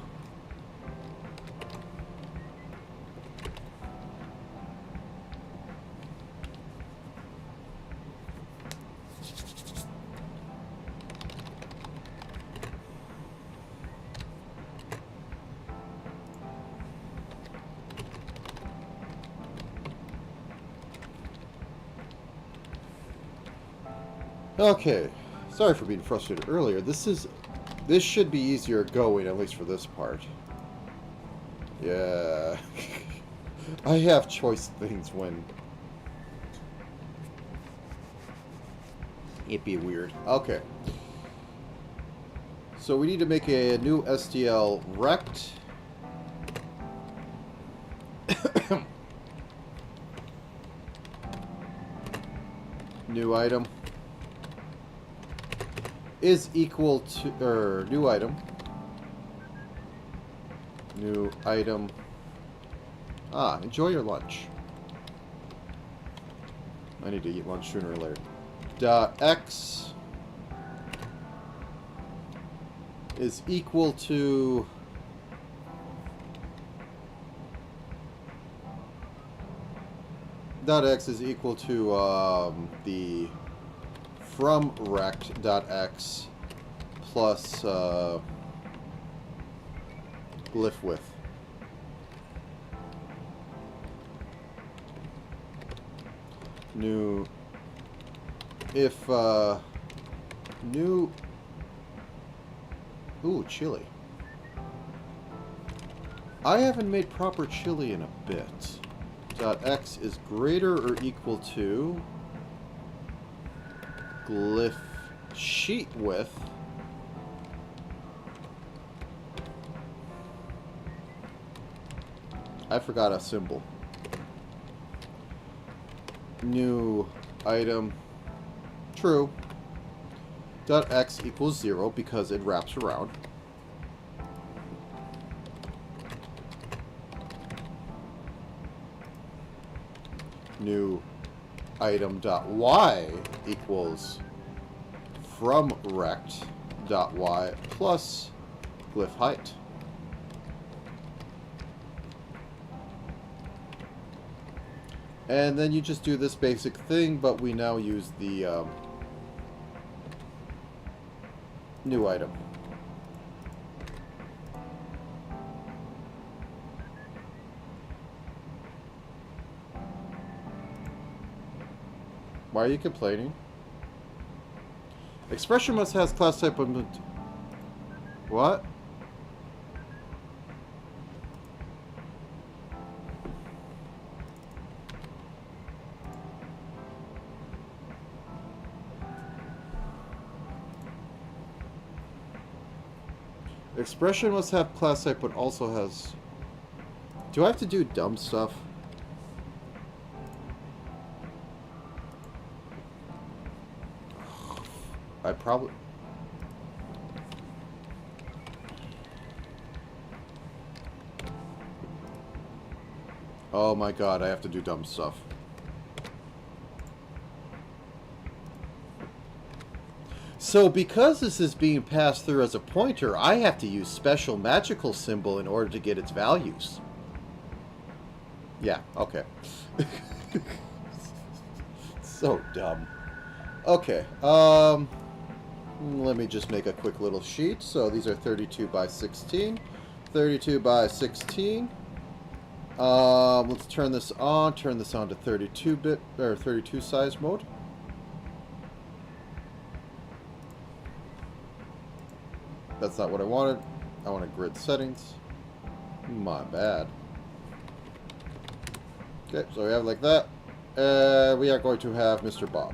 Okay, sorry for being frustrated earlier. This should be easier going, at least for this part. Yeah. I have choice things when it'd be weird. Okay. So we need to make a new STL rect. New item is equal to, or new item. New item. Ah, enjoy your lunch. I need to eat lunch sooner or later. Dot X is equal to dot X is equal to the from rect dot X plus glyph width. New if new ooh, chili. I haven't made proper chili in a bit. Dot X is greater or equal to glyph sheet width I forgot a symbol. New item true. Dot X equals 0 because it wraps around. New item dot Y equals from rect dot Y plus glyph height. And then you just do this basic thing, but we now use the new item. Why are you complaining? Expression must has class type of... What? Expression must have class type, but also has... Do I have to do dumb stuff? I probably... Oh my god, I have to do dumb stuff. So because this is being passed through as a pointer, I have to use special magical symbol in order to get its values. Yeah, okay. So dumb. Okay, let me just make a quick little sheet. So these are 32 by 16. 32 by 16. Let's turn this on to 32-bit, or 32 size mode. That's not what I wanted. I wanted grid settings. My bad. Okay, so we have it like that. We are going to have Mr. Bob.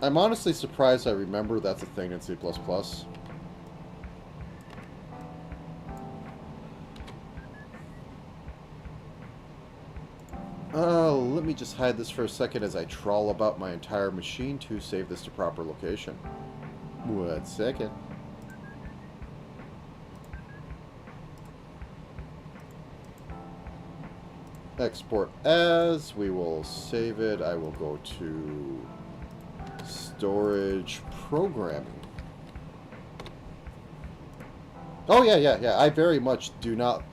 I'm honestly surprised I remember that's a thing in C++. Let me just hide this for a second as I trawl about my entire machine to save this to proper location. 1 second. Export as. We will save it. I will go to storage programming. Oh, yeah. I very much do not...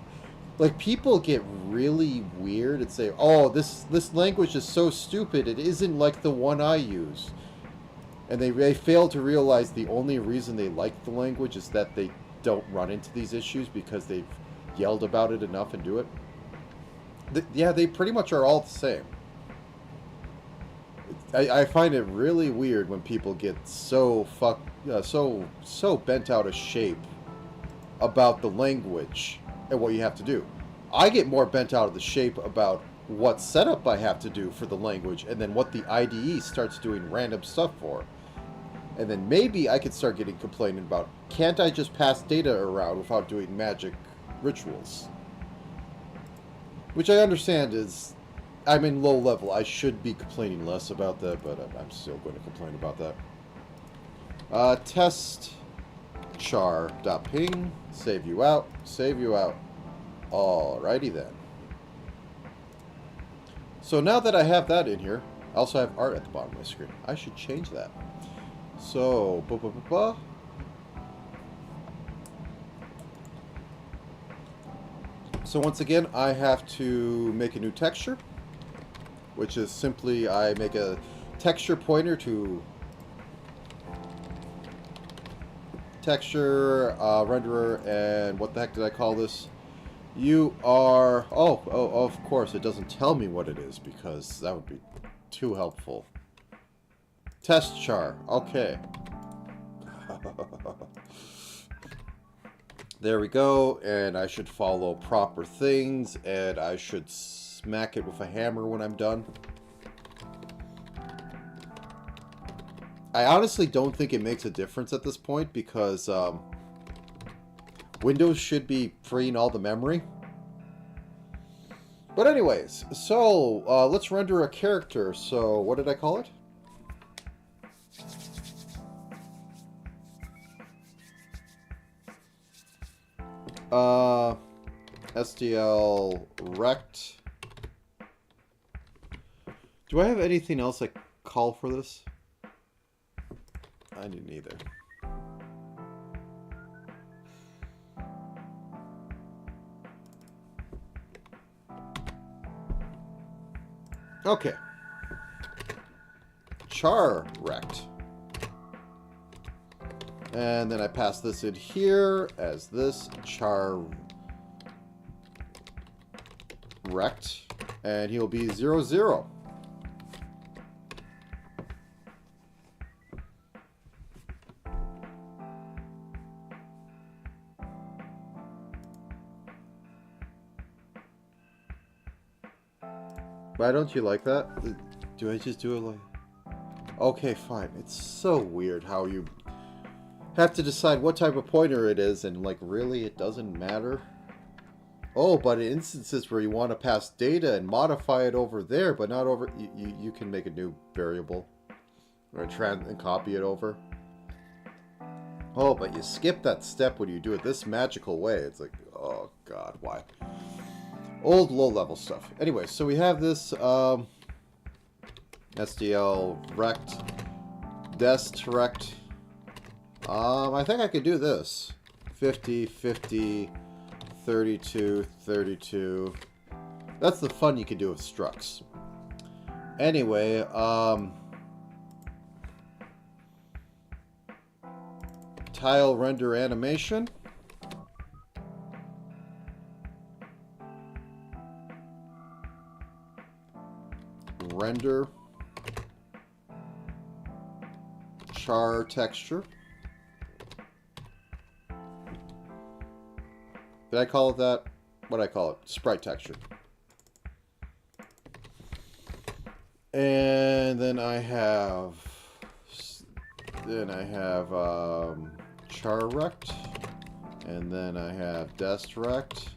Like, people get really weird and say, oh, this language is so stupid, it isn't like the one I use. And they fail to realize the only reason they like the language is that they don't run into these issues because they've yelled about it enough and do it. Yeah, they pretty much are all the same. I find it really weird when people get so bent out of shape about the language and what you have to do. I get more bent out of the shape about what setup I have to do for the language and then what the IDE starts doing random stuff for. And then maybe I could start getting complaining about, can't I just pass data around without doing magic rituals? Which I understand is, I'm in low level. I should be complaining less about that, but I'm still going to complain about that. Test char.ping, save you out. Alrighty then. So now that I have that in here, I also have art at the bottom of my screen. I should change that. So, So once again, I have to make a new texture, which is simply I make a texture pointer to texture renderer, and what the heck did I call this? You are... Oh, of course, it doesn't tell me what it is, because that would be too helpful. Test char. Okay. There we go, and I should follow proper things, and I should smack it with a hammer when I'm done. I honestly don't think it makes a difference at this point, because Windows should be freeing all the memory. But anyways, so let's render a character. So what did I call it? STL rect. Do I have anything else I call for this? I didn't either. Okay. Char rect. And then I pass this in here as this char rect, and he'll be 0, 0. Why don't you like that? Do I just do it like... Okay, fine. It's so weird how you have to decide what type of pointer it is, and like, really, it doesn't matter. Oh, but in instances where you want to pass data and modify it over there, but not over... You can make a new variable. Or and copy it over. Oh, but you skip that step when you do it this magical way. It's like, oh god, why? Old low-level stuff. Anyway, so we have this SDL rect, dest rect. I think I could do this. 50, 50, 32, 32. That's the fun you can do with structs. Anyway, tile render animation. render char texture. Did I call it that? What did I call it? Sprite texture. And then I have char rect, and then I have dest rect,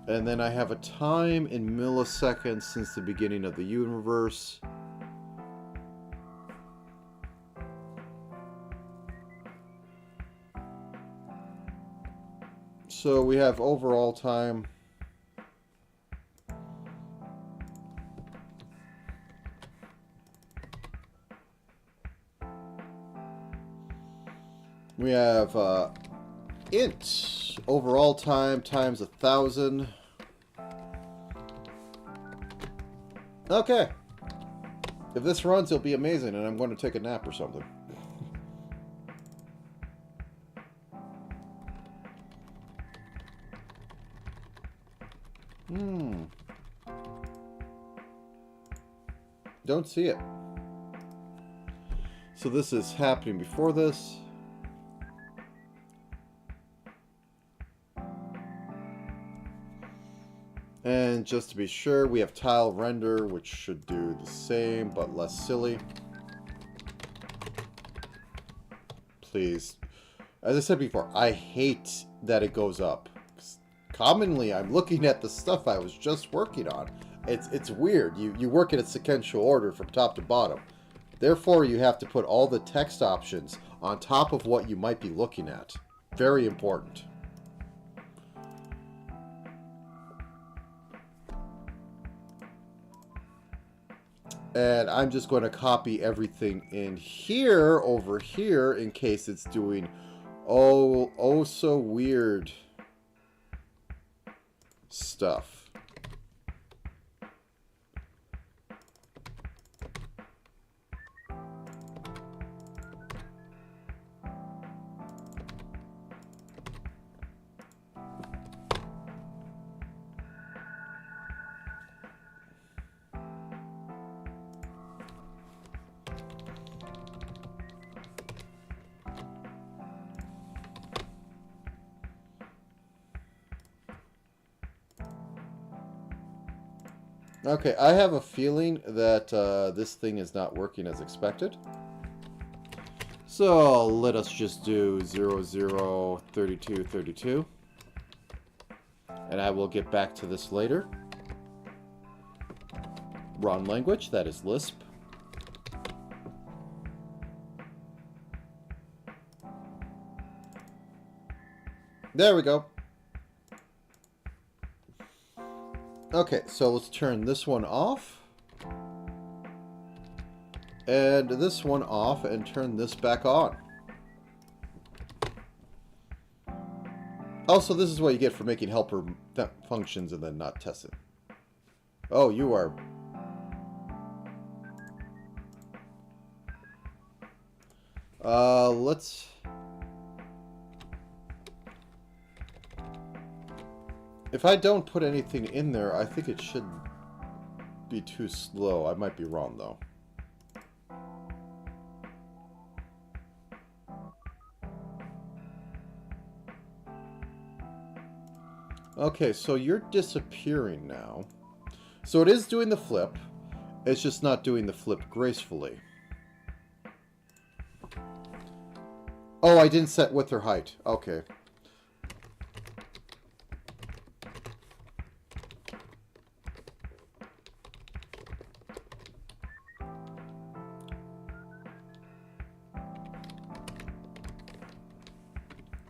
and then I have a time in milliseconds since the beginning of the universe. So we have overall time. We have int overall time times 1,000. Okay. If this runs, it'll be amazing, and I'm going to take a nap or something. Don't see it. So this is happening before this. And just to be sure, we have tile render, which should do the same, but less silly. Please. As I said before, I hate that it goes up. Commonly, I'm looking at the stuff I was just working on. It's weird. You work in a sequential order from top to bottom. Therefore, you have to put all the text options on top of what you might be looking at. Very important. And I'm just going to copy everything in here, over here, in case it's doing oh so weird stuff. Okay, I have a feeling that this thing is not working as expected. So let us just do 0, 0, 32, 32. And I will get back to this later. Wrong language, that is Lisp. There we go. Okay, so let's turn this one off. And this one off and turn this back on. Also, this is what you get for making helper functions and then not test it. Oh, you are... let's... If I don't put anything in there, I think it should be too slow. I might be wrong, though. Okay, so you're disappearing now. So it is doing the flip. It's just not doing the flip gracefully. Oh, I didn't set width or height. Okay.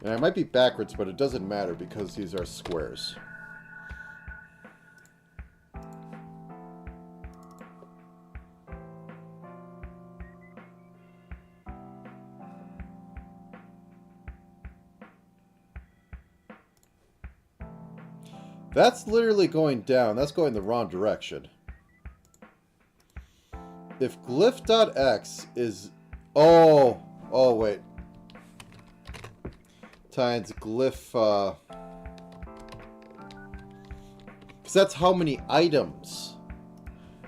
And I might be backwards, but it doesn't matter because these are squares. That's literally going down. That's going the wrong direction. If glyph.x is... Oh, wait. Times glyph... Because that's how many items.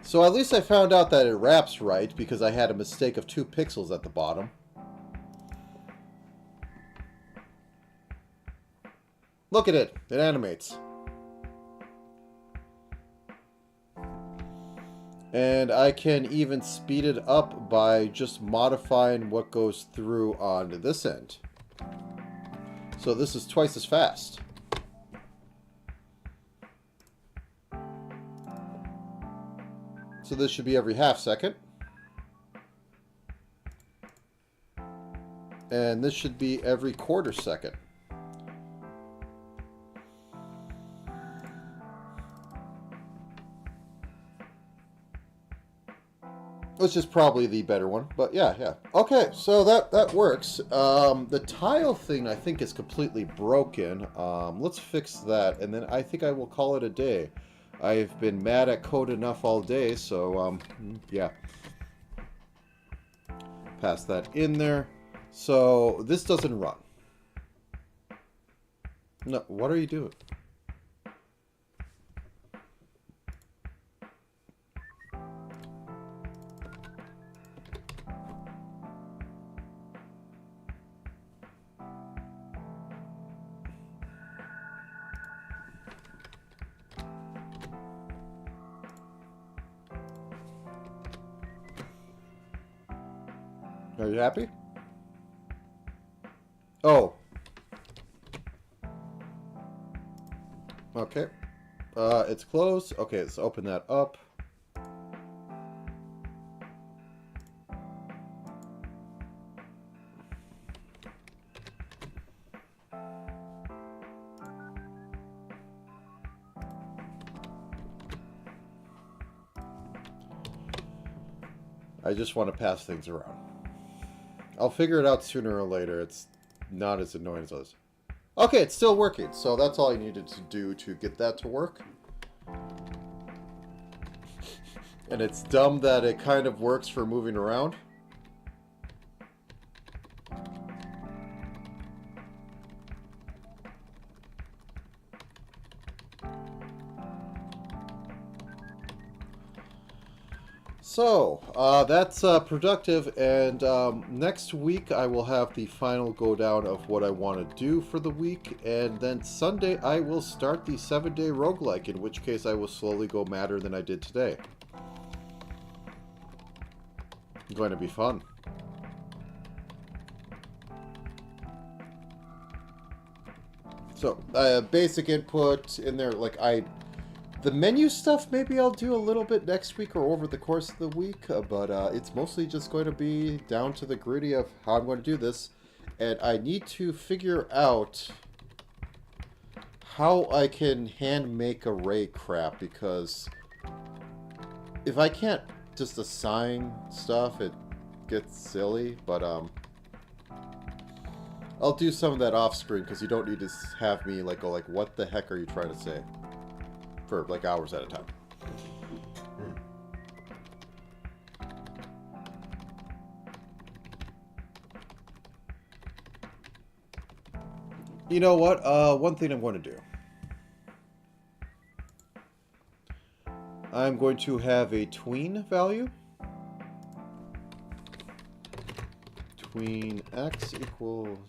So at least I found out that it wraps right because I had a mistake of 2 pixels at the bottom. Look at it. It animates. And I can even speed it up by just modifying what goes through on this end. So this is twice as fast. So this should be every half second. And this should be every quarter second. Which is probably the better one, but yeah. Okay, so that works. The tile thing I think is completely broken. Let's fix that, and then I think I will call it a day. I've been mad at code enough all day, so yeah. Pass that in there. So this doesn't run. No, what are you doing? Are you happy? Oh. Okay. It's closed. Okay, let's open that up. I just want to pass things around. I'll figure it out sooner or later. It's not as annoying as others. Okay, it's still working, so that's all I needed to do to get that to work. And it's dumb that it kind of works for moving around. So, that's productive, and next week I will have the final go down of what I want to do for the week, and then Sunday I will start the 7-day roguelike, in which case I will slowly go madder than I did today. Going to be fun. So, basic input in there, like the menu stuff, maybe I'll do a little bit next week or over the course of the week, but it's mostly just going to be down to the gritty of how I'm going to do this. And I need to figure out how I can hand make array crap, because if I can't just assign stuff, it gets silly, but I'll do some of that off screen, because you don't need to have me like go like, what the heck are you trying to say? For like hours at a time. You know what? One thing I'm going to do. I'm going to have a tween value. Tween x equals...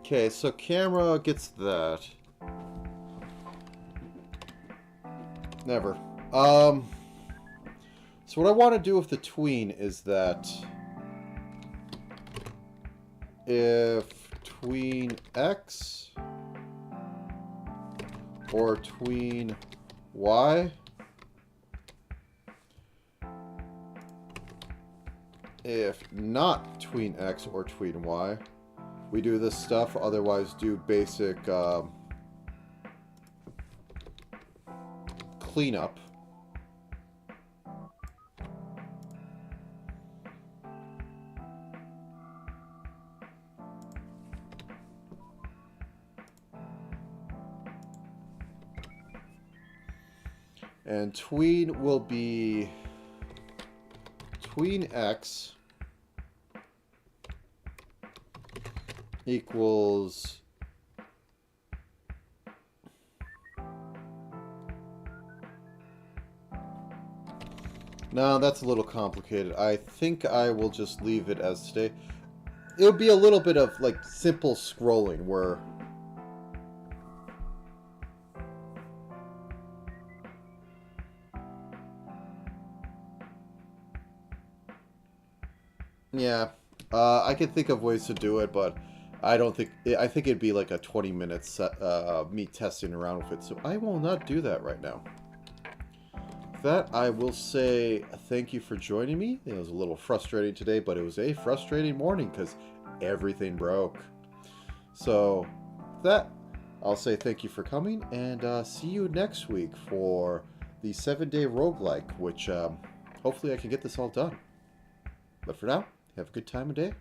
Okay, so camera gets that. Never. So what I want to do with the tween is that if tween x or tween y, if not tween x or tween y, we do this stuff, otherwise do basic cleanup. And tween will be tween x equals no, that's a little complicated. I think I will just leave it as today. It'll be a little bit of like simple scrolling where yeah, I can think of ways to do it, but I don't think I think it'd be like a 20 minutes me testing around with it. So I will not do that right now. With that, I will say thank you for joining me. It was a little frustrating today, but it was a frustrating morning because everything broke. So with that, I'll say thank you for coming and see you next week for the 7-day roguelike, which hopefully I can get this all done. But for now, have a good time of day.